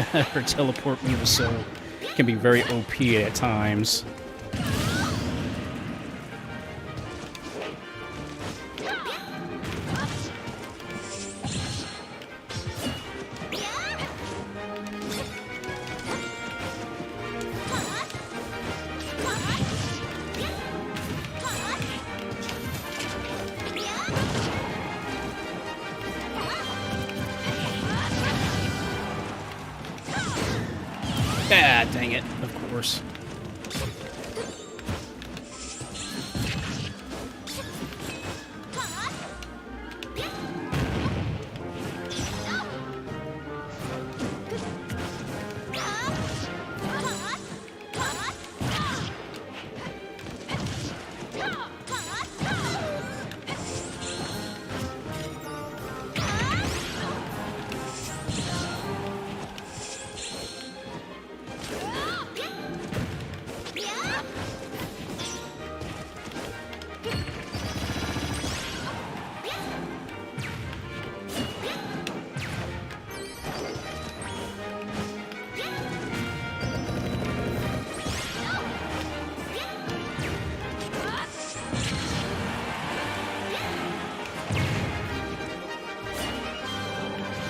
Her teleport move is can be very OP at times. Ah, dang it, of course.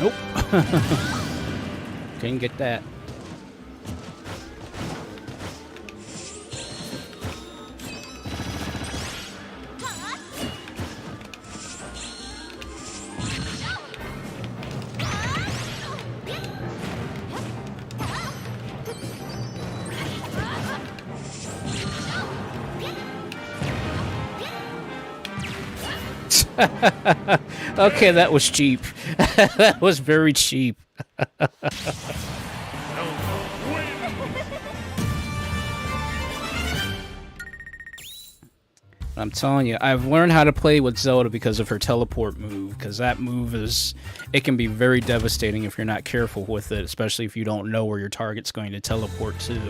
Nope. Couldn't get that. Okay, that was cheap. That was very cheap. I'm telling you, I've learned how to play with Zelda because of her teleport move, because that move it can be very devastating if you're not careful with it, especially if you don't know where your target's going to teleport to.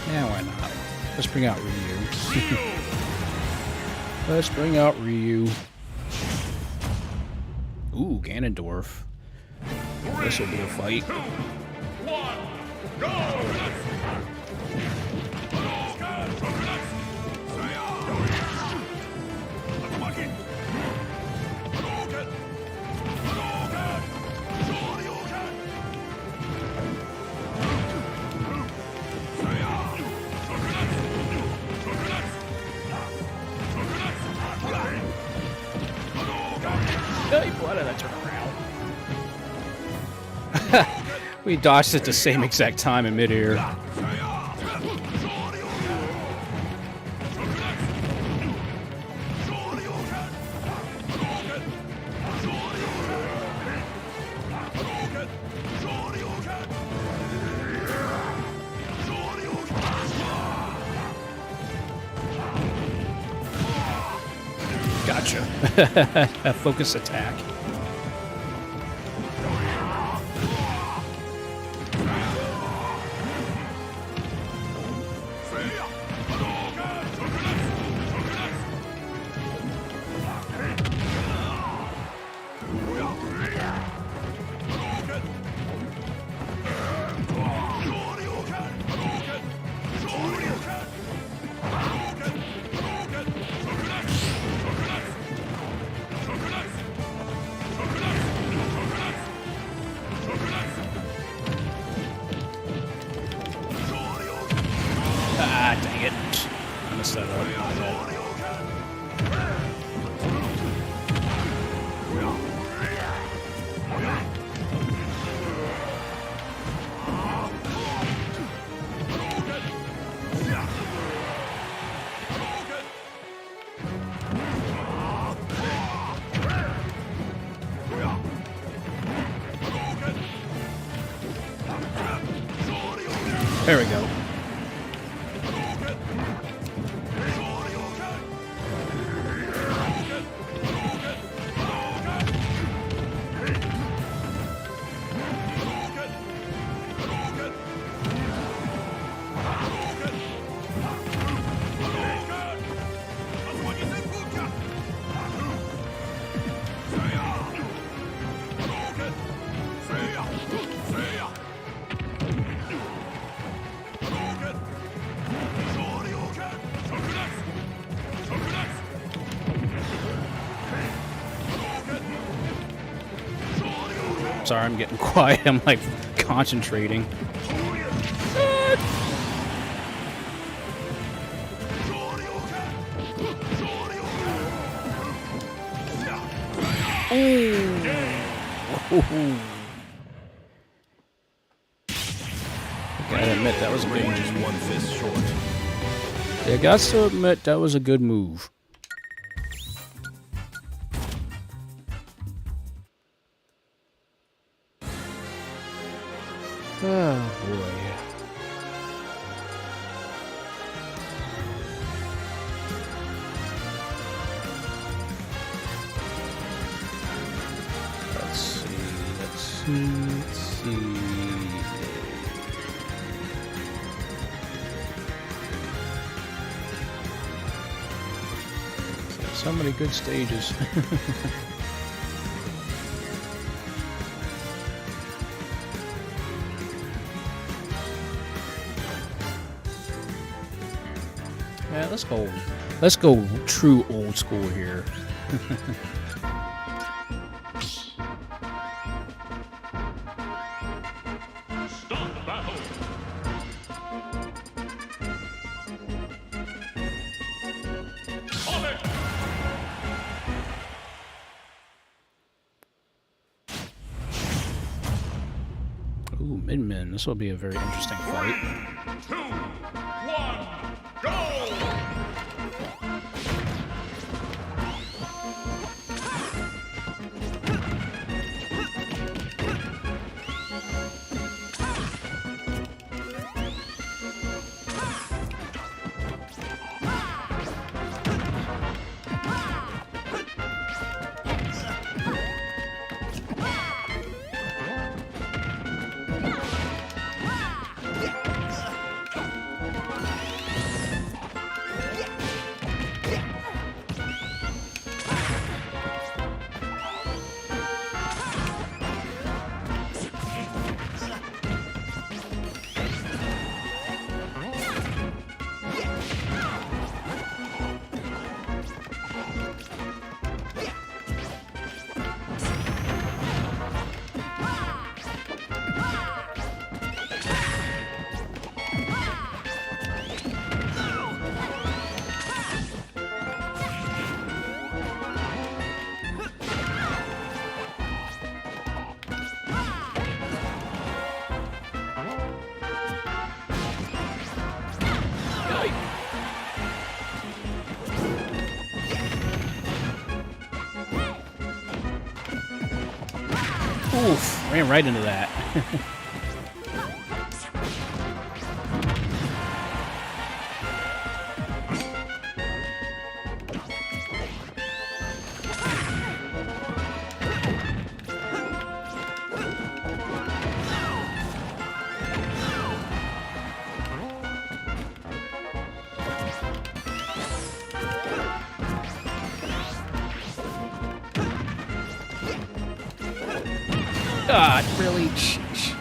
Yeah, why not? Let's bring out Ryu. Let's bring out Ryu. Ooh, Ganondorf. This will be a fight. 2, 1, go! Why did I turn around? We dodged at the same exact time in midair. Gotcha. A focus attack. There we go. Sorry, I'm getting quiet. I'm like concentrating. Gotta admit that was a good move. One fist short. Yeah, got to admit that was a good move. Oh boy. Let's see. So many good stages. Yeah, let's go. Let's go true old school here. Stop battle. On it. Ooh, Midman. This will be a very interesting fight. 3, 2, 1, go! Oof, ran right into that. God, really? Sheesh.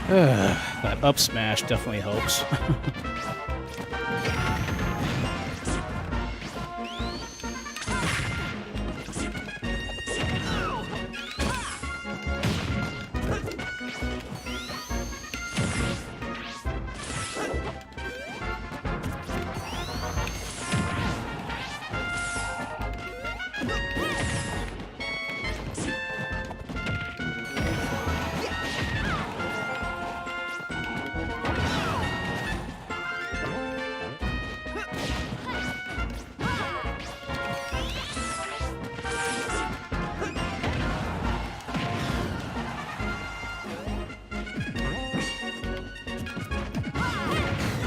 That up smash definitely helps.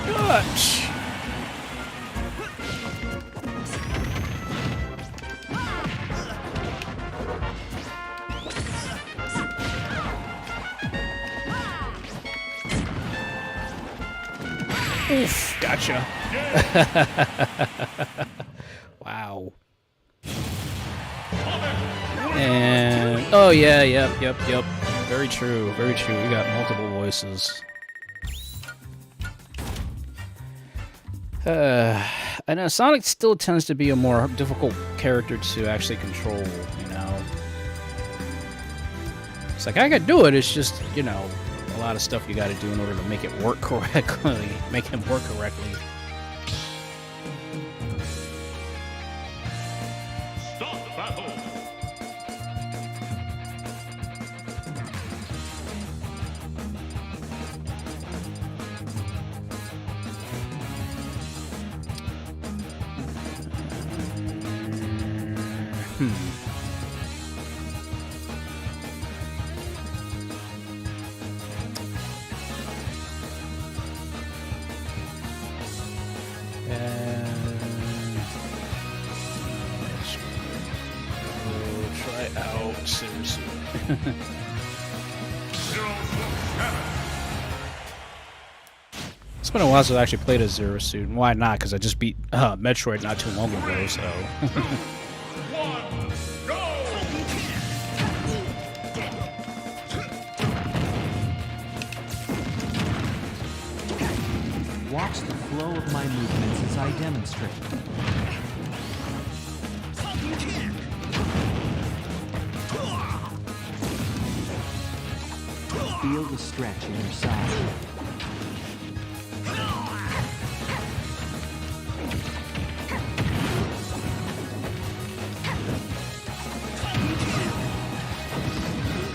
Gosh. Oof, gotcha. Wow. And oh yeah, yep. Very true, very true. We got multiple voices. I know Sonic still tends to be a more difficult character to actually control, you know. It's like I could do it, it's just, you know, a lot of stuff you gotta do in order to make it work correctly. Make him work correctly. Stop the battle! We'll try out seriously. It's been a while since I actually played a Zero Suit. And why not? Because I just beat Metroid not too long ago, so. Watch the flow of my movements as I demonstrate. Feel the stretch in your side.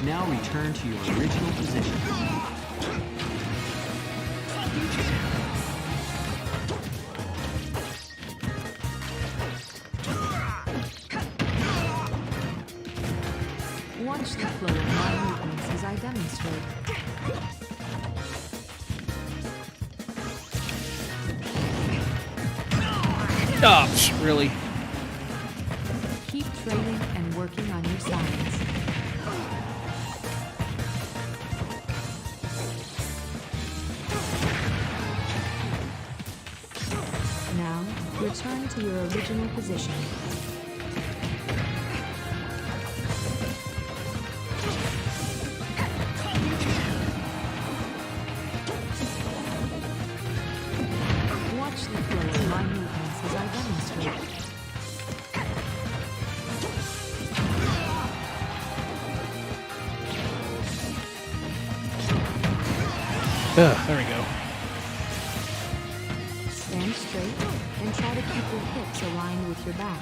Now return to your original position. Watch the flow of my movements as I demonstrate. Oh, really? Keep training and working on your sides. Now, return to your original position. Watch the flow of my movements as I demonstrate. There we go. Stand straight and try to keep your hips aligned with your back.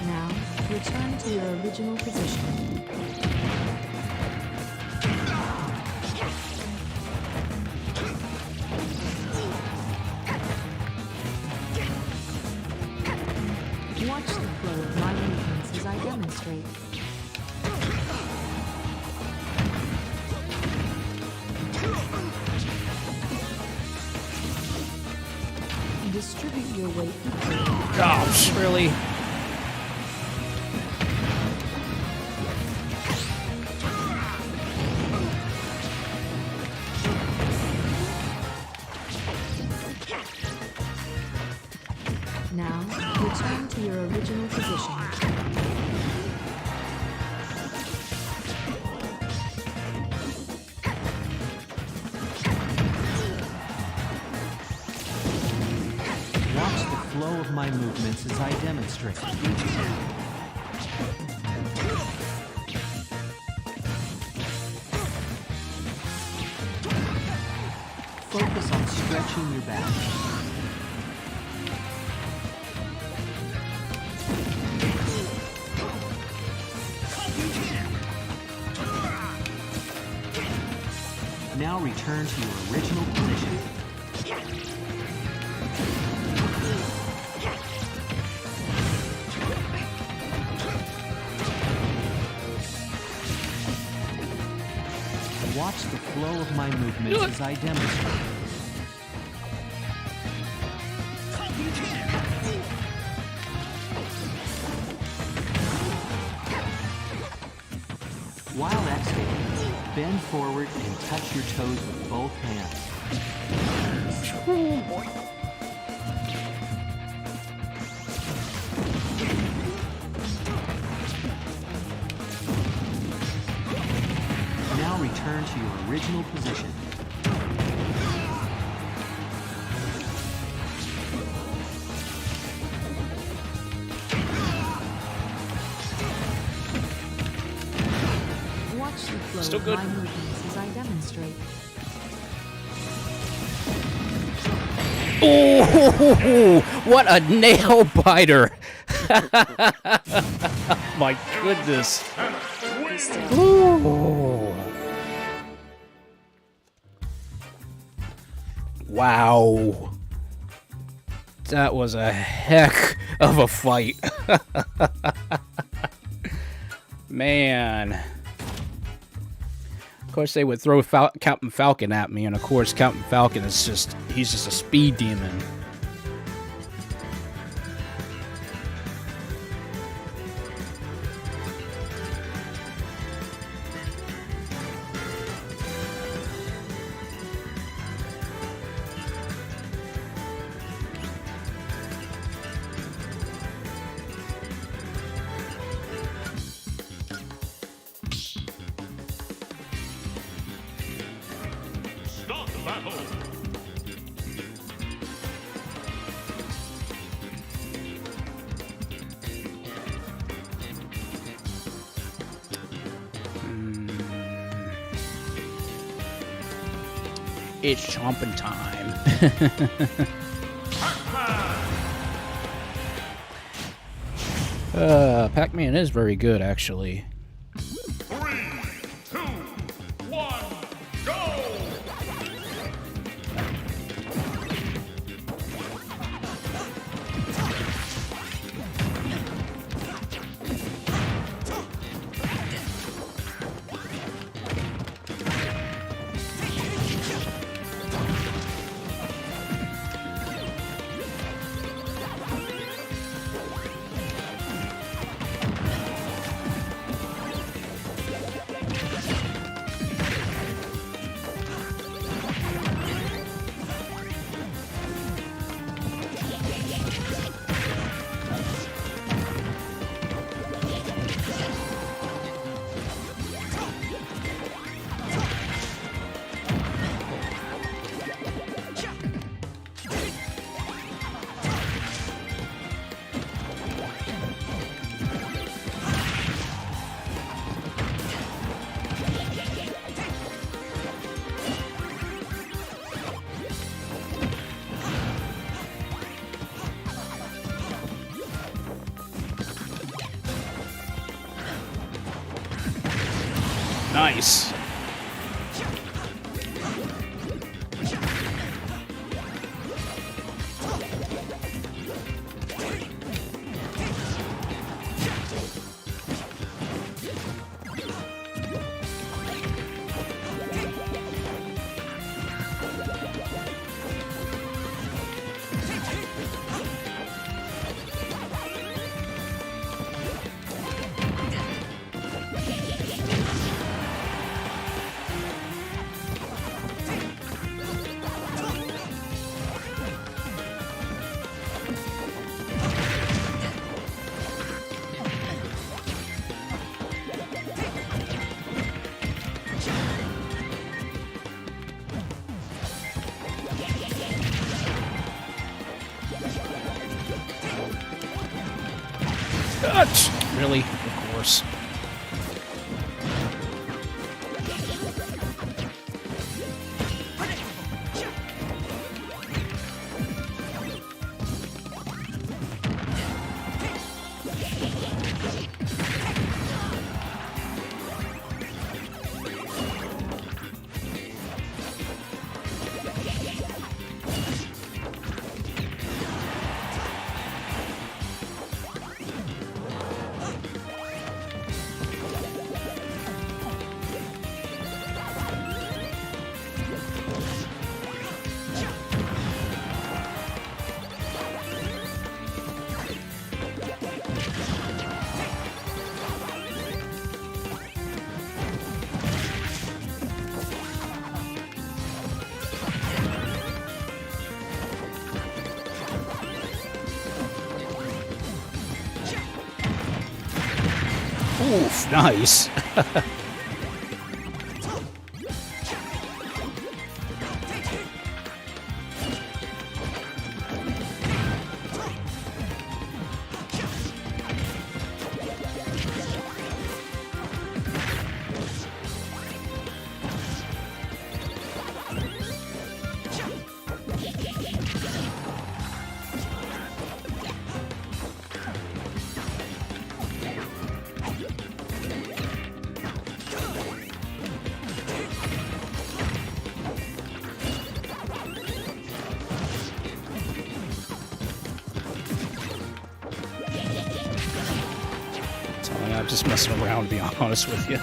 Now, return to your original position. Watch the flow of my movements as I demonstrate. Distribute your weight equally. Gosh, really? to your original position. Watch the flow of my movements as I demonstrate. Focus on stretching your back. Now return to your original position. Watch the flow of my movements as I demonstrate. While exhaling, bend forward and touch your toes with both hands. Now return to your original position. Watch the flow Still of good. my movements as I demonstrate. Oh, what a nail biter! My goodness. Ooh. Wow. That was a heck of a fight. Man. Of course, they would throw Captain Falcon at me, and of course, Captain Falcon is he's just a speed demon. Start the battle. It's chomping time. Pac-Man is very good, actually. 3, 2, 1, go! Nice. What? Really? Of course. Oof, nice. I'm just messing around, to be honest with you.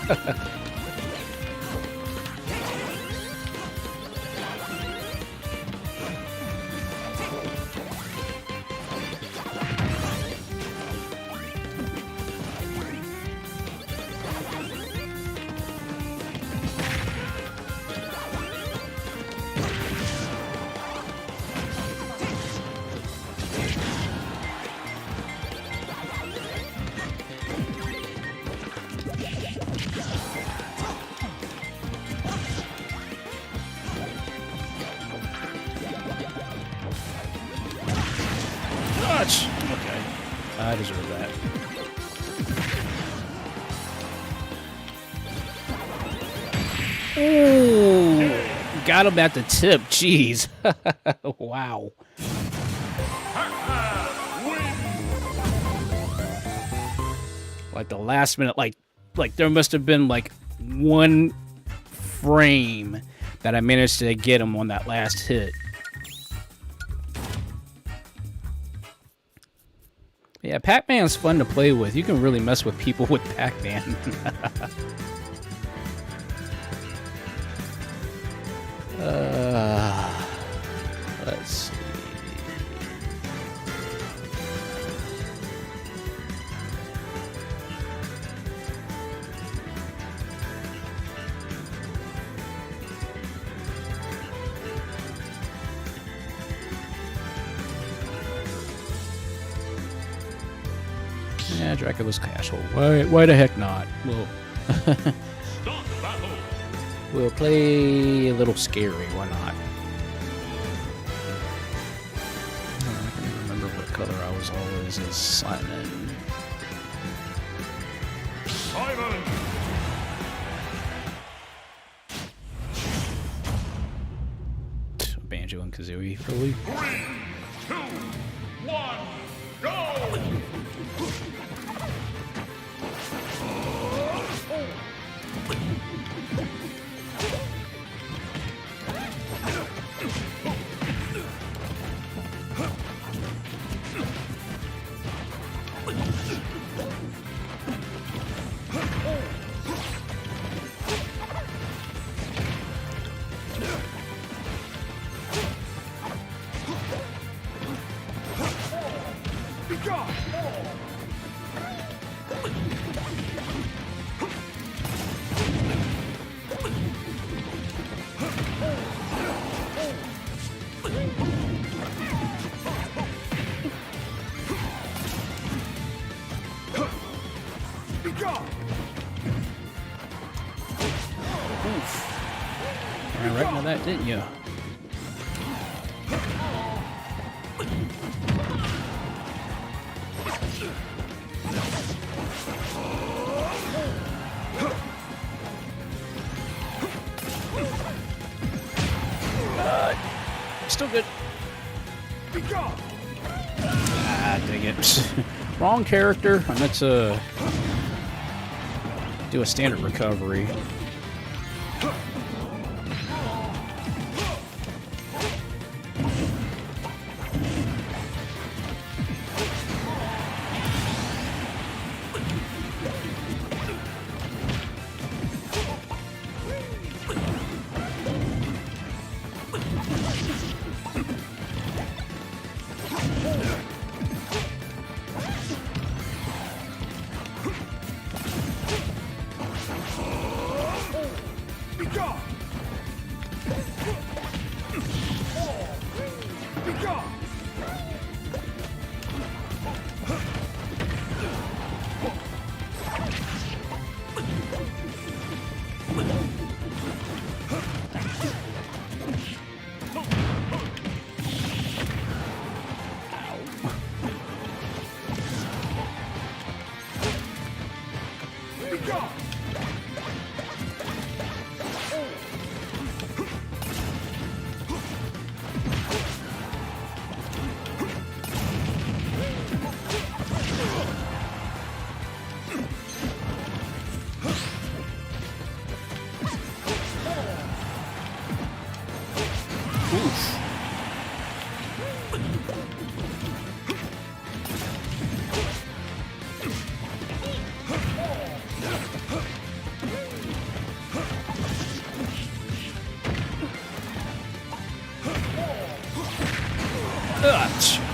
Okay, I deserve that. Ooh, got him at the tip. Jeez. Wow. Like the last minute, like there must have been like one frame that I managed to get him on that last hit. Yeah, Pac-Man's fun to play with. You can really mess with people with Pac-Man. Let's see. Yeah, Dracula's Castle. Why the heck not? We'll play a little scary. Why not? I can remember what color I was always as Simon. Banjo and Kazooie, really? 3, 2, 1, go! Ran right into that, didn't you? Still good. Ah, dang it. Wrong character. I meant to do a standard recovery.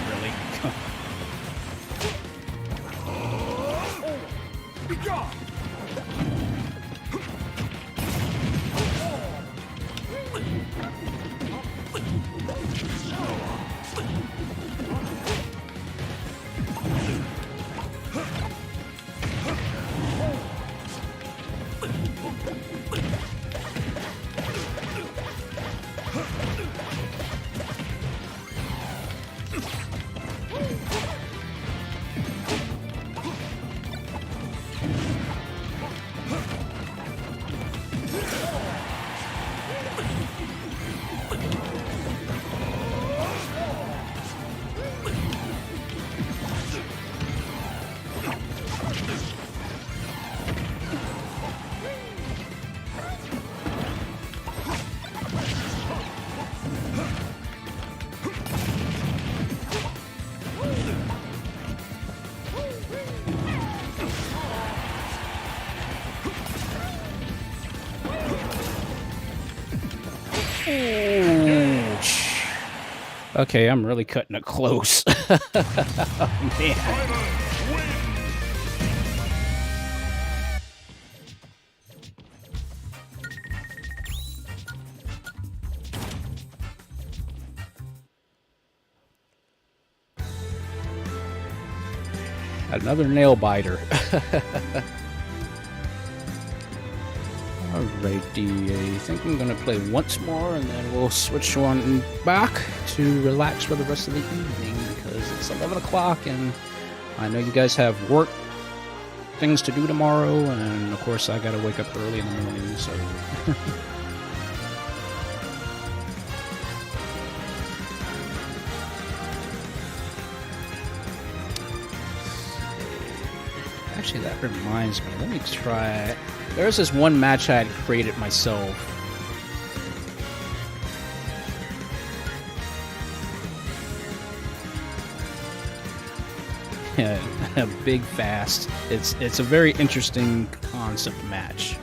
Really? Okay, I'm really cutting it close. Oh, man. Another nail biter. Alrighty, I think I'm gonna play once more and then we'll switch on back to relax for the rest of the evening because it's 11 o'clock and I know you guys have work things to do tomorrow, and of course I gotta wake up early in the morning, so actually that reminds me, let me try. There's this one match I had created myself. Yeah, a big fast. It's a very interesting concept match.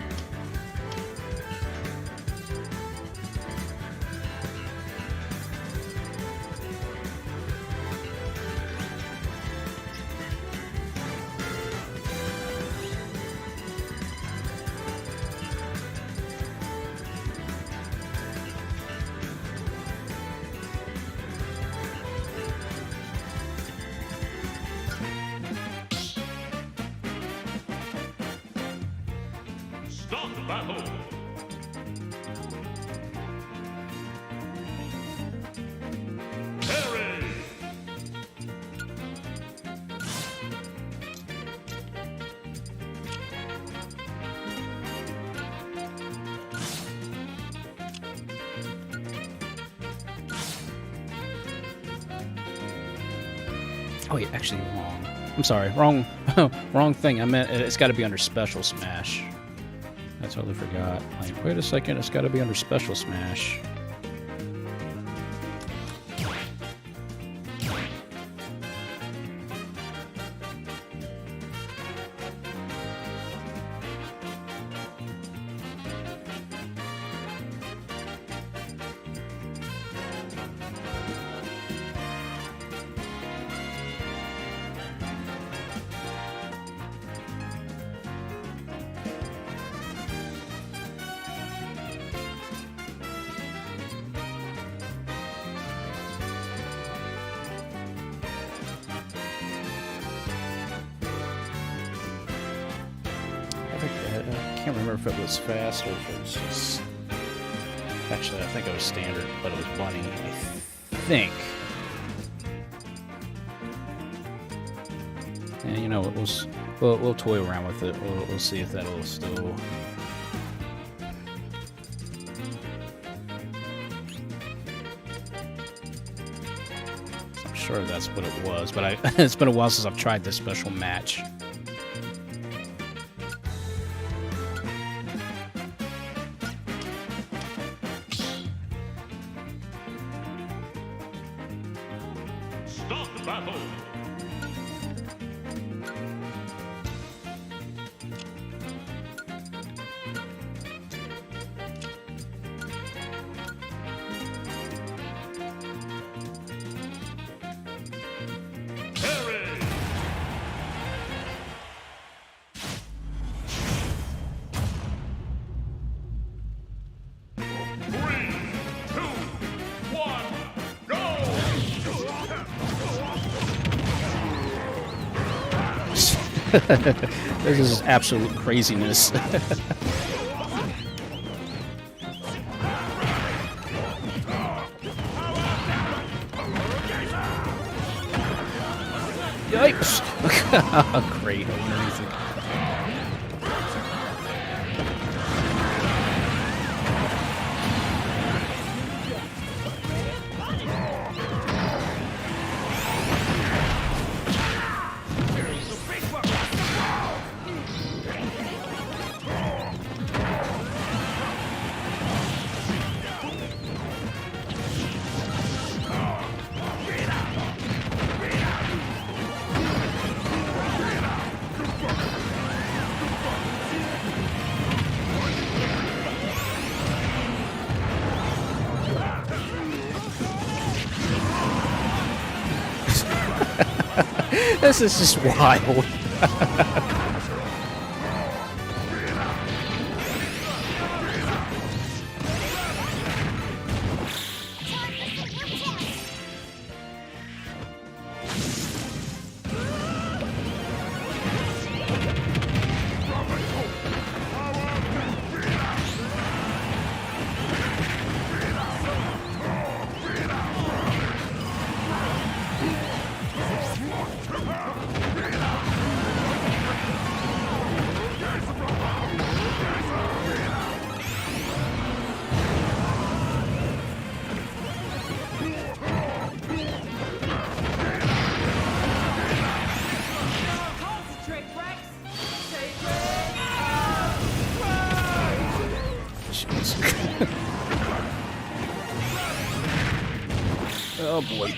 wait, actually wrong. I'm sorry, wrong, wrong thing. I meant it's got to be under Special Smash. I totally forgot. Like, wait a second, it's got to be under Special Smash. I can't remember if it was fast or if it was just... Actually, I think it was standard, but it was bunny, I think. And you know, we'll toy around with it. We'll see if that'll still... I'm sure that's what it was, but it's been a while since I've tried this special match. This is absolute craziness. Yikes! Great. This is just wild. Oh boy.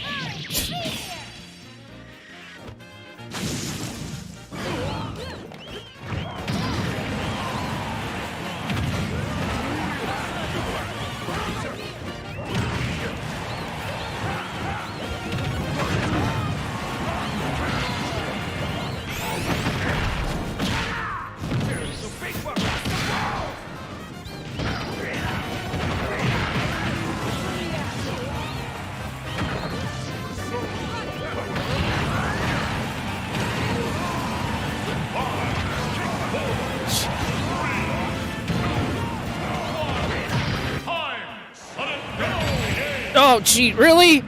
Oh, gee, really?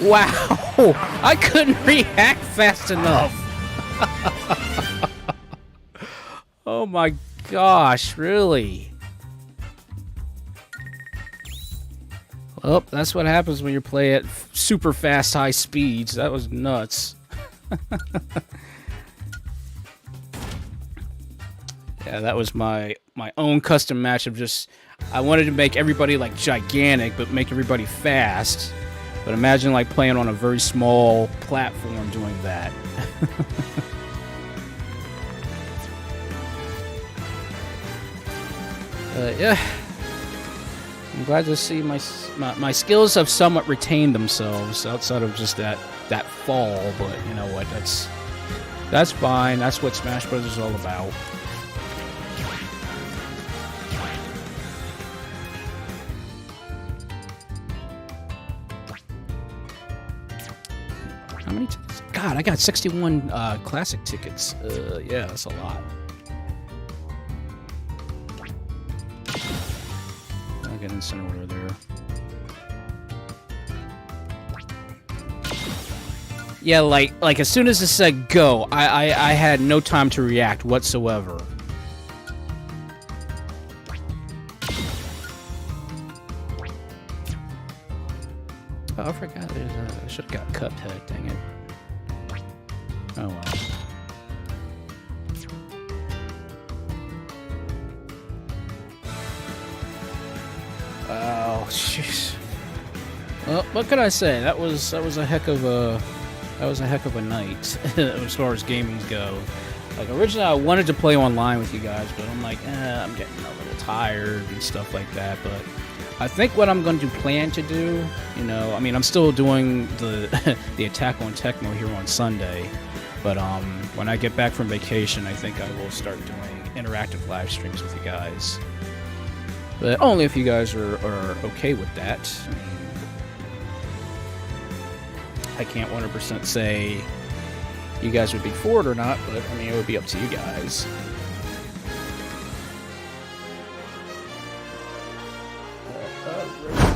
Wow, I couldn't react fast enough. Oh my gosh, really? Well, that's what happens when you play at super fast, high speeds. That was nuts. Yeah, that was my own custom match of just... I wanted to make everybody, like, gigantic, but make everybody fast. But imagine, like, playing on a very small platform doing that. Yeah. I'm glad to see my skills have somewhat retained themselves outside of just that fall, but you know what, that's fine. That's what Smash Bros. Is all about. How many tickets? God, I got 61 classic tickets. Yeah, that's a lot. I'll get instant order there. Yeah, like as soon as it said go, I had no time to react whatsoever. Oh, I forgot. I should have got Cuphead. Dang it. Oh well. Oh, jeez. Well, what can I say? That was a heck of a night as far as gaming go. Like originally, I wanted to play online with you guys, but I'm like, I'm getting a little tired and stuff like that. But I think what I'm going to plan to do, you know, I mean, I'm still doing the the Attack on Tecmo here on Sunday, but when I get back from vacation, I think I will start doing interactive live streams with you guys. But only if you guys are okay with that. I mean, I can't 100% say you guys would be for it or not, but I mean, it would be up to you guys.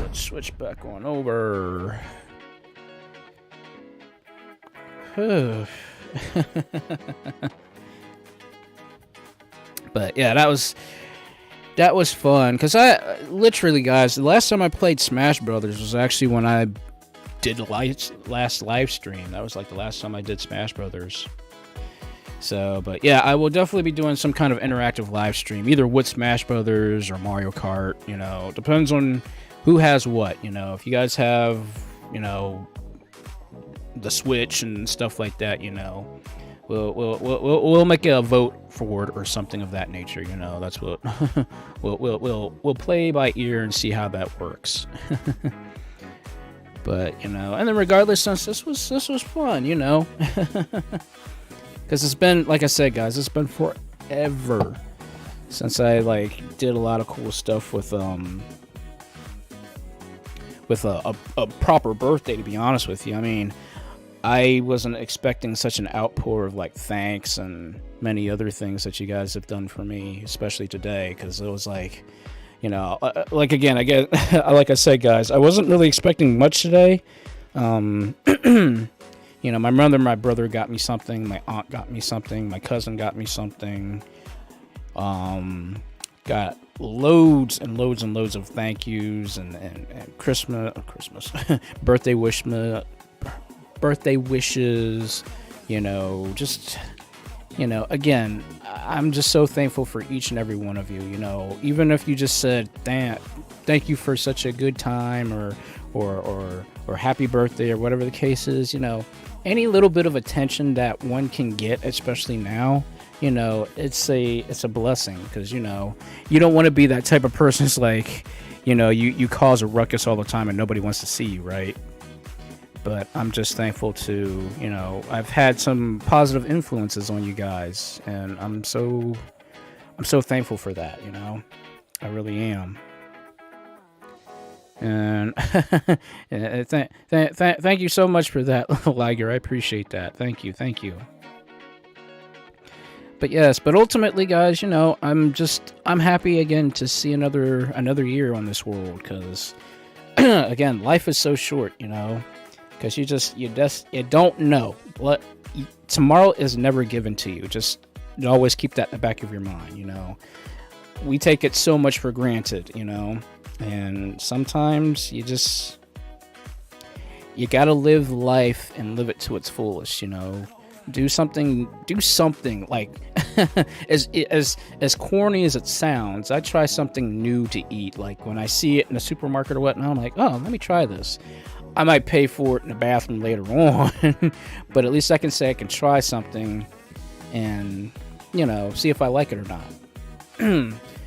Let's switch back on over. But yeah, that was fun, because I literally, guys, the last time I played Smash Brothers was actually when I did the last live stream. That was like the last time I did Smash Brothers. So, but yeah, I will definitely be doing some kind of interactive live stream, either with Smash Brothers or Mario Kart. You know, depends on who has what. You know, if you guys have, you know, the Switch and stuff like that, you know, we'll make a vote for it or something of that nature. You know, that's what we'll play by ear and see how that works. But you know, and then regardless, since this was fun, you know, because it's been, like I said, guys, it's been forever since I like did a lot of cool stuff with a proper birthday. To be honest with you, I mean, I wasn't expecting such an outpour of like thanks and many other things that you guys have done for me, especially today, because it was like, you know, like again, I get, like I said, guys, I wasn't really expecting much today. You know, my mother and my brother got me something, my aunt got me something, my cousin got me something. Got loads and loads and loads of thank yous and Christmas birthday wishes, you know, just, you know, again, I'm just so thankful for each and every one of you, you know, even if you just said, thank you for such a good time or happy birthday or whatever the case is, you know, any little bit of attention that one can get, especially now, you know, it's a blessing, because, you know, you don't want to be that type of person who's like, you know, you cause a ruckus all the time and nobody wants to see you, right? But I'm just thankful to, you know, I've had some positive influences on you guys, and I'm so thankful for that, you know. I really am. And thank you so much for that, Liger. I appreciate that. Thank you. But yes, but ultimately, guys, you know, I'm happy again to see another year on this world, because again, life is so short, you know. Because you don't know what tomorrow is never given to you. Just always keep that in the back of your mind, you know. we take it so much for granted, you know, and sometimes you gotta live life and live it to its fullest, you know. Do something like as corny as it sounds. I try something new to eat. Like when I see it in the supermarket or whatnot, I'm like, oh, let me try this. I might pay for it in the bathroom later on, but at least I can say I can try something and, you know, see if I like it or not.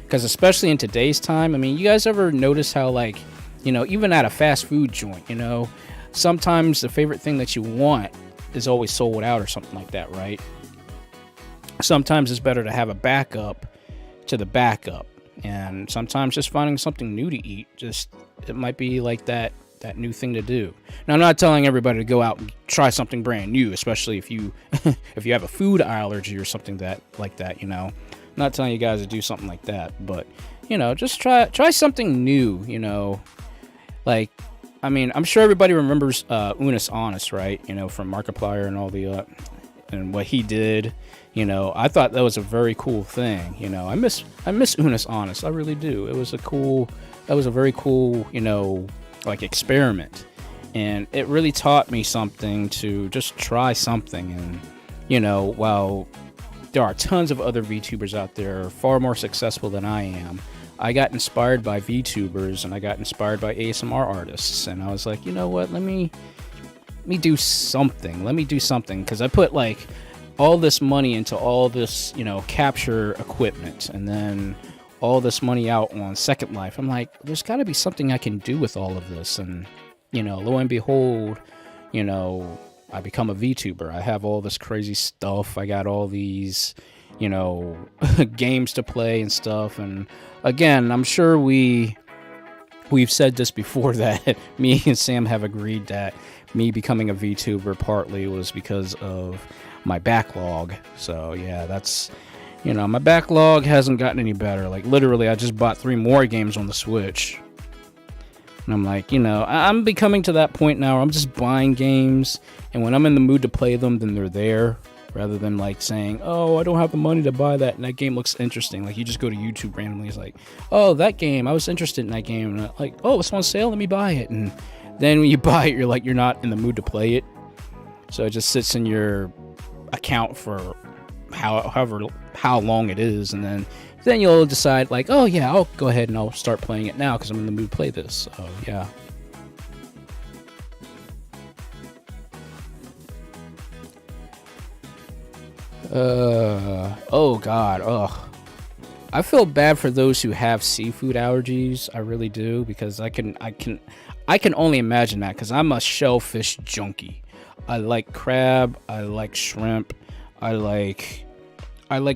Because especially in today's time, I mean, you guys ever notice how, like, you know, even at a fast food joint, you know, sometimes the favorite thing that you want is always sold out or something like that, right? Sometimes it's better to have a backup to the backup, and sometimes just finding something new to eat, it might be like that new thing to do. Now, I'm not telling everybody to go out and try something brand new, especially if you if you have a food allergy or something like that, you know. I'm not telling you guys to do something like that, but, you know, just try something new, you know. Like, I mean, I'm sure everybody remembers Unis Honest, right? You know, from Markiplier and all the and what he did. You know, I thought that was a very cool thing. You know, I miss Unis Honest. I really do. That was a very cool, you know, like experiment, and it really taught me something to just try something. And, you know, while there are tons of other VTubers out there far more successful than I am, I got inspired by VTubers and I got inspired by ASMR artists, and I was like, you know what, let me do something. Because I put like all this money into all this, you know, capture equipment, and then all this money out on Second Life. I'm like, there's got to be something I can do with all of this. And, you know, lo and behold, you know, I become a VTuber. I have all this crazy stuff. I got all these, you know, games to play and stuff. And again, I'm sure we've said this before, that me and Sam have agreed that me becoming a VTuber partly was because of my backlog. So yeah, that's, you know, my backlog hasn't gotten any better. Like, literally, I just bought 3 more games on the Switch. And I'm like, you know, I'm becoming to that point now where I'm just buying games, and when I'm in the mood to play them, then they're there, rather than like saying, oh, I don't have the money to buy that, and that game looks interesting. Like, you just go to YouTube randomly, it's like, oh, that game, I was interested in that game, and I'm like, oh, it's on sale, let me buy it. And then when you buy it, you're like, you're not in the mood to play it, so it just sits in your account for how long it is, and then you'll decide, like, oh yeah, I'll go ahead and I'll start playing it now because I'm in the mood to play this. So yeah. Oh god, ugh. I feel bad for those who have seafood allergies. I really do, because I can only imagine that, because I'm a shellfish junkie. I like crab, I like shrimp, I like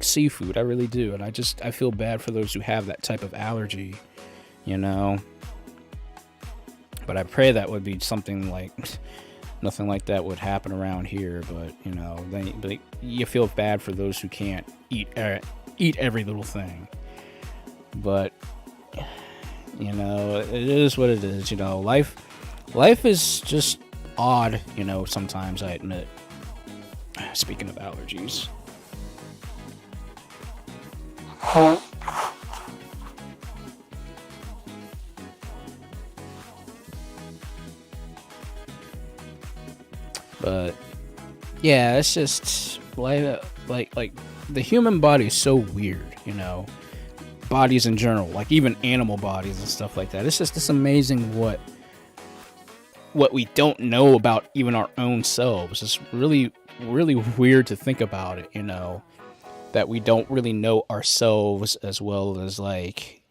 seafood, I really do, and I feel bad for those who have that type of allergy, you know. But I pray that would be something like, nothing like that would happen around here. But, you know, then you feel bad for those who can't eat every little thing. But, you know, it is what it is. You know, life is just odd, you know, sometimes, I admit. Speaking of allergies. But yeah, it's just like the human body is so weird, you know. Bodies in general, like even animal bodies and stuff like that. It's just amazing what we don't know about even our own selves. It's really, really weird to think about it, you know, that we don't really know ourselves as well as, like,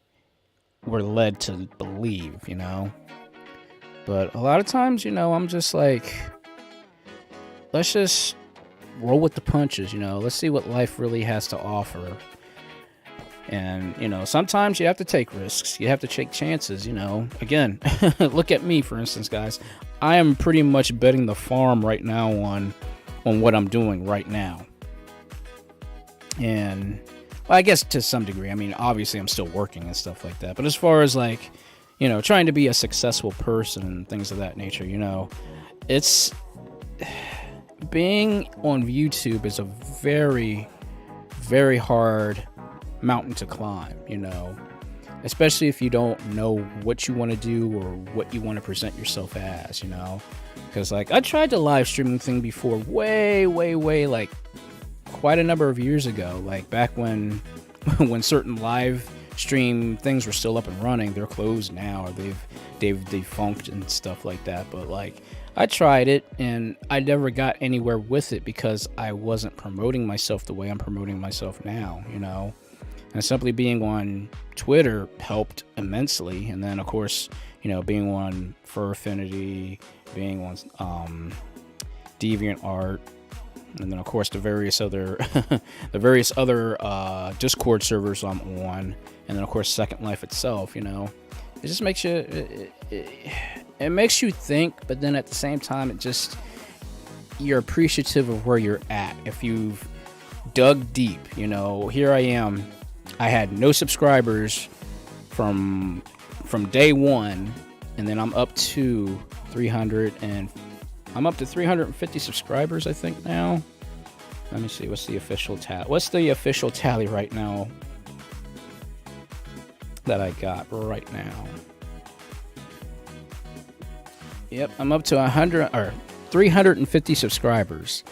we're led to believe, you know. But a lot of times, you know, I'm just like, let's just roll with the punches, you know. Let's see what life really has to offer. And, you know, sometimes you have to take risks. You have to take chances, you know. Again, look at me, for instance, guys. I am pretty much betting the farm right now on what I'm doing right now. And, well, I guess to some degree, I mean, obviously I'm still working and stuff like that. But as far as, like, you know, trying to be a successful person and things of that nature, you know, it's... being on YouTube is a very, very hard mountain to climb, especially if you don't know what you want to do or what you want to present yourself as, because like I tried the live streaming thing before way like quite a number of years ago, like back when certain live stream things were still up and running. They're closed now, or they've defunct and stuff like that, but like I tried it and I never got anywhere with it because I wasn't promoting myself the way I'm promoting myself now, and simply being on Twitter helped immensely. And then of course, being on Fur Affinity, being on DeviantArt, and then of course the various other Discord servers I'm on, and then of course Second Life itself, it just makes you it makes you think, but then at the same time you're appreciative of where you're at if you've dug deep. Here I am, I had no subscribers from day one, and then I'm up to 350 subscribers, I think, now. Let me see, what's the official tally right now that I got right now? Yep, I'm up to 350 subscribers.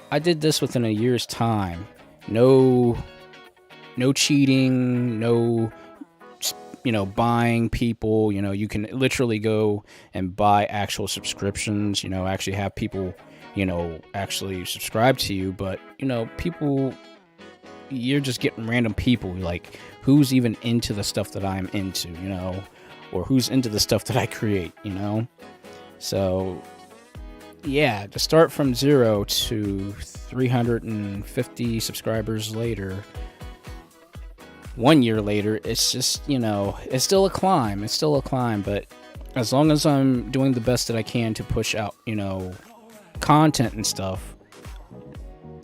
I did this within a year's time. No cheating, no buying people. You can literally go and buy actual subscriptions, actually have people actually subscribe to you. But people, you're just getting random people, like who's even into the stuff that I'm into, or who's into the stuff that I create, so yeah, to start from 0 to 350 subscribers later, 1 year later, it's just, it's still a climb. But as long as I'm doing the best that I can to push out, content and stuff,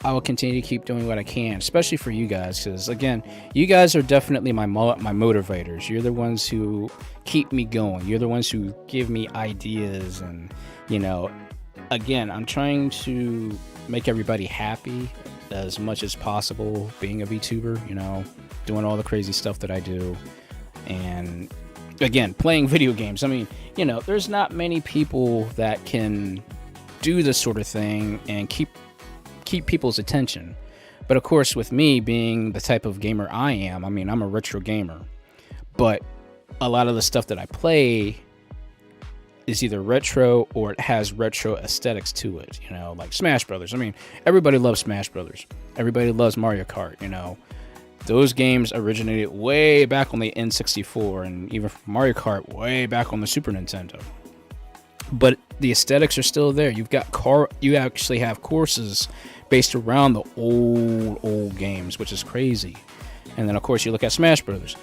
I will continue to keep doing what I can, especially for you guys, because again, you guys are definitely my motivators. You're the ones who keep me going. You're the ones who give me ideas, and again, I'm trying to make everybody happy as much as possible being a VTuber, doing all the crazy stuff that I do. And again, playing video games. I mean, there's not many people that can do this sort of thing and keep people's attention. But of course, with me being the type of gamer I am, I mean, I'm a retro gamer, but a lot of the stuff that I play is either retro or it has retro aesthetics to it, like Smash Brothers. I mean, everybody loves Smash Brothers. Everybody loves Mario Kart, Those games originated way back on the N64, and even Mario Kart way back on the Super Nintendo. But the aesthetics are still there. You actually have courses based around the old games, which is crazy. And then of course you look at Smash Brothers.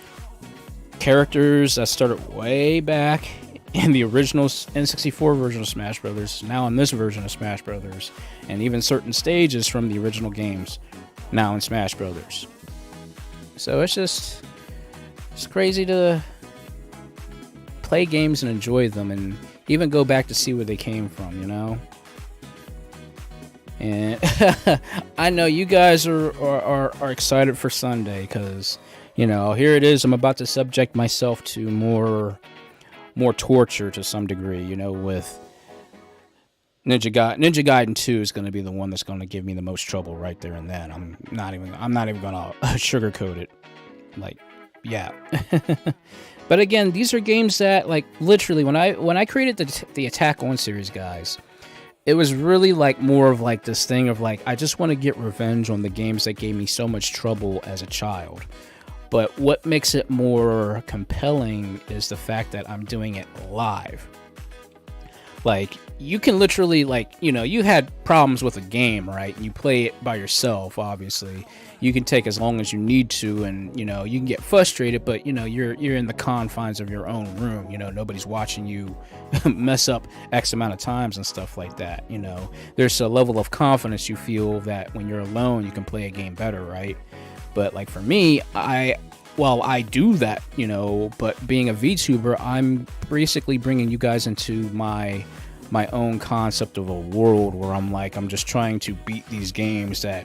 Characters that started way back in the original N64 version of Smash Brothers, now in this version of Smash Brothers, and even certain stages from the original games now in Smash Brothers. So it's crazy to play games and enjoy them, and even go back to see where they came from, And I know you guys are excited for Sunday, because here it is. I'm about to subject myself to more torture to some degree, with Ninja Gaiden 2 is going to be the one that's going to give me the most trouble right there and then. I'm not even going to sugarcoat it. Like, yeah. But again, these are games that, like, literally when I created the Attack On series, guys, it was really like more of like this thing of like, I just want to get revenge on the games that gave me so much trouble as a child. But what makes it more compelling is the fact that I'm doing it live. Like, you can literally, like, you had problems with a game, right? You play it by yourself, obviously. You can take as long as you need to, and, you can get frustrated, but, you're in the confines of your own room. Nobody's watching you mess up X amount of times and stuff like that, There's a level of confidence you feel that when you're alone, you can play a game better, right? But, like, for me, I do that, but being a VTuber, I'm basically bringing you guys into my own concept of a world where I'm just trying to beat these games that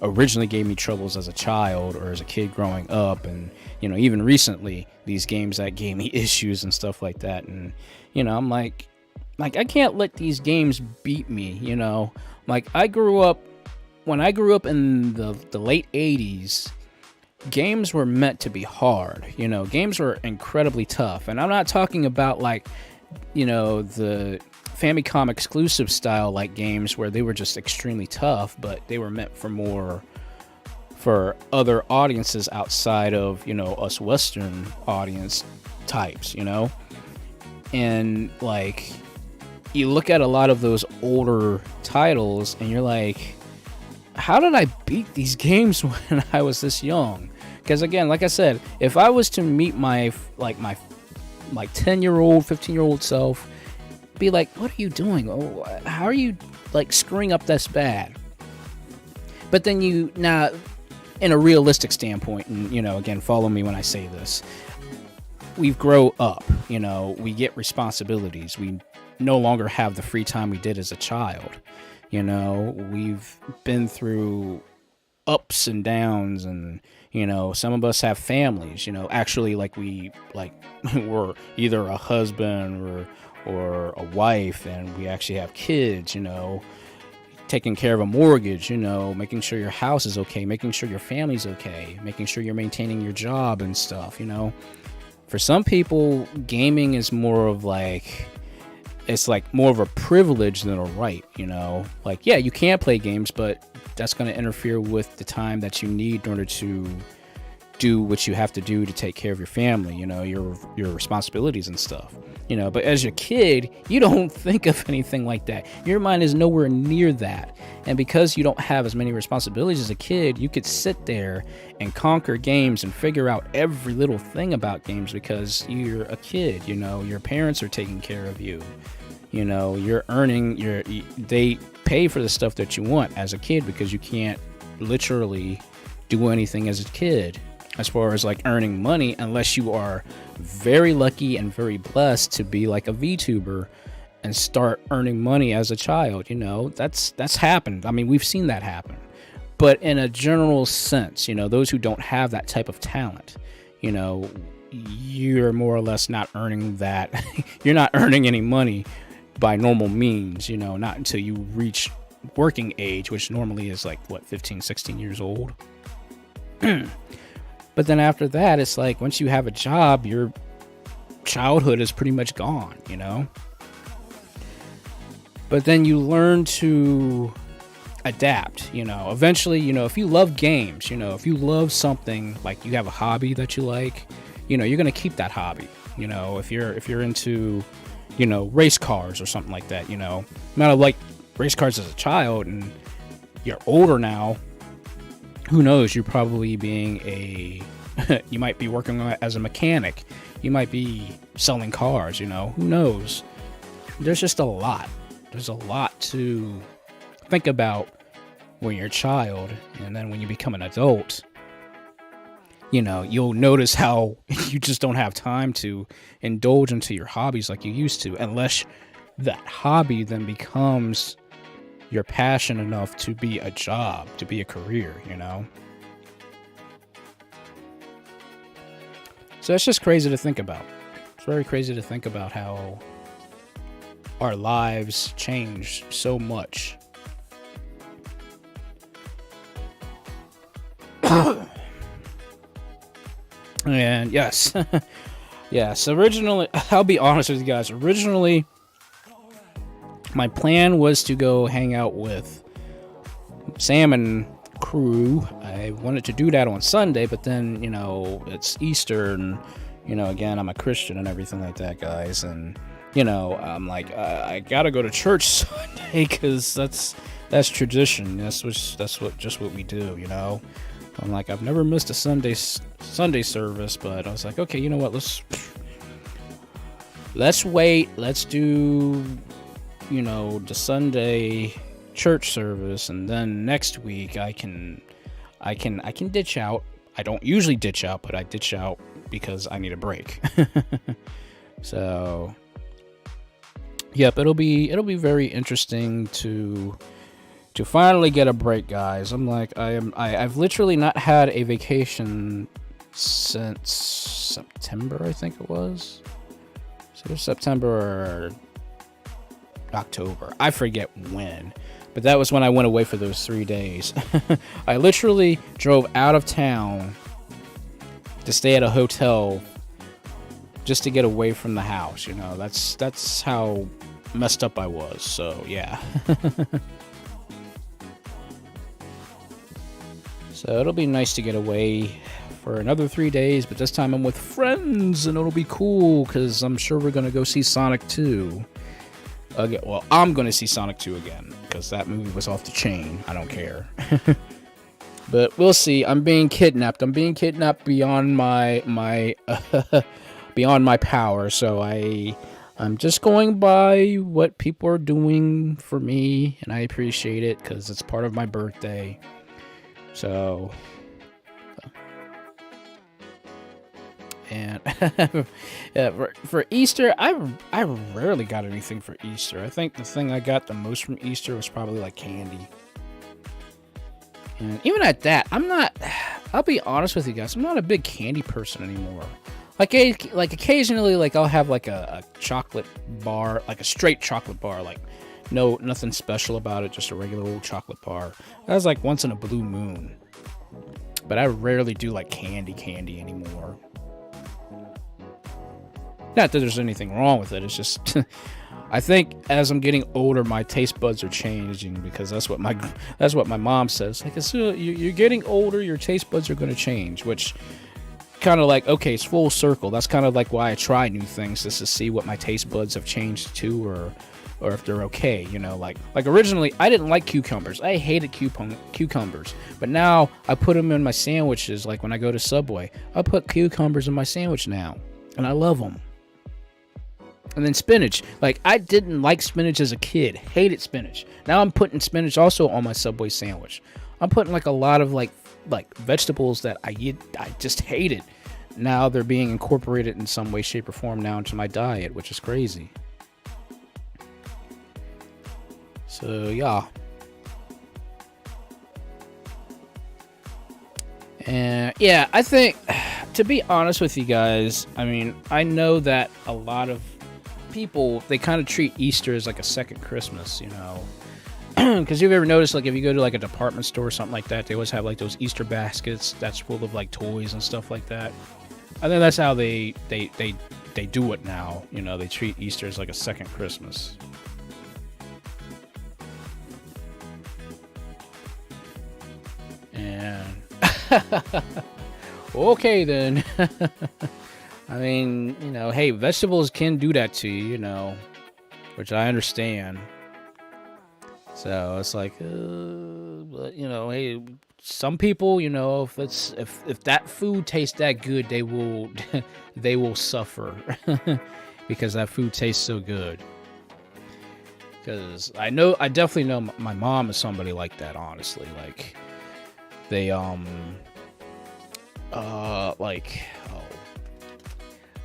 originally gave me troubles as a child or as a kid growing up, and even recently, these games that gave me issues and stuff like that. And I'm like I can't let these games beat me. Like when I grew up in the late 80s, games were meant to be hard. Games were incredibly tough, and I'm not talking about like the Famicom exclusive style like games where they were just extremely tough, but they were meant for other audiences outside of us Western audience types. And like you look at a lot of those older titles and you're like, how did I beat these games when I was this young? Because again, like I said, if I was to meet my 10-year-old, 15-year-old self, be like, what are you doing? Oh, how are you like screwing up this bad? But then now, in a realistic standpoint, and again, follow me when I say this, we grow up. We get responsibilities. We no longer have the free time we did as a child. We've been through ups and downs, and some of us have families. Actually, we're either a husband or a wife, and we actually have kids. Taking care of a mortgage, making sure your house is okay, making sure your family's okay, making sure you're maintaining your job and stuff. For some people, gaming is more of like, it's like more of a privilege than a right. Like, yeah, you can play games, but that's going to interfere with the time that you need in order to do what you have to do to take care of your family, your responsibilities and stuff. But as your kid, you don't think of anything like that. Your mind is nowhere near that. And because you don't have as many responsibilities as a kid, you could sit there and conquer games and figure out every little thing about games because you're a kid. Your parents are taking care of you. You're earning they pay for the stuff that you want as a kid because you can't literally do anything as a kid as far as like earning money unless you are very lucky and very blessed to be like a VTuber and start earning money as a child. That's happened. I mean, we've seen that happen. But in a general sense, those who don't have that type of talent, you're more or less not earning that. You're not earning any money by normal means, not until you reach working age, which normally is like 15, 16 years old. But then after that, it's like once you have a job, your childhood is pretty much gone, But then you learn to adapt, Eventually, if you love games, if you love something, like you have a hobby that you like, you're going to keep that hobby. If you're into, race cars or something like that, you might have liked race cars as a child and you're older now. Who knows? You're probably you might be working as a mechanic. You might be selling cars, who knows? There's just a lot. There's a lot to think about when you're a child. And then when you become an adult, you'll notice how you just don't have time to indulge into your hobbies like you used to, unless that hobby then becomes your passion enough to be a job, to be a career, So it's just crazy to think about. It's very crazy to think about how our lives change so much. And yes, yes, originally, I'll be honest with you guys, originally, my plan was to go hang out with Sam and crew. I wanted to do that on Sunday, but then, it's Easter, and, again, I'm a Christian and everything like that, guys, and, I'm like, I gotta go to church Sunday, because that's tradition, that's what we do, I'm like, I've never missed a Sunday service, but I was like, okay, you know what, let's wait, let's do, the Sunday church service, and then next week I can ditch out. I don't usually ditch out, but I ditch out because I need a break. So, yep, it'll be very interesting to to finally get a break, guys. I'm like, I've literally not had a vacation since September, I think it was. So it was September or October. I forget when. But that was when I went away for those 3 days. I literally drove out of town to stay at a hotel just to get away from the house. You know, that's how messed up I was. So, yeah. So it'll be nice to get away for another 3 days, but this time I'm with friends, and it'll be cool because I'm sure we're going to go see Sonic 2. Again, well, I'm going to see Sonic 2 again because that movie was off the chain. I don't care. But we'll see. I'm being kidnapped. I'm being kidnapped beyond my beyond my power. So I'm just going by what people are doing for me, and I appreciate it because it's part of my birthday. So, and yeah, for Easter, I rarely got anything for Easter. I think the thing I got the most from Easter was probably like candy. And even at that, I'll be honest with you guys, I'm not a big candy person anymore. Like occasionally, like I'll have like a chocolate bar, like a straight chocolate bar, like nothing special about it, just a regular old chocolate bar. That was like once in a blue moon. But I rarely do like candy anymore. Not that there's anything wrong with it. It's just I think as I'm getting older, my taste buds are changing because that's what my mom says. Like, you're getting older, your taste buds are going to change, which kind of like, okay, it's full circle. That's kind of like why I try new things, just to see what my taste buds have changed to, or if they're okay, you know. Like originally, I didn't like cucumbers. I hated cucumbers. But now I put them in my sandwiches. Like when I go to Subway, I put cucumbers in my sandwich now, and I love them. And then spinach. Like, I didn't like spinach as a kid. Hated spinach. Now I'm putting spinach also on my Subway sandwich. I'm putting like a lot of like vegetables that I just hated. Now they're being incorporated in some way, shape, or form now into my diet, which is crazy. So, yeah. And, yeah, I think, to be honest with you guys, I mean, I know that a lot of people, they kind of treat Easter as like a second Christmas, you know. Because you've ever noticed, like, if you go to like a department store or something like that, they always have like those Easter baskets that's full of like toys and stuff like that. I think that's how they do it now. You know, they treat Easter as like a second Christmas. And okay then. I mean, you know, hey, vegetables can do that to you, you know, which I understand. So it's like, but you know, hey, some people, you know, if that food tastes that good, they will suffer because that food tastes so good. Because I definitely know my mom is somebody like that. Honestly, like they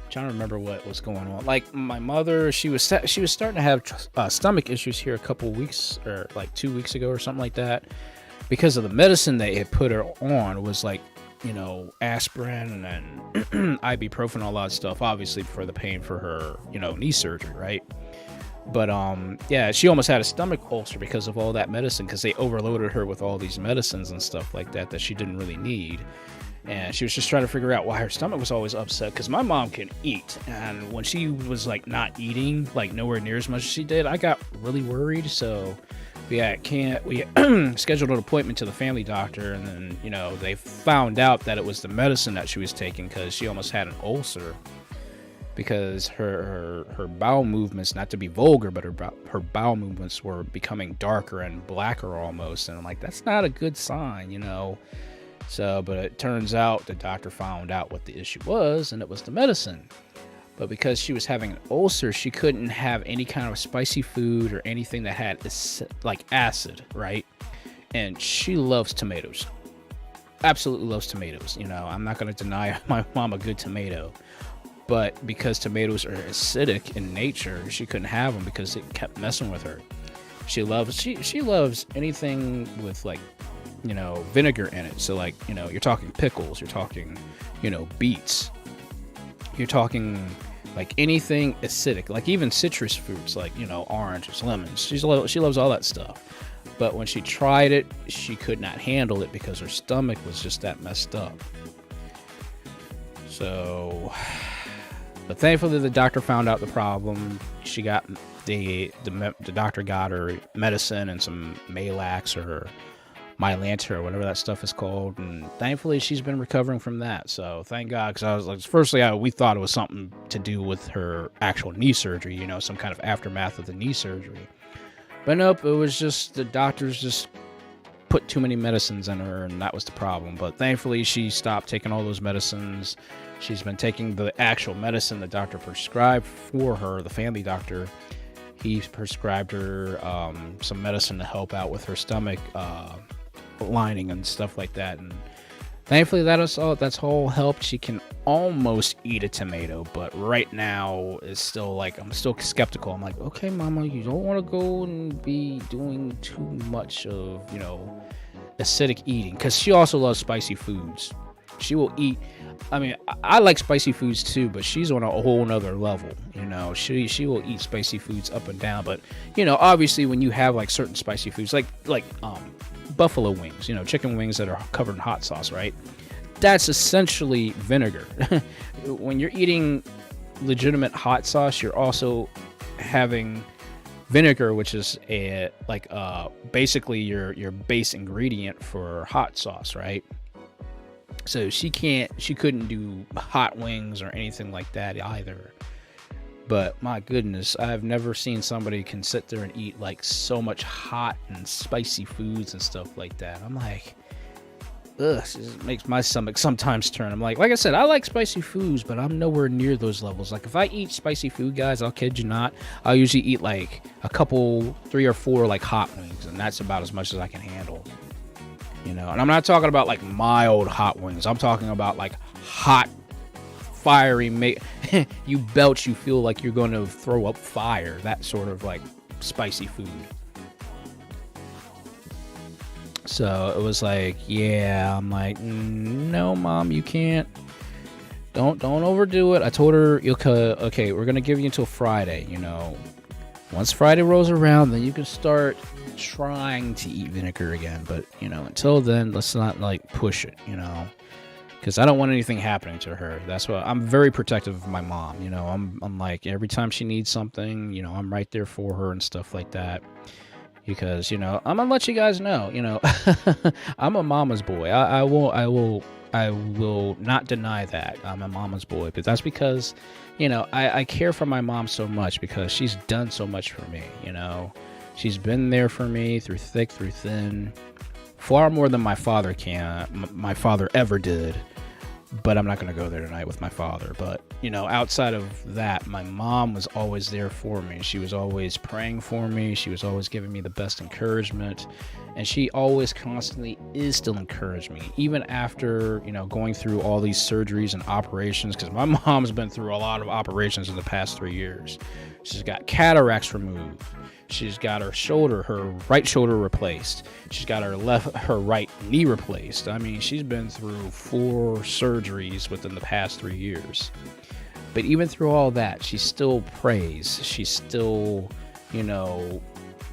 trying to remember what was going on. Like my mother, she was starting to have stomach issues here a couple weeks, or like 2 weeks ago or something like that, because of the medicine they had put her on. Was like, you know, aspirin and ibuprofen, a lot of stuff, obviously for the pain for her, you know, knee surgery, right? But yeah, she almost had a stomach ulcer because of all that medicine, because they overloaded her with all these medicines and stuff like that she didn't really need. And she was just trying to figure out why her stomach was always upset, because my mom can eat. And when she was like not eating, like nowhere near as much as she did, I got really worried. So we scheduled an appointment to the family doctor, and then, you know, they found out that it was the medicine that she was taking, because she almost had an ulcer. Because her bowel movements, not to be vulgar, but her bowel movements were becoming darker and blacker almost. And I'm like, that's not a good sign, you know. So, but it turns out the doctor found out what the issue was, and it was the medicine. But because she was having an ulcer, she couldn't have any kind of spicy food or anything that had like acid, right? And she loves tomatoes. Absolutely loves tomatoes. You know, I'm not going to deny my mom a good tomato. But because tomatoes are acidic in nature, she couldn't have them because it kept messing with her. She loves anything with like, you know, vinegar in it. So like, you know, you're talking pickles, you're talking, you know, beets, you're talking like anything acidic, like even citrus fruits, like, you know, oranges, lemons. She loves all that stuff. But when she tried it, she could not handle it because her stomach was just that messed up. So, but thankfully the doctor found out the problem. She got the doctor got her medicine and some Malax or Mylanta or whatever that stuff is called, and thankfully she's been recovering from that. So thank God, because I was like, firstly we thought it was something to do with her actual knee surgery, you know, some kind of aftermath of the knee surgery. But nope, it was just the doctors just put too many medicines in her, and that was the problem. But thankfully she stopped taking all those medicines. She's been taking the actual medicine the doctor prescribed for her, the family doctor. He prescribed her some medicine to help out with her stomach lining and stuff like that, and thankfully that's all helped. She can almost eat a tomato, but right now it's still like, I'm still skeptical. I'm like, okay, mama, you don't want to go and be doing too much of, you know, acidic eating, because she also loves spicy foods. She will eat, I mean, I like spicy foods too, but she's on a whole nother level, you know. She will eat spicy foods up and down, but, you know, obviously when you have like certain spicy foods, like buffalo wings, you know, chicken wings that are covered in hot sauce, right? That's essentially vinegar. When you're eating legitimate hot sauce, you're also having vinegar, which is basically your base ingredient for hot sauce, right? So she couldn't do hot wings or anything like that either. But my goodness, I've never seen somebody can sit there and eat like so much hot and spicy foods and stuff like that. I'm like, ugh, it makes my stomach sometimes turn. I'm like I said, I like spicy foods, but I'm nowhere near those levels. Like if I eat spicy food, guys, I'll kid you not, I'll usually eat like a couple, 3 or 4 like hot wings, and that's about as much as I can handle. You know, and I'm not talking about like mild hot wings. I'm talking about like hot, fiery, you belch, you feel like you're going to throw up fire. That sort of like spicy food. So it was like, yeah, I'm like, no, mom, you can't. Don't overdo it. I told her, okay, we're gonna give you until Friday. You know, once Friday rolls around, then you can start trying to eat vinegar again. But you know, until then, let's not like push it. You know, because I don't want anything happening to her. That's why I'm very protective of my mom. You know, I'm like, every time she needs something, you know, I'm right there for her and stuff like that. Because, you know, I'm gonna let you guys know, you know, I'm a mama's boy. I will not deny that I'm a mama's boy. But that's because, you know, I care for my mom so much because she's done so much for me. You know, she's been there for me through thick, through thin, far more than my father ever did. But I'm not going to go there tonight with my father. But, you know, outside of that, my mom was always there for me. She was always praying for me. She was always giving me the best encouragement. And she always constantly is still encouraging me, even after, you know, going through all these surgeries and operations. Because my mom's been through a lot of operations in the past 3 years. She's got cataracts removed. She's got her right shoulder replaced. She's got her right knee replaced. I mean, she's been through 4 surgeries within the past 3 years. But even through all that, she still prays. She still, you know,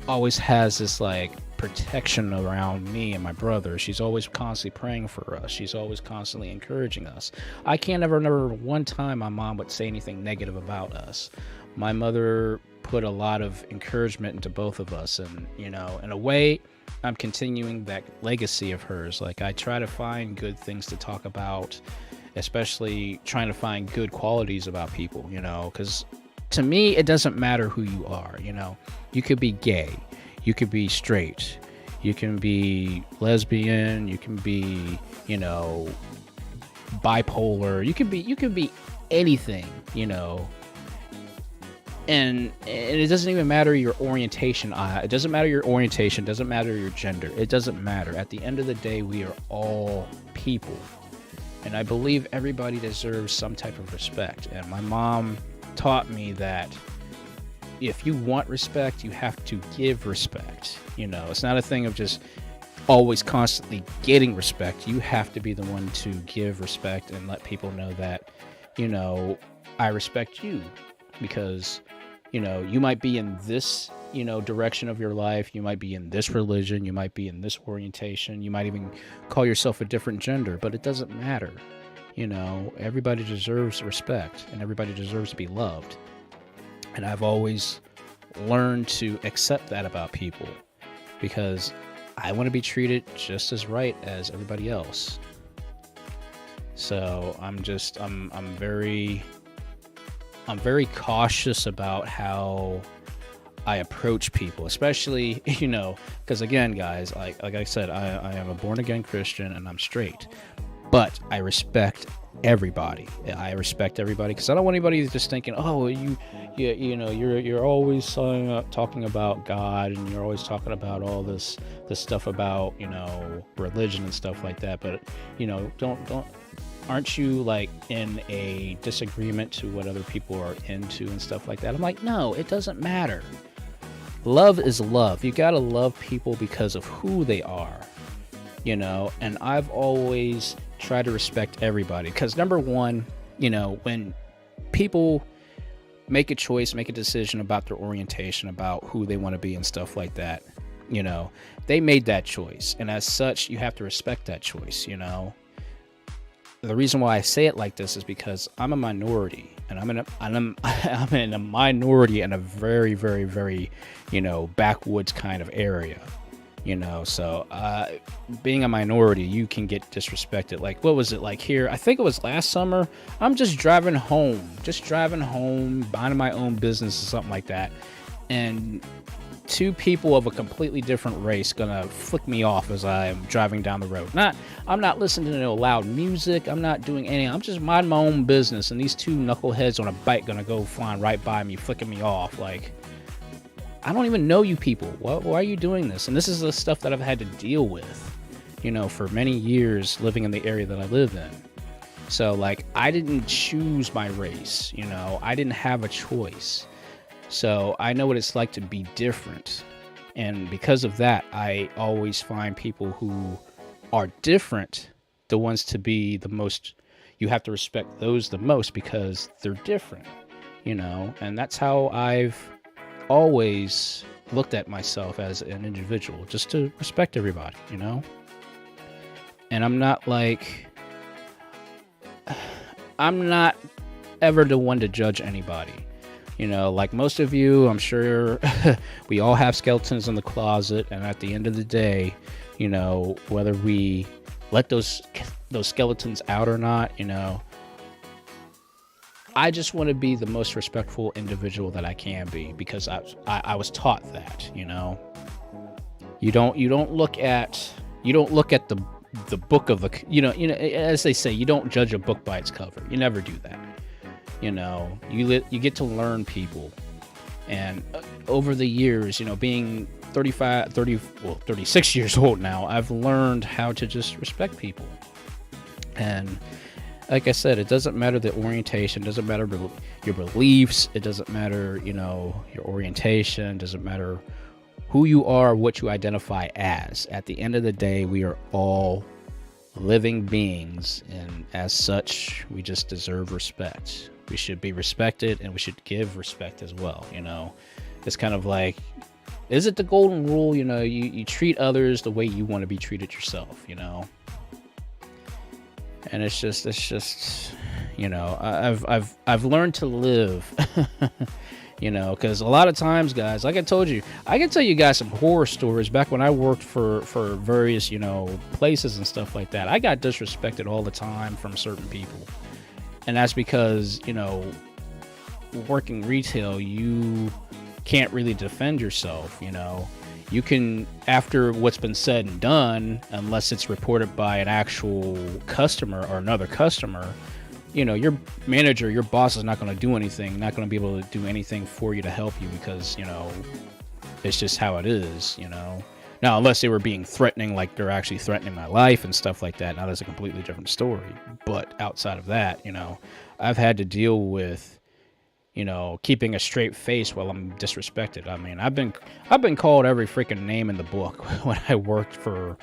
always has this like protection around me and my brother. She's always constantly praying for us. She's always constantly encouraging us. I can't ever remember one time my mom would say anything negative about us. My mother put a lot of encouragement into both of us, and you know, in a way, I'm continuing that legacy of hers. Like, I try to find good things to talk about, especially trying to find good qualities about people, you know, because to me, it doesn't matter who you are. You know, you could be gay, you could be straight, you can be lesbian, you can be, you know, bipolar, you could be anything, you know. And it doesn't even matter your orientation. It doesn't matter your orientation. It doesn't matter your gender. It doesn't matter. At the end of the day, we are all people. And I believe everybody deserves some type of respect. And my mom taught me that, if you want respect, you have to give respect. You know, it's not a thing of just always constantly getting respect. You have to be the one to give respect and let people know that, you know, I respect you, because, you know, you might be in this, you know, direction of your life. You might be in this religion. You might be in this orientation. You might even call yourself a different gender, but it doesn't matter. You know, everybody deserves respect and everybody deserves to be loved. And I've always learned to accept that about people, because I want to be treated just as right as everybody else. So I'm very cautious about how I approach people, especially, you know, because again, guys, like I said, I am a born again Christian and I'm straight, but I respect everybody. I respect everybody, because I don't want anybody just thinking, oh, you know, you're always talking about God, and you're always talking about all this stuff about, you know, religion and stuff like that. But, you know, aren't you like in a disagreement to what other people are into and stuff like that? I'm like, no, it doesn't matter. Love is love. You gotta love people because of who they are, you know. And I've always tried to respect everybody, because number one, you know, when people make a choice, make a decision about their orientation, about who they want to be and stuff like that, you know, they made that choice, and as such, you have to respect that choice, you know. The reason why I say it like this is because I'm a minority, and I'm in a minority in a very, very, very, you know, backwoods kind of area, you know. So being a minority, you can get disrespected. Like, what was it like here? I think it was last summer. I'm just driving home, minding my own business or something like that, and two people of a completely different race gonna flick me off as I'm driving down the road. I'm not listening to no loud music. I'm not doing anything. I'm just minding my own business, and these two knuckleheads on a bike gonna go flying right by me, flicking me off. Like, I don't even know you people. Why are you doing this? And this is the stuff that I've had to deal with, you know, for many years living in the area that I live in. So, like, I didn't choose my race, you know. I didn't have a choice. So I know what it's like to be different. And because of that, I always find people who are different, the ones to be the most, you have to respect those the most, because they're different, you know. And that's how I've always looked at myself as an individual, just to respect everybody, you know. And I'm not ever the one to judge anybody. You know, like most of you, I'm sure we all have skeletons in the closet, and at the end of the day, you know, whether we let those skeletons out or not, you know, I just want to be the most respectful individual that I can be, because I was taught that, you know. You don't look at the book of the, you know, as they say, you don't judge a book by its cover. You never do that. You know, you get to learn people. And over the years, you know, being 36 years old now, I've learned how to just respect people. And like I said, it doesn't matter the orientation, it doesn't matter your beliefs, it doesn't matter, you know, your orientation, it doesn't matter who you are, what you identify as. At the end of the day, we are all living beings, and as such, we just deserve respect. We should be respected, and we should give respect as well, you know. It's kind of like, is it the golden rule? You know, you treat others the way you want to be treated yourself, you know. And it's just, you know, I've learned to live, you know, because a lot of times, guys, like I told you, I can tell you guys some horror stories back when I worked for various, you know, places and stuff like that. I got disrespected all the time from certain people. And that's because, you know, working retail, you can't really defend yourself, you know. You can, after what's been said and done, unless it's reported by an actual customer or another customer, you know, your manager, your boss is not going to do anything, not going to be able to do anything for you to help you, because, you know, it's just how it is, you know. Now, unless they were being threatening, like they're actually threatening my life and stuff like that, now that's a completely different story. But outside of that, you know, I've had to deal with you know, keeping a straight face while I'm disrespected. I mean, I've been called every freaking name in the book when I worked for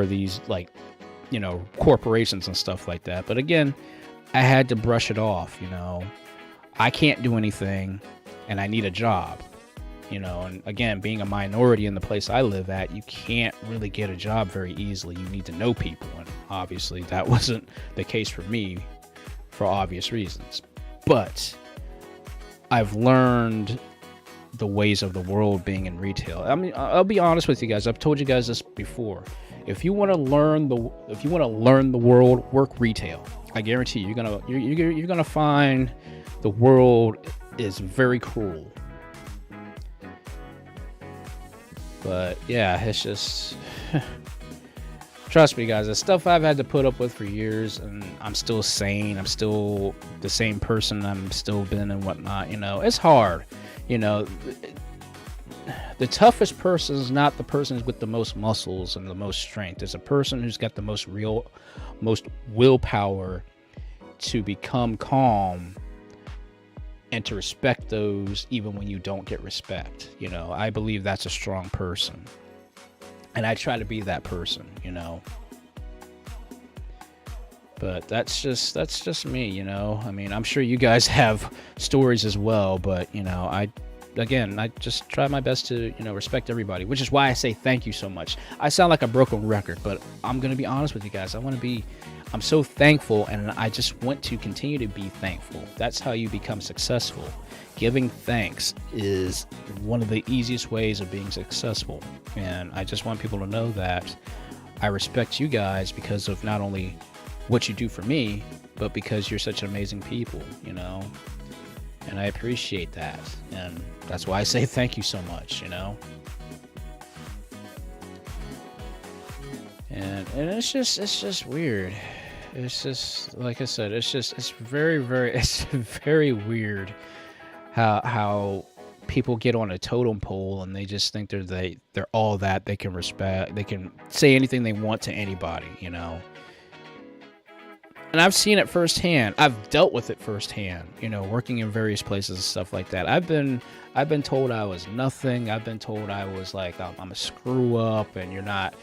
these, like, you know, corporations and stuff like that. But again, I had to brush it off, you know. I can't do anything and I need a job, you know. And again, being a minority in the place I live at, you can't really get a job very easily. You need to know people, and obviously that wasn't the case for me for obvious reasons. But I've learned the ways of the world being in retail. I mean, I'll be honest with you guys. I've told you guys this before. If you want to learn the world, work retail. I guarantee you, you're gonna find the world is very cruel. But yeah, it's just trust me, guys. The stuff I've had to put up with for years, and I'm still sane. I'm still the same person I'm still been and whatnot. You know, it's hard. You know, the toughest person is not the person with the most muscles and the most strength. It's a person who's got the most willpower to become calm and to respect those even when you don't get respect. You know, I believe that's a strong person. And I try to be that person, you know. But that's just me, you know. I mean, I'm sure you guys have stories as well, but, you know, I just try my best to, you know, respect everybody, which is why I say thank you so much. I sound like a broken record, but I'm going to be honest with you guys. I'm so thankful, and I just want to continue to be thankful. That's how you become successful. Giving thanks is one of the easiest ways of being successful. And I just want people to know that I respect you guys because of not only what you do for me, but because you're such amazing people, you know? And I appreciate that. And that's why I say thank you so much, you know? And it's just weird. It's just, like I said, it's very weird how people get on a totem pole and they just think they're all that. They can say anything they want to anybody, you know. And I've seen it firsthand. I've dealt with it firsthand, you know, working in various places and stuff like that. I've been told I was nothing. I've been told I was like, I'm a screw up and you're not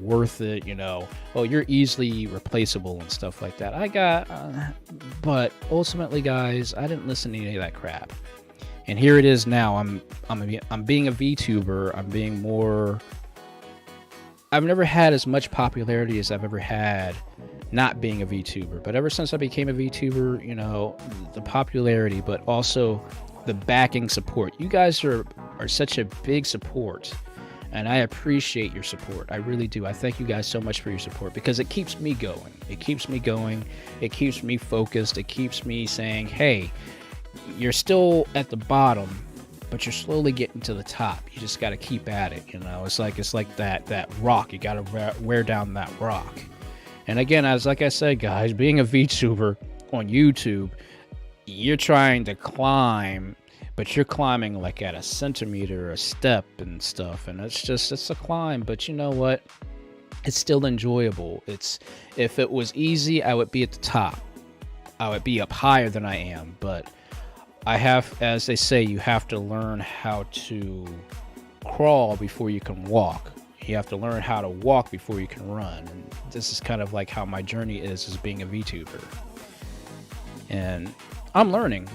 worth it, you know. Oh, you're easily replaceable and stuff like that. But ultimately, guys, I didn't listen to any of that crap. And here it is now. I'm being a VTuber. I'm being more. I've never had as much popularity as I've ever had not being a VTuber. But ever since I became a VTuber, you know, the popularity, but also the backing support. You guys are such a big support, and I appreciate your support. I really do. I thank you guys so much for your support because it keeps me going. It keeps me going. It keeps me focused. It keeps me saying, hey, you're still at the bottom, but you're slowly getting to the top. You just got to keep at it, you know. It's like that rock. You got to wear down that rock. And again, like I said, guys, being a VTuber on YouTube, you're trying to climb, but you're climbing like at a centimeter, a step and stuff. And it's a climb, but you know what? It's still enjoyable. If it was easy, I would be at the top. I would be up higher than I am, but I have, as they say, you have to learn how to crawl before you can walk. You have to learn how to walk before you can run. And this is kind of like how my journey is as being a VTuber. And I'm learning,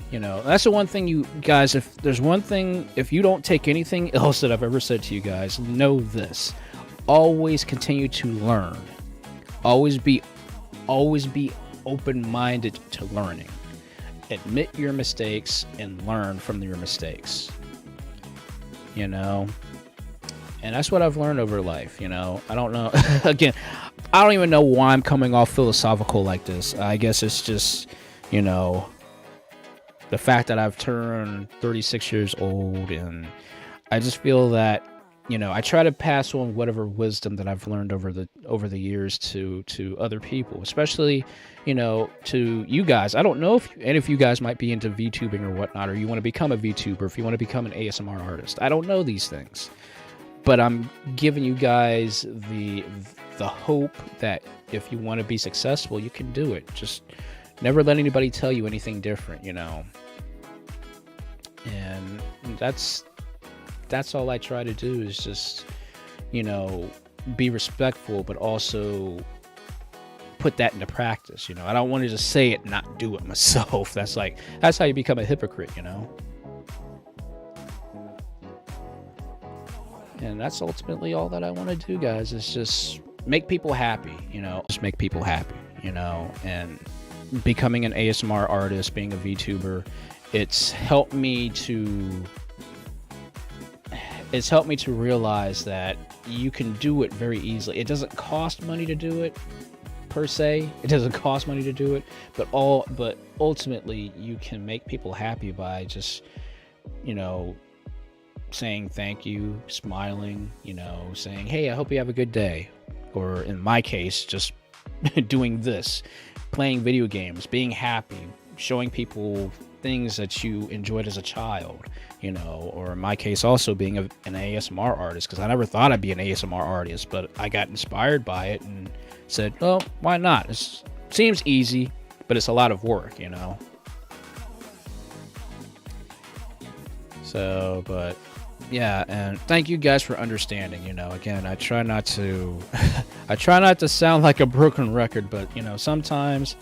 you know. That's the one thing, you guys, if there's one thing, if you don't take anything else that I've ever said to you guys, know this. Always continue to learn. Always be open-minded to learning. Admit your mistakes and learn from your mistakes. You know? And that's what I've learned over life, you know. I don't know. Again, I don't even know why I'm coming off philosophical like this. I guess it's just, you know, the fact that I've turned 36 years old, and I just feel that, you know, I try to pass on whatever wisdom that I've learned over the years to other people, especially, you know, to you guys. I don't know if any of you guys might be into VTubing or whatnot, or you want to become a VTuber, if you want to become an ASMR artist. I don't know these things. But I'm giving you guys the hope that if you want to be successful, you can do it. Just never let anybody tell you anything different, you know. and that's all I try to do is just, you know, be respectful, but also put that into practice. You know, I don't want to just say it and not do it myself. That's how you become a hypocrite, you know. And that's ultimately all that I want to do, guys, is just make people happy, you know, just make people happy, you know. And becoming an ASMR artist, being a VTuber, it's helped me to realize that you can do it very easily. It doesn't cost money to do it per se. It doesn't cost money to do it, but ultimately you can make people happy by just, you know, saying thank you, smiling, you know, saying, hey, I hope you have a good day. Or in my case, just doing this, playing video games, being happy, showing people things that you enjoyed as a child, you know, or in my case also being an ASMR artist, because I never thought I'd be an ASMR artist, but I got inspired by it and said, well, why not? It seems easy, but it's a lot of work, you know. So, but yeah, and thank you guys for understanding, you know. Again, I try not to sound like a broken record, but you know, sometimes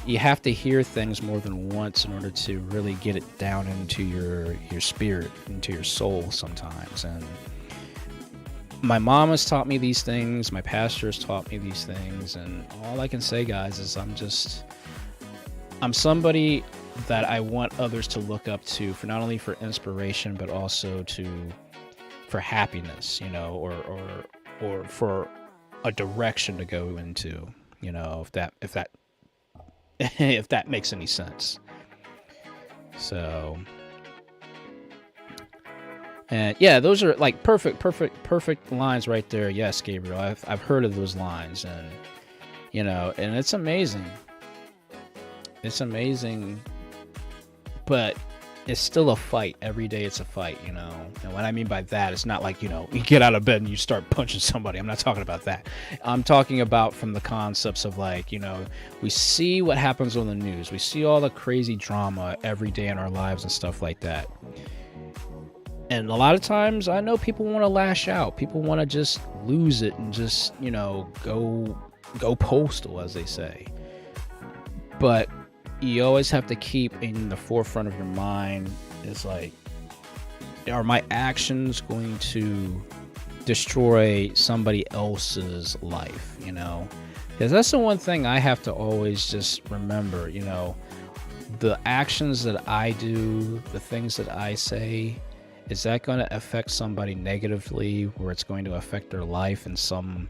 you have to hear things more than once in order to really get it down into your spirit, into your soul sometimes. And my mom has taught me these things, my pastor has taught me these things, and all I can say, guys, is I'm somebody that I want others to look up to, for not only for inspiration, but also for happiness, you know, or for a direction to go into, you know, if that if that makes any sense. So, and yeah, those are like perfect lines right there. Yes, Gabriel, I've heard of those lines, and you know, and it's amazing. It's amazing, but it's still a fight. Every day it's a fight, you know. And what I mean by that, it's not like, you know, you get out of bed and you start punching somebody. I'm not talking about that. I'm talking about from the concepts of, like, you know, we see what happens on the news. We see all the crazy drama every day in our lives and stuff like that. And a lot of times I know people want to lash out. People want to just lose it and just, you know, go postal, as they say. But you always have to keep in the forefront of your mind is like, are my actions going to destroy somebody else's life, you know? Because that's the one thing I have to always just remember, you know, the actions that I do, the things that I say, is that going to affect somebody negatively, where it's going to affect their life in some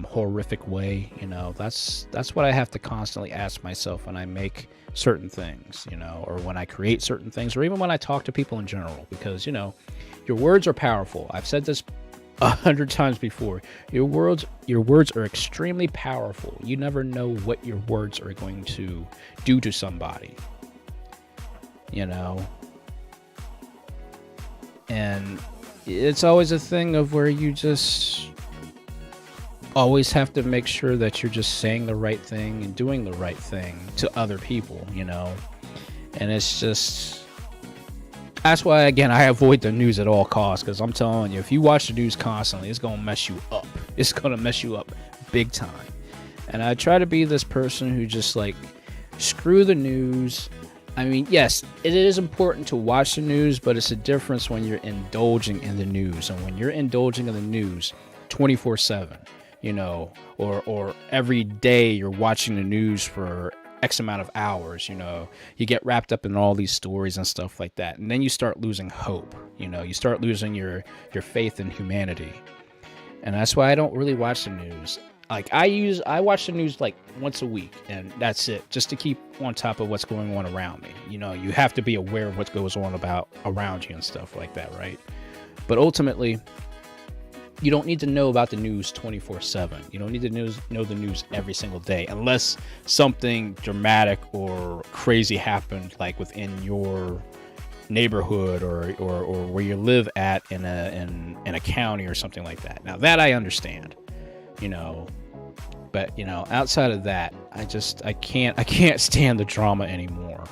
horrific way? You know, that's what I have to constantly ask myself when I make certain things, you know, or when I create certain things, or even when I talk to people in general, because, you know, your words are powerful. I've said this 100 times before. Your words are extremely powerful. You never know what your words are going to do to somebody, you know. And it's always a thing of where you just always have to make sure that you're just saying the right thing and doing the right thing to other people, you know. And it's just, that's why, again, I avoid the news at all costs, because I'm telling you, if you watch the news constantly, it's going to mess you up. It's going to mess you up big time. And I try to be this person who just, like, screw the news. I mean, yes, it is important to watch the news, but it's a difference when you're indulging in the news. And when you're indulging in the news 24/7, you know, or every day you're watching the news for X amount of hours, you know, you get wrapped up in all these stories and stuff like that. And then you start losing hope, you know, you start losing your faith in humanity. And that's why I don't really watch the news. Like, I watch the news like once a week, and that's it, just to keep on top of what's going on around me. You know, you have to be aware of what goes on around you and stuff like that, right? But ultimately, you don't need to know about the news 24/7. You don't need to know the news every single day, unless something dramatic or crazy happened, like within your neighborhood or where you live at in a county or something like that. Now that I understand, you know, but you know, outside of that, I can't stand the drama anymore.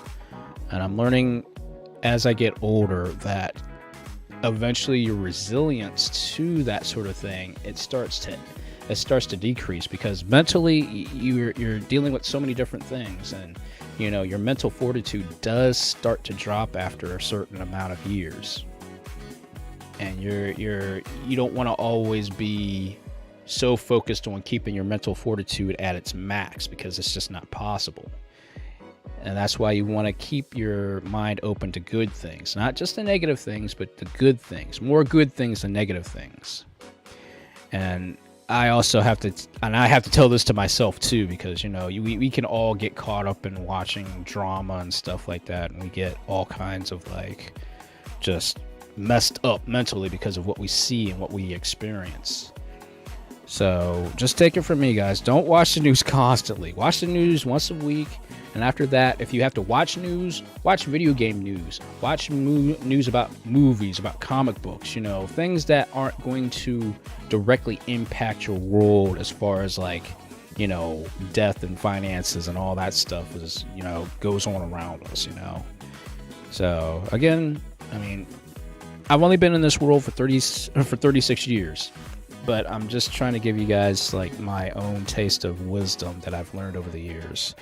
And I'm learning as I get older that eventually your resilience to that sort of thing, it starts to decrease, because mentally you're dealing with so many different things, and you know, your mental fortitude does start to drop after a certain amount of years. And you don't want to always be so focused on keeping your mental fortitude at its max, because it's just not possible. And that's why you want to keep your mind open to good things, not just the negative things, but the good things, more good things than negative things. And I also have to tell this to myself too, because, you know, we can all get caught up in watching drama and stuff like that, and we get all kinds of like just messed up mentally because of what we see and what we experience. So just take it from me, guys. Don't watch the news constantly. Watch the news once a week. And after that, if you have to watch news, watch video game news. Watch news about movies, about comic books, you know, things that aren't going to directly impact your world as far as like, you know, death and finances and all that stuff is, you know, goes on around us, you know. So again, I mean, I've only been in this world for 36 years, but I'm just trying to give you guys like my own taste of wisdom that I've learned over the years.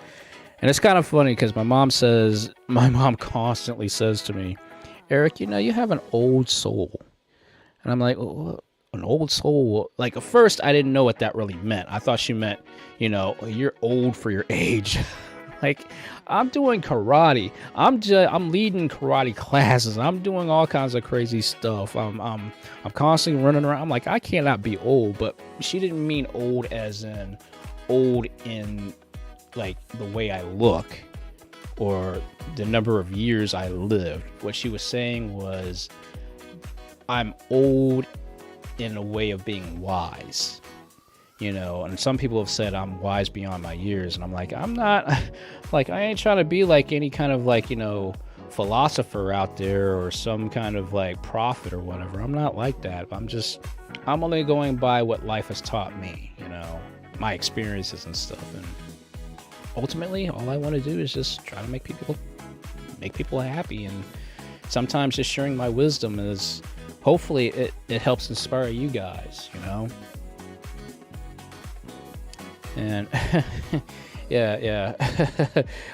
And it's kind of funny because my mom constantly says to me, Eric, you know, you have an old soul. And I'm like, well, an old soul? Like, at first, I didn't know what that really meant. I thought she meant, you know, you're old for your age. Like, I'm doing karate. I'm leading karate classes. I'm doing all kinds of crazy stuff. I'm constantly running around. I'm like, I cannot be old. But she didn't mean old as in old in like the way I look or the number of years I lived. What she was saying was I'm old in a way of being wise, you know. And some people have said I'm wise beyond my years, and I'm like, I'm not. Like, I ain't trying to be like any kind of like, you know, philosopher out there or some kind of like prophet or whatever. I'm not like that. I'm only going by what life has taught me, you know, my experiences and stuff. And ultimately, all I want to do is just try to make people happy. And sometimes just sharing my wisdom is, hopefully it helps inspire you guys, you know. And yeah.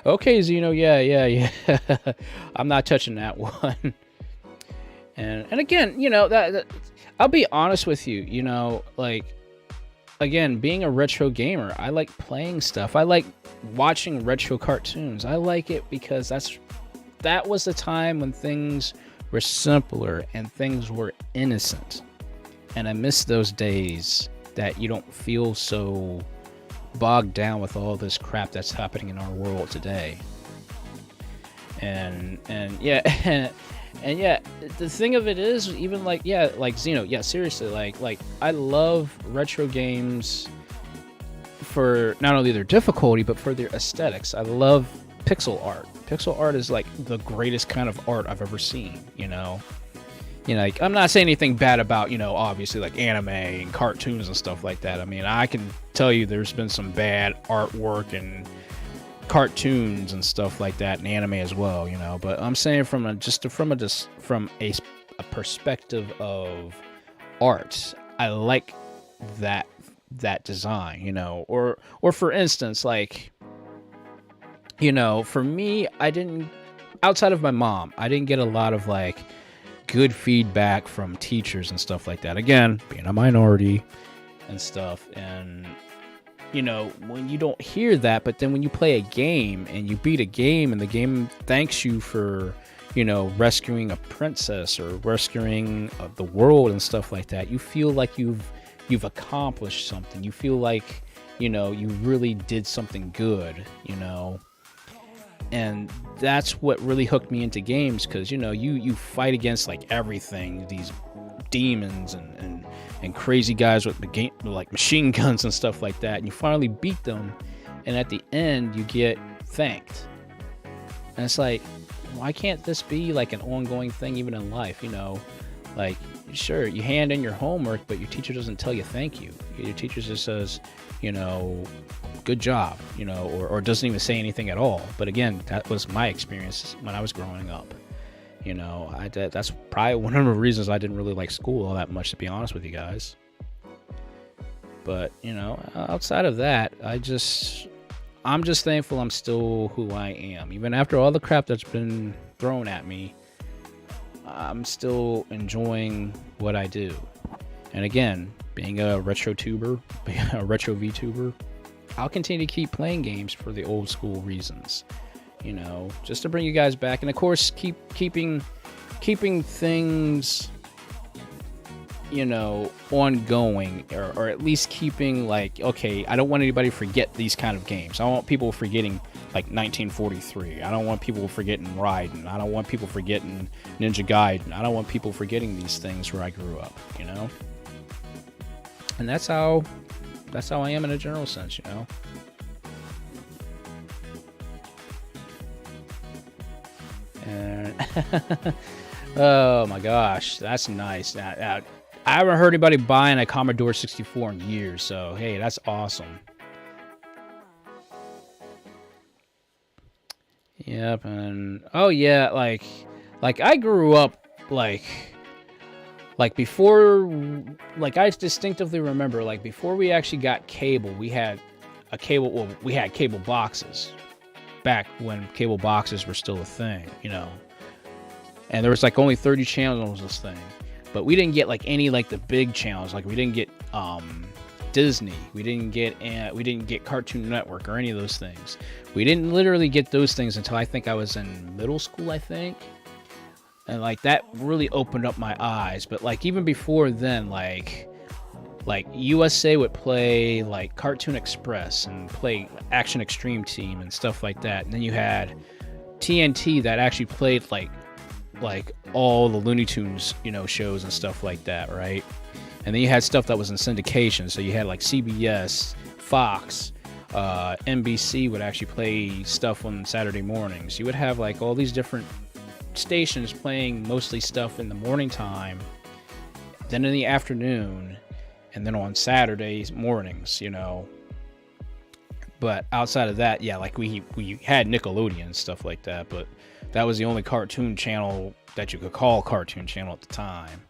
Okay, Zeno, yeah. I'm not touching that one. And again, you know, that I'll be honest with you, you know, like, again, being a retro gamer, I like playing stuff. I like watching retro cartoons. I like it because that was the time when things were simpler and things were innocent. And I miss those days that you don't feel so bogged down with all this crap that's happening in our world today. And yeah, and yeah, the thing of it is, even like, yeah, like Xeno, yeah, seriously, like I love retro games for not only their difficulty, but for their aesthetics. I love pixel art. Pixel art is like the greatest kind of art I've ever seen, you know. You know, like, I'm not saying anything bad about, you know, obviously like anime and cartoons and stuff like that. I mean, I can tell you there's been some bad artwork and cartoons and stuff like that, and anime as well, you know. But I'm saying from a perspective of art, I like that design, you know. Or for instance, like, you know, for me, outside of my mom, I didn't get a lot of like good feedback from teachers and stuff like that. Again, being a minority and stuff. And you know, when you don't hear that, but then when you play a game and you beat a game and the game thanks you for, you know, rescuing a princess or rescuing the world and stuff like that, you feel like you've accomplished something. You feel like, you know, you really did something good, you know. And that's what really hooked me into games, because, you know, you fight against like everything, these demons and crazy guys with like machine guns and stuff like that, and you finally beat them, and at the end you get thanked. And it's like, why can't this be like an ongoing thing even in life, you know? Like, sure, you hand in your homework, but your teacher doesn't tell you thank you. Your teacher just says, you know, good job, you know, or doesn't even say anything at all. But again, that was my experience when I was growing up. You know, that's probably one of the reasons I didn't really like school all that much, to be honest with you guys. But, you know, outside of that, I'm just thankful I'm still who I am. Even after all the crap that's been thrown at me, I'm still enjoying what I do. And again, being a retro tuber, a retro Vtuber, I'll continue to keep playing games for the old school reasons. You know, just to bring you guys back, and of course, keeping things, you know, ongoing, or at least keeping, like, okay, I don't want anybody to forget these kind of games. I don't want people forgetting like 1943. I don't want people forgetting Raiden. I don't want people forgetting Ninja Gaiden. I don't want people forgetting these things where I grew up, you know. And that's how I am in a general sense, you know. And oh my gosh, that's nice. Now, I haven't heard anybody buying a Commodore 64 in years, so hey, that's awesome. Yep, and oh yeah, like I grew up like before, like I distinctively remember, like before we actually got cable, we had cable boxes back when cable boxes were still a thing, you know. And there was like only 30 channels on this thing. But we didn't get like any like the big channels. Like we didn't get Disney. We didn't get Cartoon Network or any of those things. We didn't literally get those things until I think I was in middle school, I think. And like that really opened up my eyes. But like even before then, like USA would play like Cartoon Express and play Action Extreme Team and stuff like that. And then you had TNT that actually played like all the Looney Tunes, you know, shows and stuff like that, right? And then you had stuff that was in syndication. So you had like CBS, Fox, NBC would actually play stuff on Saturday mornings. You would have like all these different stations playing mostly stuff in the morning time, then in the afternoon, and then on Saturdays mornings, you know. But outside of that, yeah, like we had Nickelodeon and stuff like that, but that was the only cartoon channel that you could call cartoon channel at the time.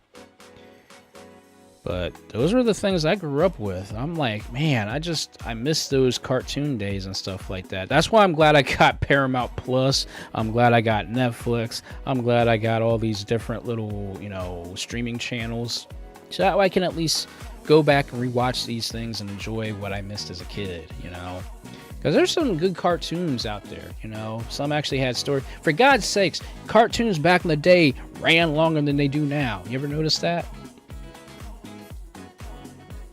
But those were the things I grew up with. I'm like, man, I miss those cartoon days and stuff like that. That's why I'm glad I got Paramount Plus. I'm glad I got Netflix. I'm glad I got all these different little, you know, streaming channels. So that way I can at least go back and rewatch these things and enjoy what I missed as a kid, you know. Because there's some good cartoons out there, you know. Some actually had story. For God's sakes, cartoons back in the day ran longer than they do now. You ever notice that?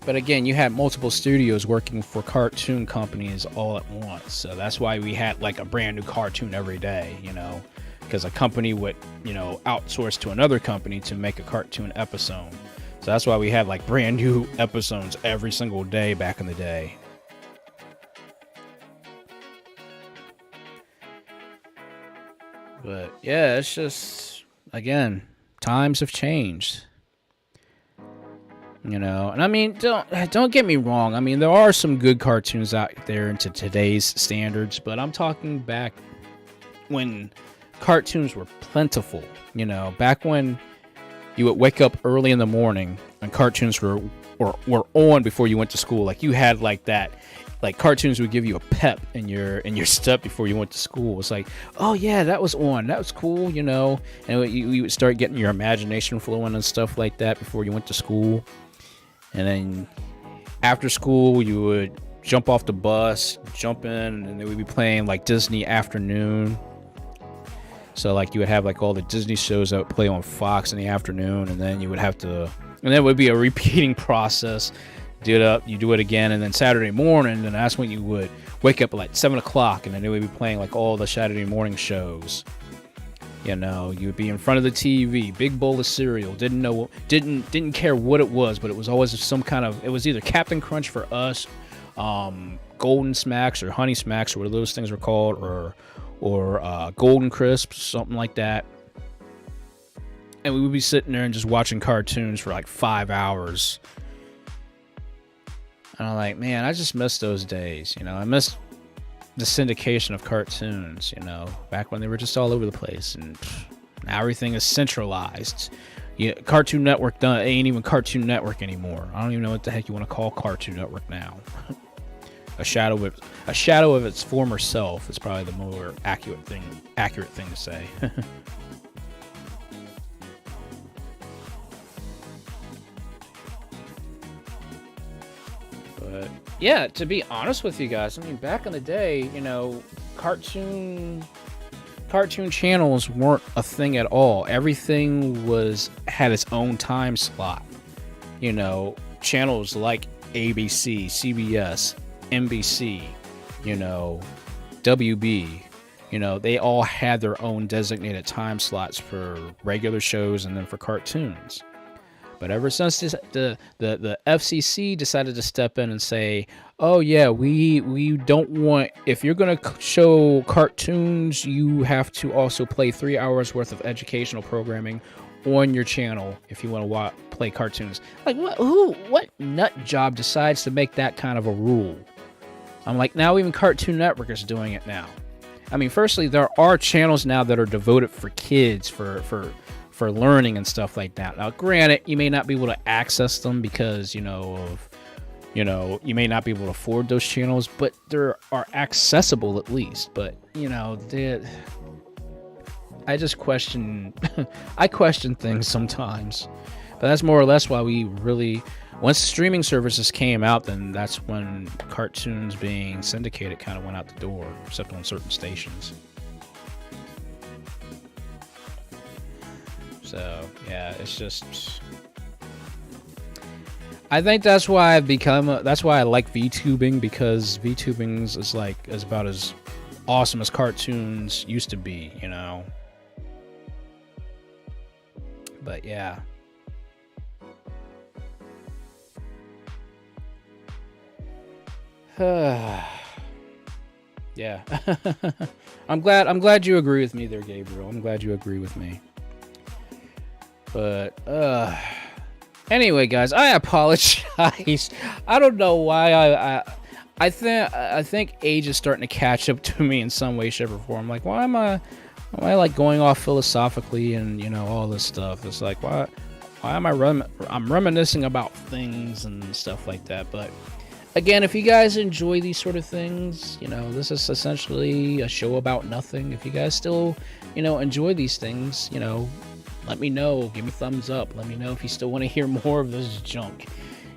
But again, you had multiple studios working for cartoon companies all at once. So that's why we had like a brand new cartoon every day, you know. Because a company would, you know, outsource to another company to make a cartoon episode. So that's why we had like brand new episodes every single day back in the day. But yeah, it's just, again, times have changed. You know, and I mean, don't get me wrong. I mean, there are some good cartoons out there into today's standards, but I'm talking back when cartoons were plentiful. You know, back when you would wake up early in the morning and cartoons were on before you went to school. Like you had like that. Like cartoons would give you a pep in your step before you went to school. It's like, oh yeah, that was on. That was cool, you know. And you would start getting your imagination flowing and stuff like that before you went to school. And then after school, you would jump off the bus, jump in, and they would be playing like Disney Afternoon. So like you would have like all the Disney shows that would play on Fox in the afternoon, and then you would have to, and then it would be a repeating process. Do it up, you do it again, and then Saturday morning, and that's when you would wake up at like 7 o'clock, and then they would be playing like all the Saturday morning shows. You know, you would be in front of the TV, big bowl of cereal. Didn't care what it was, but it was always some kind of. It was either Captain Crunch for us, Golden Smacks or Honey Smacks, or what those things were called, or Golden Crisps, something like that. And we would be sitting there and just watching cartoons for like 5 hours. And I'm like, man, I just miss those days. You know, I miss the syndication of cartoons, you know, back when they were just all over the place. And Now everything is centralized. Cartoon Network ain't even Cartoon Network anymore. I don't even know what the heck you want to call Cartoon Network now. A shadow of its former self is probably the more accurate thing to say. But yeah, to be honest with you guys, I mean, back in the day, cartoon channels weren't a thing at all. Everything had its own time slot. Channels like ABC, CBS, NBC, WB, they all had their own designated time slots for regular shows and then for cartoons. But ever since the FCC decided to step in and say, oh yeah, we don't want, if you're going to show cartoons, you have to also play 3 hours worth of educational programming on your channel if you want to play cartoons. Like, what nut job decides to make that kind of a rule? I'm like, now even Cartoon Network is doing it now. I mean, firstly, there are channels now that are devoted for kids, for learning and stuff like that. Now, granted, you may not be able to access them because, you may not be able to afford those channels, but they are accessible at least. But, I just question, I question things sometimes. But that's more or less why we really, once streaming services came out, then that's when cartoons being syndicated kind of went out the door, except on certain stations. So, yeah, it's just, I think that's why that's why I like VTubing, because VTubing is about as awesome as cartoons used to be, But yeah. Yeah. I'm glad you agree with me there, Gabriel. I'm glad you agree with me. But anyway, guys, I apologize. I don't know why I think age is starting to catch up to me in some way, shape, or form. Like, why am I like going off philosophically and all this stuff? It's like, why am I'm reminiscing about things and stuff like that. But again, if you guys enjoy these sort of things, this is essentially a show about nothing. If you guys still enjoy these things, let me know. Give me thumbs up. Let me know if you still want to hear more of this junk.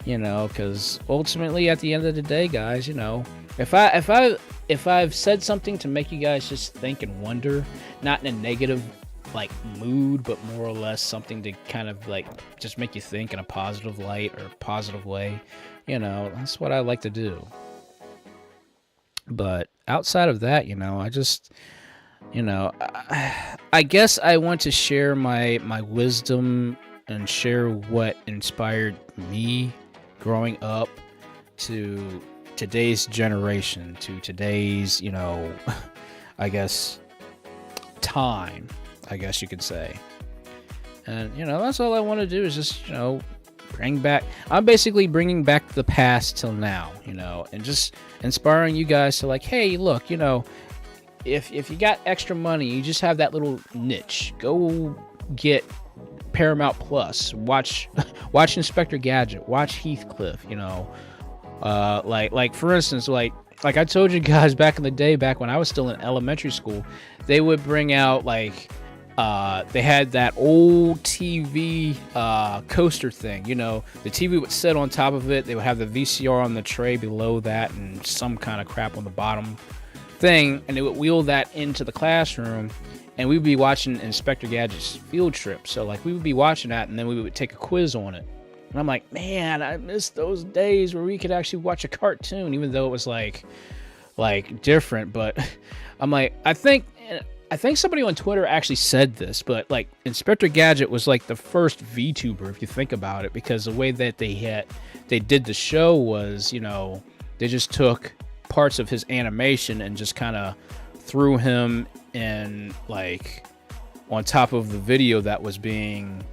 Because ultimately, at the end of the day, guys, if I've said something to make you guys just think and wonder, not in a negative mood, but more or less something to kind of just make you think in a positive light or positive way, that's what I like to do. But outside of that, I just, I guess I want to share my wisdom and share what inspired me growing up to today's generation, to today's, I guess, time, I guess you could say. And, that's all I want to do is just, I'm basically bringing back the past till now, and just inspiring you guys to hey, look, if you got extra money, you just have that little niche, go get Paramount Plus, watch Inspector Gadget, watch Heathcliff, like for instance, like I told you guys back in the day, back when I was still in elementary school, they would bring out they had that old TV coaster thing, the TV would sit on top of it, they would have the VCR on the tray below that and some kind of crap on the bottom thing, and they would wheel that into the classroom, and we would be watching Inspector Gadget's field trip. So we would be watching that, and then we would take a quiz on it. And I'm like, man, I miss those days where we could actually watch a cartoon, even though it was like different. But I'm like, I think somebody on Twitter actually said this, but Inspector Gadget was the first VTuber, if you think about it, because the way that they did the show was, they just took parts of his animation and just kind of threw him in on top of the video that was being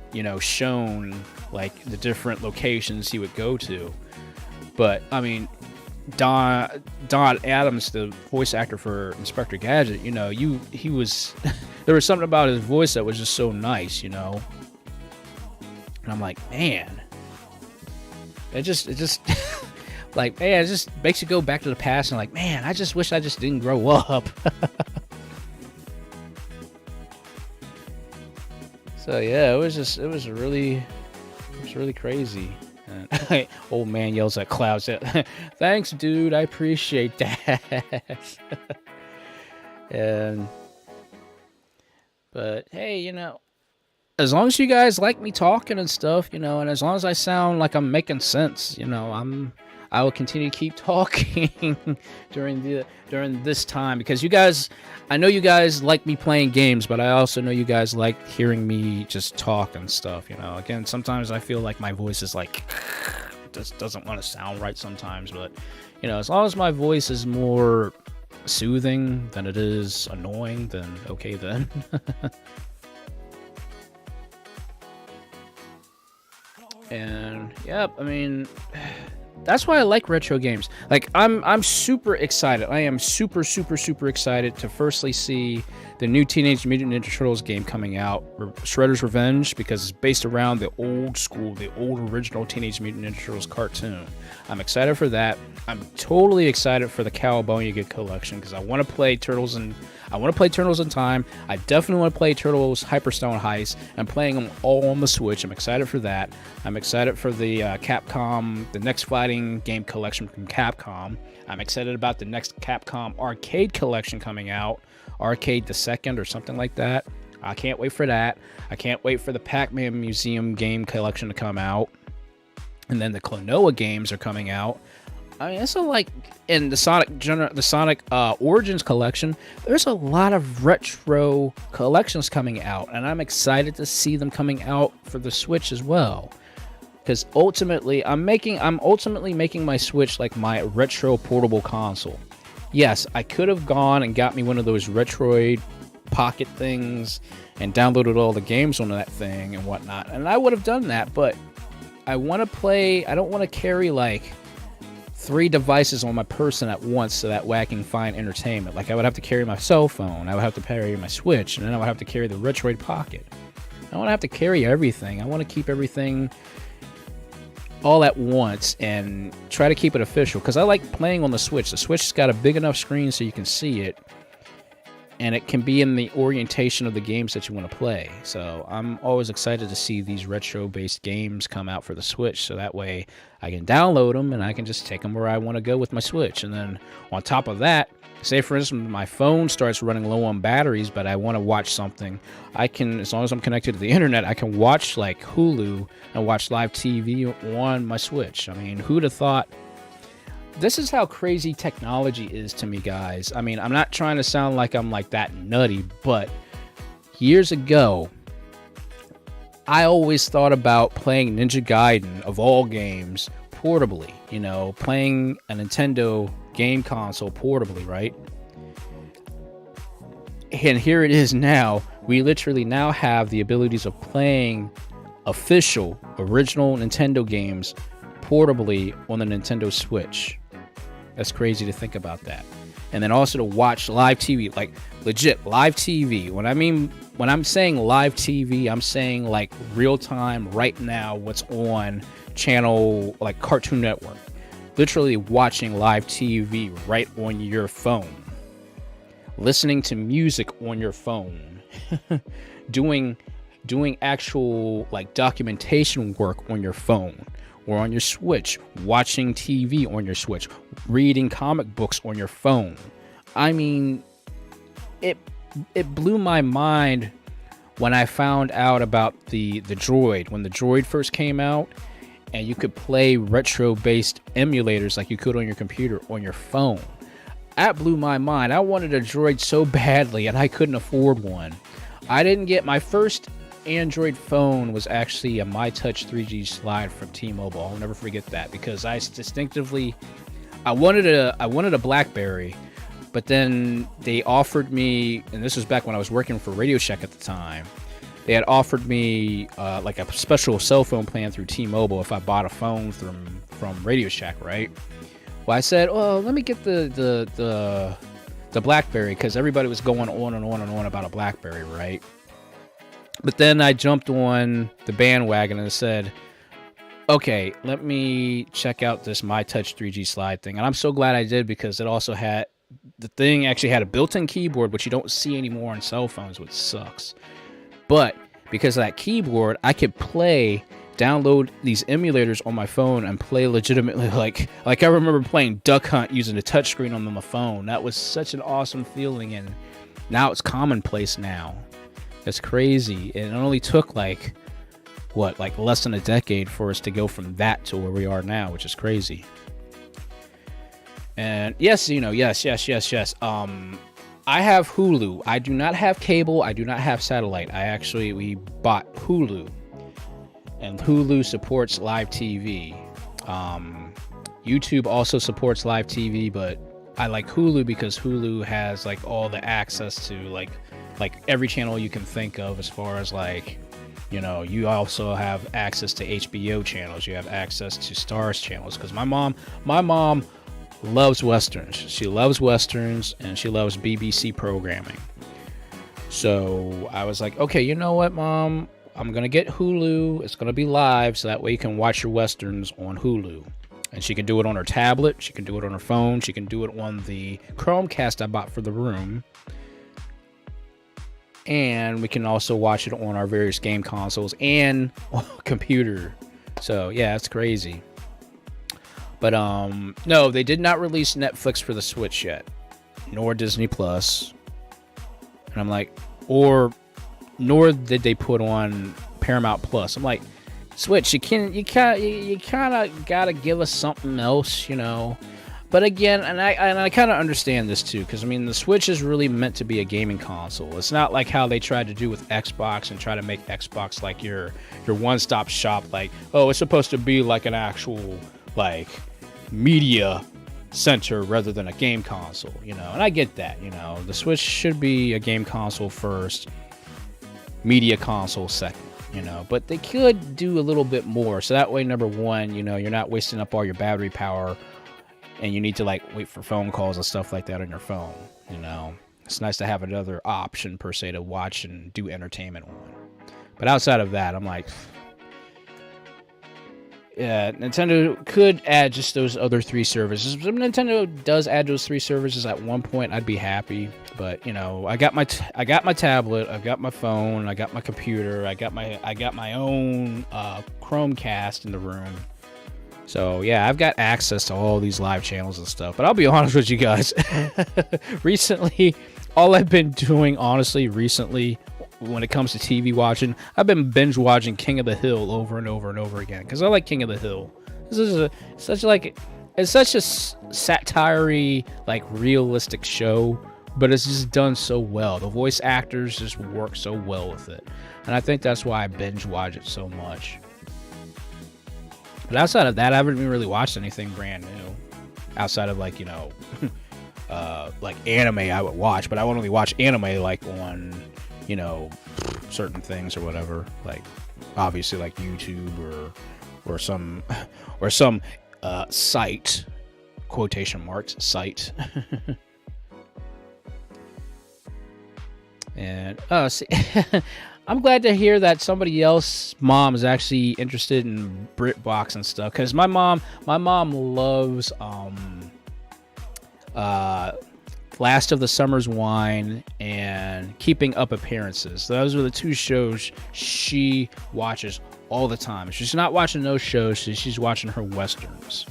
shown, the different locations he would go to. But I mean, Don Adams, the voice actor for Inspector Gadget, you know, he was there was something about his voice that was just so nice, you know. And I'm like, man, it just like, man, it just makes you go back to the past and like, man, I just wish I just didn't grow up. So yeah, it was really crazy. And old man yells at clouds. Thanks, dude. I appreciate that. But hey, you know, as long as you guys like me talking and stuff, you know, and as long as I sound like I'm making sense, you know, I will continue to keep talking during this time, because you guys, I know you guys like me playing games, but I also know you guys like hearing me just talk and stuff, you know. Again, sometimes I feel like my voice is like just doesn't want to sound right sometimes, but you know, as long as my voice is more soothing than it is annoying, then okay then. And yep, I mean, that's why I like retro games. Like, I'm super excited. I am super excited to firstly see the new Teenage Mutant Ninja Turtles game coming out, Shredder's Revenge, because it's based around the old school, the old original Teenage Mutant Ninja Turtles cartoon. I'm excited for that. I'm totally excited for the Cowabunga collection, because I want to play Turtles in Time. I definitely want to play Turtles Hyperstone Heist. I'm playing them all on the Switch. I'm excited for that. I'm excited for the Capcom, the next fighting game collection from Capcom. I'm excited about the next Capcom arcade collection coming out, Arcade the Second or something like that. I can't wait for that. I can't wait for the Pac-Man Museum game collection to come out. And then the Klonoa games are coming out. I mean, it's a, like, in the Sonic Origins collection, there's a lot of retro collections coming out, and I'm excited to see them coming out for the Switch as well. Because ultimately, I'm ultimately making my Switch like my retro portable console. Yes, I could have gone and got me one of those Retroid Pocket things and downloaded all the games on that thing and whatnot, and I would have done that, but I want to play. I don't want to carry like 3 devices on my person at once, so that way I can find entertainment. Like, I would have to carry my cell phone, I would have to carry my Switch, and then I would have to carry the Retroid Pocket. I don't want to have to carry everything. I want to keep everything all at once and try to keep it official, because I like playing on the Switch. The Switch's got a big enough screen so you can see it, and it can be in the orientation of the games that you want to play. So I'm always excited to see these retro-based games come out for the Switch, so that way I can download them and I can just take them where I want to go with my Switch. And then on top of that, say for instance my phone starts running low on batteries, but I want to watch something, I can, as long as I'm connected to the internet, I can watch like Hulu and watch live TV on my Switch. I mean, who'd have thought? This is how crazy technology is to me, guys. I mean, I'm not trying to sound like I'm like that nutty, but years ago, I always thought about playing Ninja Gaiden, of all games, portably. You know, playing a Nintendo game console portably, right? And here it is now. We literally now have the abilities of playing official, original Nintendo games portably on the Nintendo Switch. That's crazy to think about that. And then also to watch live TV, like legit live TV. When I'm saying live TV, I'm saying like real time, right now, what's on channel like Cartoon Network. Literally watching live TV right on your phone. Listening to music on your phone. doing actual like documentation work on your phone. Or on your Switch, watching TV on your Switch, reading comic books on your phone. I mean, it blew my mind when I found out about the Droid. When the Droid first came out, and you could play retro-based emulators like you could on your computer, on your phone. That blew my mind. I wanted a Droid so badly, and I couldn't afford one. I didn't get my first Android phone was actually a MyTouch 3G slide from T-Mobile. I'll never forget that, because I wanted a BlackBerry, but then they offered me, and this was back when I was working for Radio Shack at the time, they had offered me like a special cell phone plan through T-Mobile if I bought a phone from Radio Shack, right? Well, I said, "Oh, let me get the BlackBerry," because everybody was going on and on and on about a BlackBerry, right? But then I jumped on the bandwagon and said, "Okay, let me check out this My Touch 3G slide thing." And I'm so glad I did, because it also had the thing actually had a built-in keyboard, which you don't see anymore on cell phones, which sucks. But because of that keyboard, I could download these emulators on my phone and play legitimately, like I remember playing Duck Hunt using a touchscreen on my phone. That was such an awesome feeling, and now it's commonplace now. It's crazy. And it only took like less than a decade for us to go from that to where we are now, which is crazy. And yes, yes. I have Hulu. I do not have cable. I do not have satellite. We bought Hulu. And Hulu supports live TV. YouTube also supports live TV, but I like Hulu because Hulu has like all the access to like every channel you can think of, as far as like, you know, you also have access to HBO channels. You have access to Stars channels, because my mom loves Westerns. She loves Westerns, and she loves BBC programming. So I was like, okay, you know what, Mom? I'm going to get Hulu. It's going to be live, so that way you can watch your Westerns on Hulu. And she can do it on her tablet. She can do it on her phone. She can do it on the Chromecast I bought for the room. And we can also watch it on our various game consoles and computer. So, yeah, it's crazy. But, no, they did not release Netflix for the Switch yet. Nor Disney Plus. And I'm like, nor did they put on Paramount Plus. I'm like, Switch, you kind of gotta give us something else, you know. But again, and I kind of understand this too, because I mean, the Switch is really meant to be a gaming console. It's not like how they tried to do with Xbox and try to make Xbox like your one-stop shop. Like, oh, it's supposed to be like an actual like media center rather than a game console, you know. And I get that, you know, the Switch should be a game console first, media console second, you know, but they could do a little bit more, so that way, number one, you know, you're not wasting up all your battery power, and you need to like wait for phone calls and stuff like that on your phone, you know. It's nice to have another option per se to watch and do entertainment on. But outside of that, I'm like, yeah, Nintendo could add just those other 3 services. If Nintendo does add those 3 services at one point, I'd be happy. But you know, I got my tablet, I've got my phone, I got my computer, I got my own Chromecast in the room. So yeah, I've got access to all these live channels and stuff. But I'll be honest with you guys, recently, all I've been doing, honestly, when it comes to TV watching, I've been binge watching King of the Hill over and over and over again, because I like King of the Hill. This is such a satire-y, like realistic show, but it's just done so well. The voice actors just work so well with it, and I think that's why I binge watch it so much. But outside of that, I haven't really watched anything brand new. Outside of like, you know, like anime I would watch, but I would only watch anime like on, you know, certain things or whatever, like obviously like YouTube or some site, quotation marks, site. And see, I'm glad to hear that somebody else's mom is actually interested in BritBox and stuff, because my mom loves Last of the Summer's Wine and Keeping Up Appearances. Those are the 2 shows she watches all the time. She's not watching those shows, she's watching her Westerns,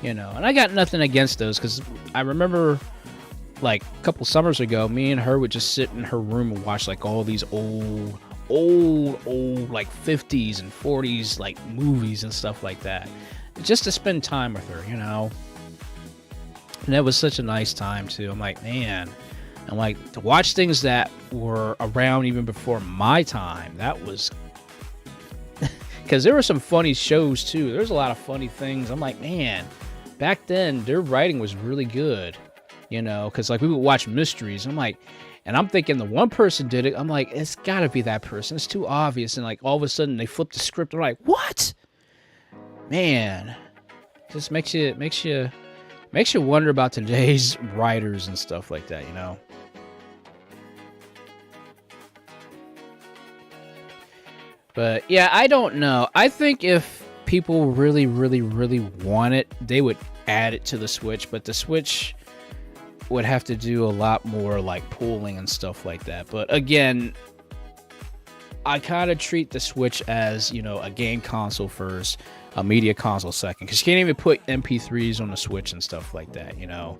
you know. And I got nothing against those, because I remember like a couple summers ago, me and her would just sit in her room and watch like all these old like 50s and 40s like movies and stuff like that, just to spend time with her, you know. And that was such a nice time too. I'm like, man, I'm like, to watch things that were around even before my time, that was because there were some funny shows too. There's a lot of funny things. I'm like, man, back then their writing was really good, you know, because like we would watch mysteries. I'm like, and I'm thinking the one person did it. I'm like, it's got to be that person. It's too obvious. And like all of a sudden they flip the script. They're like, what? Man, just makes you Makes you wonder about today's writers and stuff like that, you know? But yeah, I don't know. I think if people really, really, really want it, they would add it to the Switch, but the Switch would have to do a lot more like pooling and stuff like that. But again, I kind of treat the Switch as, you know, a game console first, a media console second, because you can't even put MP3s on the Switch and stuff like that, you know.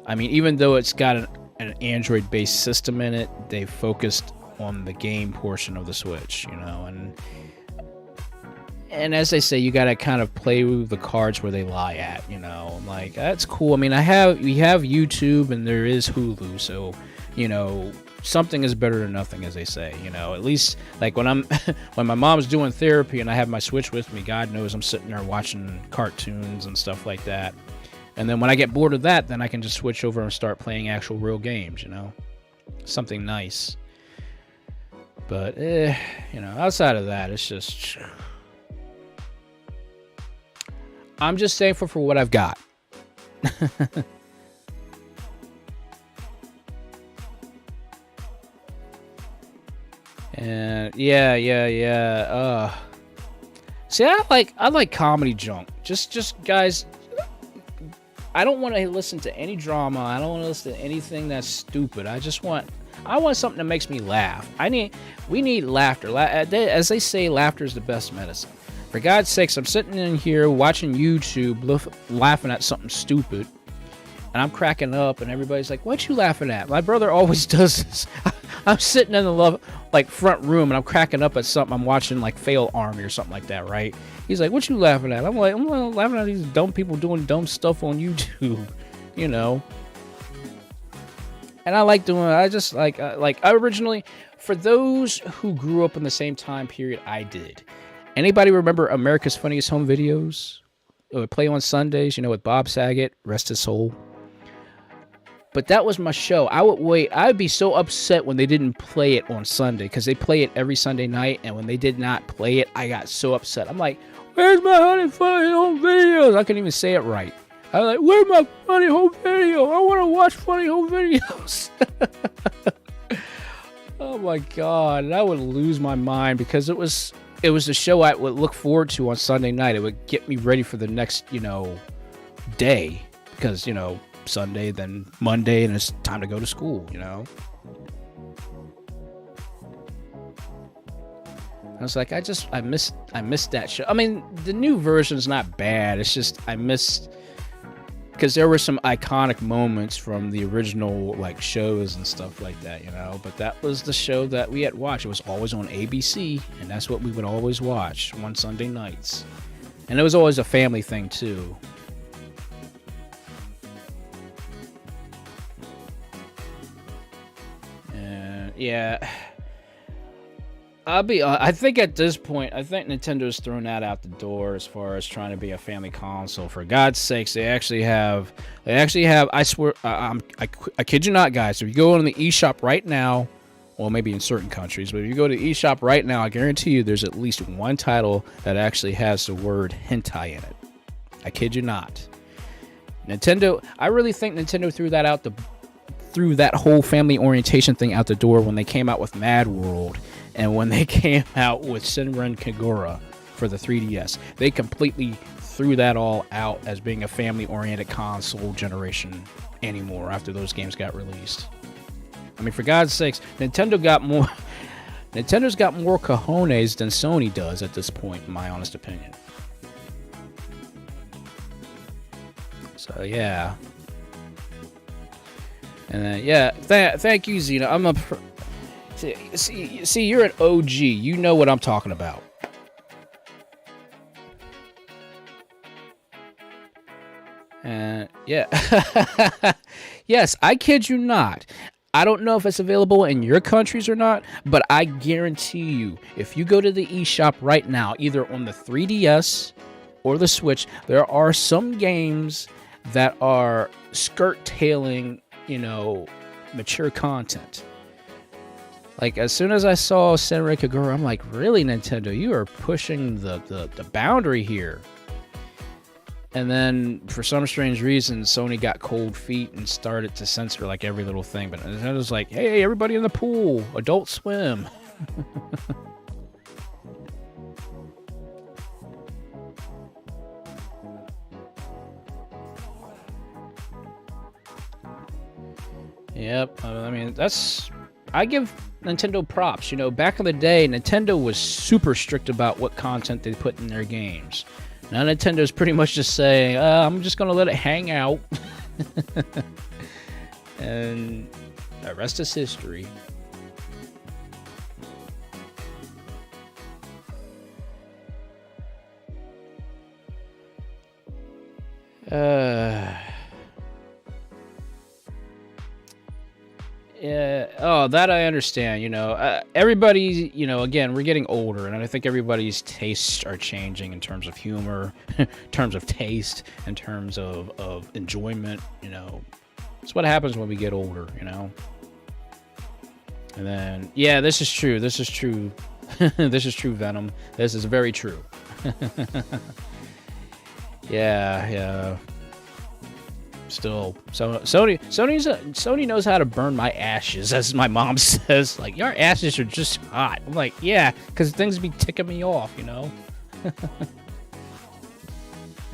I mean, even though it's got an Android-based system in it, they focused on the game portion of the Switch, you know, and as they say, you gotta kind of play with the cards where they lie at, you know. Like, that's cool. I mean, we have YouTube and there is Hulu, so, you know, something is better than nothing, as they say, you know. At least, like, when my mom's doing therapy and I have my Switch with me, God knows I'm sitting there watching cartoons and stuff like that. And then when I get bored of that, then I can just switch over and start playing actual real games, you know. Something nice. But, you know, outside of that, it's just... I'm just thankful for what I've got. And yeah. See, I like comedy junk. Just guys, I don't want to listen to any drama. I don't want to listen to anything that's stupid. I want something that makes me laugh. We need laughter. As they say, laughter is the best medicine. For God's sakes, I'm sitting in here watching YouTube, laughing at something stupid, and I'm cracking up, and everybody's like, "What you laughing at?" My brother always does this. I'm sitting in the front room, and I'm cracking up at something. I'm watching like Fail Army or something like that, right? He's like, "What you laughing at?" I'm laughing at these dumb people doing dumb stuff on YouTube, you know. And I like doing it. I just like I originally, for those who grew up in the same time period I did. Anybody remember America's Funniest Home Videos? It would play on Sundays, you know, with Bob Saget, rest his soul. But that was my show. I would wait. I would be so upset when they didn't play it on Sunday, because they play it every Sunday night, and when they did not play it, I got so upset. I'm like, "Where's my funny home videos?" I couldn't even say it right. I was like, "Where's my funny home video? I want to watch funny home videos." Oh my God. And I would lose my mind, because it was a show I would look forward to on Sunday night. It would get me ready for the next, you know, day, because, you know, Sunday, then Monday, and it's time to go to school, you know. I was like, I missed that show. I mean, the new version's not bad. It's just I missed, because there were some iconic moments from the original like shows and stuff like that, you know. But that was the show that we had watched. It was always on ABC, and that's what we would always watch on Sunday nights. And it was always a family thing too. And yeah, I think at this point, I think Nintendo's thrown that out the door as far as trying to be a family console. For God's sakes, they actually have. I swear, I kid you not, guys. If you go on the eShop right now, well, maybe in certain countries, but if you go to eShop right now, I guarantee you, there's at least one title that actually has the word hentai in it. I kid you not. Nintendo. I really think Nintendo threw that whole family orientation thing out the door when they came out with Mad World. And when they came out with Senran Kagura for the 3DS, they completely threw that all out as being a family-oriented console generation anymore after those games got released. I mean, for God's sakes, Nintendo's got more cojones than Sony does at this point, in my honest opinion. So, yeah. And then, yeah, thank you, Xena. I'm a... See, you're an OG. You know what I'm talking about. And yeah. Yes, I kid you not. I don't know if it's available in your countries or not, but I guarantee you, if you go to the eShop right now, either on the 3DS or the Switch, there are some games that are skirt-tailing, you know, mature content. Like, as soon as I saw Senran Kagura, I'm like, really, Nintendo? You are pushing the boundary here. And then, for some strange reason, Sony got cold feet and started to censor like every little thing. But it was like, hey, everybody in the pool, Adult Swim. Yep, I mean, I give Nintendo props. You know, back in the day, Nintendo was super strict about what content they put in their games. Now Nintendo's pretty much just saying, I'm just going to let it hang out. And the rest is history. Yeah. Oh, that I understand. You know, everybody. You know, again, we're getting older, and I think everybody's tastes are changing in terms of humor, in terms of taste, in terms of enjoyment. You know, it's what happens when we get older. You know. And then, yeah, this is true. This is true. This is true, Venom. This is very true. Yeah. Still, so Sony knows how to burn my ashes, as my mom says. Like, your ashes are just hot. I'm like, yeah, because things be ticking me off, you know.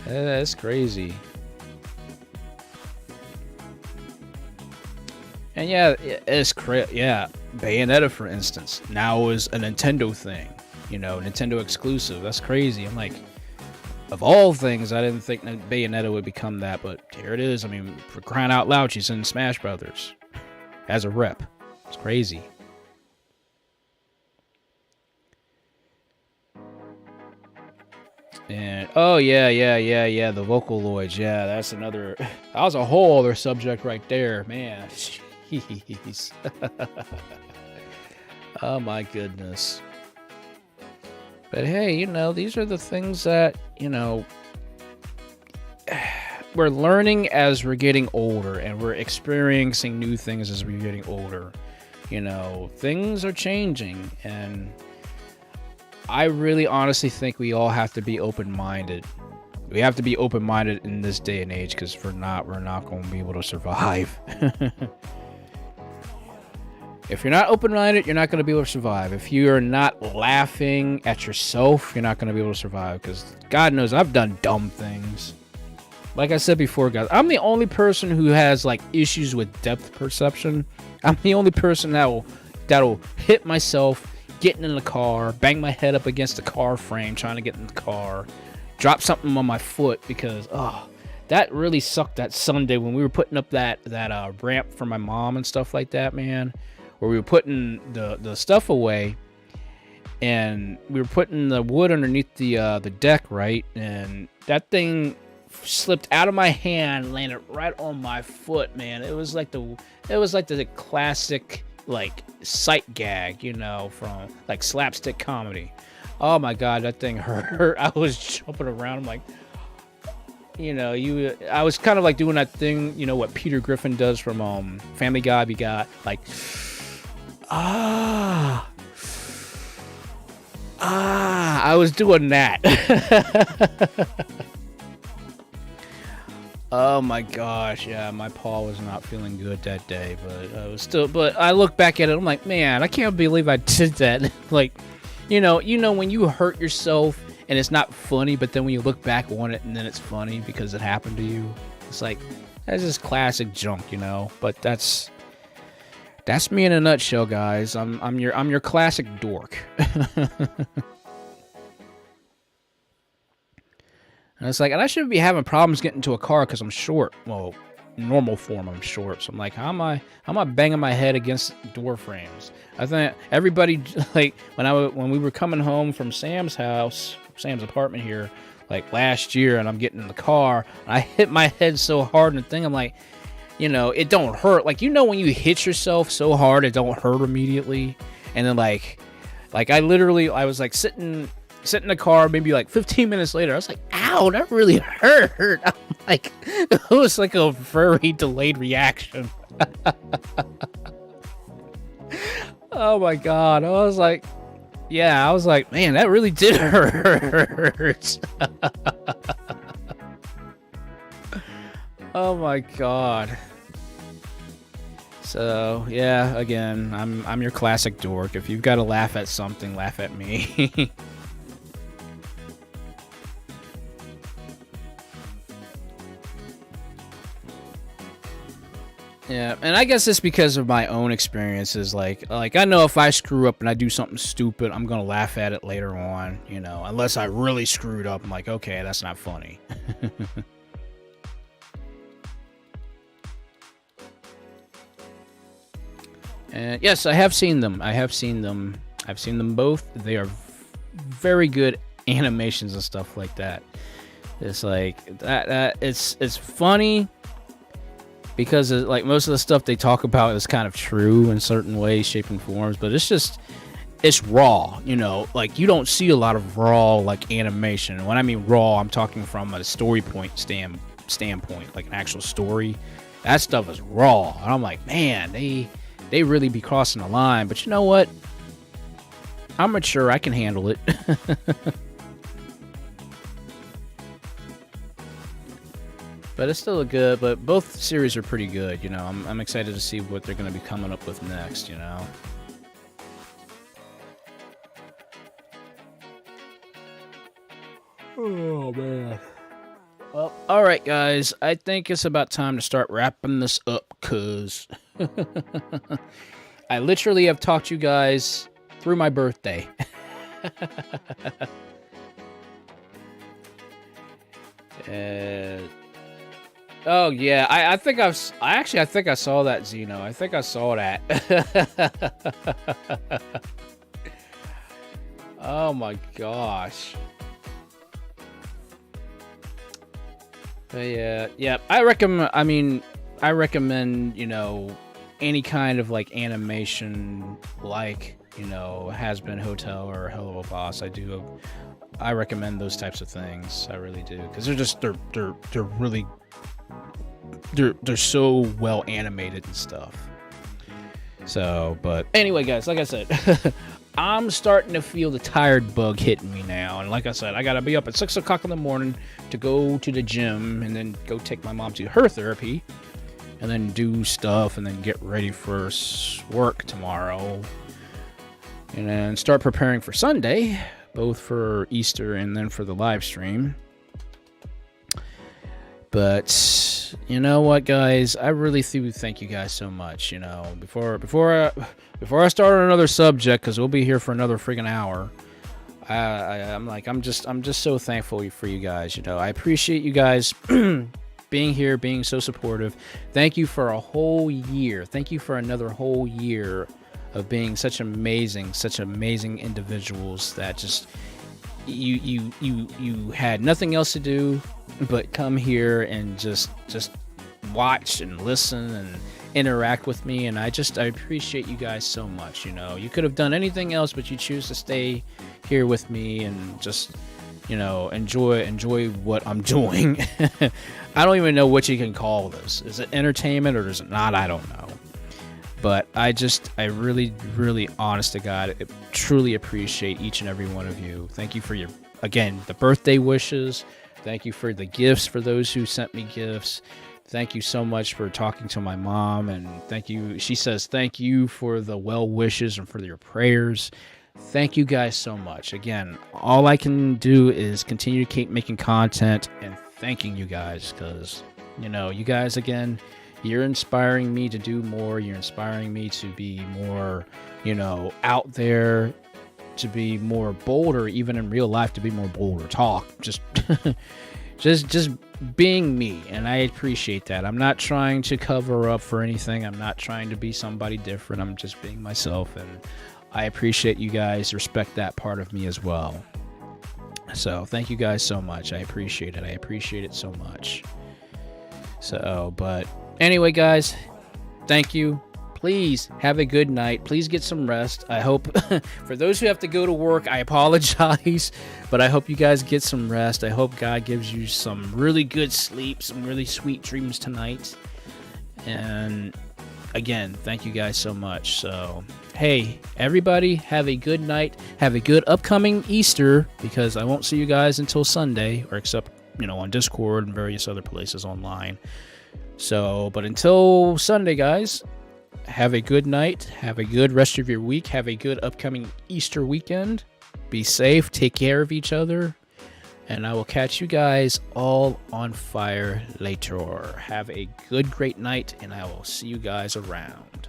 That's crazy. And yeah, it's crazy. Yeah, Bayonetta, for instance, now is a Nintendo thing. You know, Nintendo exclusive. That's crazy. I'm like, of all things, I didn't think that Bayonetta would become that, but here it is. I mean, for crying out loud, she's in Smash Brothers as a rep. It's crazy. And oh yeah, the Vocaloids. Yeah, that's another. That was a whole other subject right there, man. Jeez. Oh my goodness. But hey, you know, these are the things that, you know, we're learning as we're getting older, and we're experiencing new things as we're getting older. You know, things are changing, and I really honestly think we all have to be open-minded. We have to be open-minded in this day and age, because if we're not going to be able to survive. If you're not open-minded, you're not going to be able to survive. If you're not laughing at yourself, you're not going to be able to survive. Because God knows I've done dumb things. Like I said before, guys, I'm the only person who has like issues with depth perception. I'm the only person that'll hit myself getting in the car, bang my head up against the car frame trying to get in the car, drop something on my foot because that really sucked that Sunday when we were putting up that ramp for my mom and stuff like that, man. Where we were putting the stuff away, and we were putting the wood underneath the deck, right? And that thing slipped out of my hand, landed right on my foot, man. It was like the classic like sight gag, you know, from like slapstick comedy. Oh my God, that thing hurt. I was jumping around. I'm like, you know, I was kind of like doing that thing, you know, what Peter Griffin does from Family Guy. We got like. I was doing that. Oh my gosh, yeah, my paw was not feeling good that day, but I look back at it, I'm like, man, I can't believe I did that. Like, you know when you hurt yourself and it's not funny, but then when you look back on it and then it's funny because it happened to you. It's like, that's just classic junk, you know. But that's me in a nutshell, guys. I'm your classic dork. And it's like, and I shouldn't be having problems getting to a car because I'm short. Well, normal form, I'm short. So I'm like, how am I banging my head against door frames? I think everybody, like, when we were coming home from Sam's apartment here, like last year, and I'm getting in the car, and I hit my head so hard in the thing, I'm like, you know, it don't hurt. Like, you know, when you hit yourself so hard, it don't hurt immediately. And then like I was like sitting in the car, maybe like 15 minutes later, I was like, ow, that really hurt. I'm like, it was like a very delayed reaction. Oh my God. I was like, man, that really did hurt. my god. So yeah, again, I'm your classic dork. If you've got to laugh at something, laugh at me. Yeah, and I guess it's because of my own experiences. Like I know if I screw up and I do something stupid, I'm gonna laugh at it later on. You know, unless I really screwed up, I'm like, okay, that's not funny. And yes, I have seen them. I've seen them both. They are very good animations and stuff like that. It's like that. It's funny because like most of the stuff they talk about is kind of true in certain ways, shape, and forms. But it's raw. You know, like you don't see a lot of raw like animation. And when I mean raw, I'm talking from a story point standpoint, like an actual story. That stuff is raw, and I'm like, man, they really be crossing the line. But you know what? I'm mature. I can handle it. But it's still but both series are pretty good. You know, I'm excited to see what they're going to be coming up with next, you know. Oh, man. Well, alright, guys. I think it's about time to start wrapping this up, because I literally have talked to you guys through my birthday. Oh, yeah. I think I saw that, Zeno. I think I saw that. Oh, my gosh. But yeah, I recommend, you know, any kind of like animation, like, you know, Has Been Hotel or Hello Boss. I recommend those types of things. I really do, because they're really so well animated and stuff. So, but anyway, guys, like I said, I'm starting to feel the tired bug hitting me now. And like I said, I got to be up at 6 o'clock in the morning to go to the gym and then go take my mom to her therapy and then do stuff and then get ready for work tomorrow. And then start preparing for Sunday, both for Easter and then for the live stream. But you know what, guys? I really do thank you guys so much. You know, before I start on another subject, because we'll be here for another friggin' hour. I'm just so thankful for you guys. You know, I appreciate you guys being here, being so supportive. Thank you for a whole year. Thank you for another whole year of being such amazing individuals that just you had nothing else to do but come here and just watch and listen and interact with me. And I appreciate you guys so much. You know, you could have done anything else, but you choose to stay here with me and just, you know, enjoy what I'm doing. I don't even know what you can call this. Is it entertainment or is it not? I don't know. But I really, really, honest to God, truly appreciate each and every one of you. Thank you for the birthday wishes. Thank you for the gifts, for those who sent me gifts. Thank you so much for talking to my mom. And thank you. She says, thank you for the well wishes and for your prayers. Thank you guys so much. Again, all I can do is continue to keep making content and thanking you guys, because, you know, you guys, again, you're inspiring me to do more. You're inspiring me to be more, you know, out there, to be more bolder, even in real life, to be more bolder. Talk, just being me, and I appreciate that. I'm not trying to cover up for anything. I'm not trying to be somebody different. I'm just being myself, and I appreciate you guys respect that part of me as well. So thank you guys so much. I appreciate it. I appreciate it so much. So, but anyway, guys, thank you. Please have a good night. Please get some rest. I hope, for those who have to go to work, I apologize, but I hope you guys get some rest. I hope God gives you some really good sleep, some really sweet dreams tonight. And again, thank you guys so much. So, hey, everybody, have a good night. Have a good upcoming Easter, because I won't see you guys until Sunday, or except, you know, on Discord and various other places online. So, but until Sunday, guys, have a good night. Have a good rest of your week. Have a good upcoming Easter weekend. Be safe. Take care of each other. And I will catch you guys all on fire later. Have a good, great night, and I will see you guys around.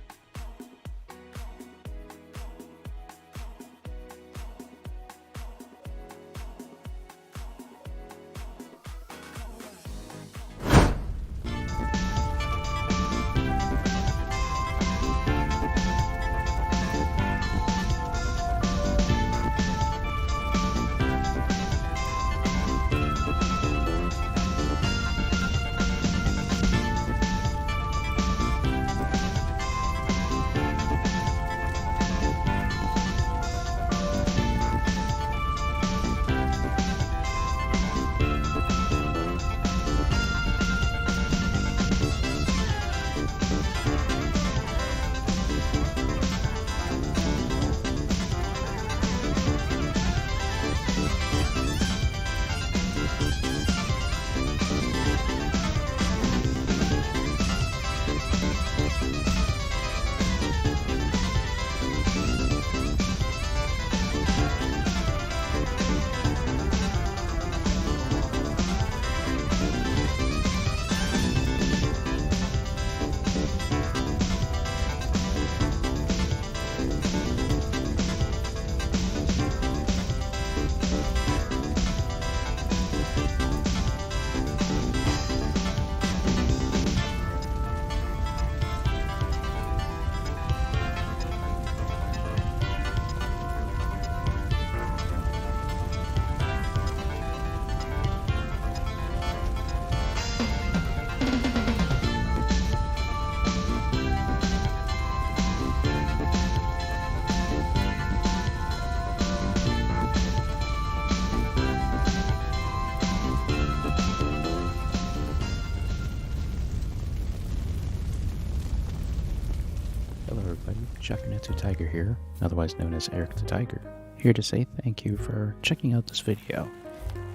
Hello everybody, SHAKUNETSU Tiger here, otherwise known as Eric the Tiger, here to say thank you for checking out this video.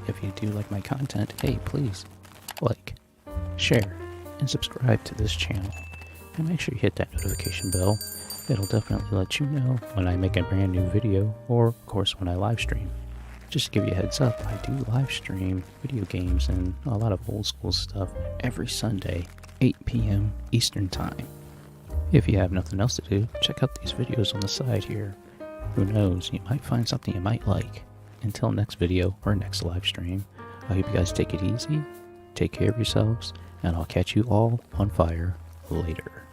If you do like my content, hey please, like, share, and subscribe to this channel, and make sure you hit that notification bell. It'll definitely let you know when I make a brand new video, or of course when I live stream. Just to give you a heads up, I do live stream video games and a lot of old school stuff every Sunday, 8 p.m. Eastern Time. If you have nothing else to do, check out these videos on the side here. Who knows, you might find something you might like. Until next video or next live stream, I hope you guys take it easy, take care of yourselves, and I'll catch you all on fire later.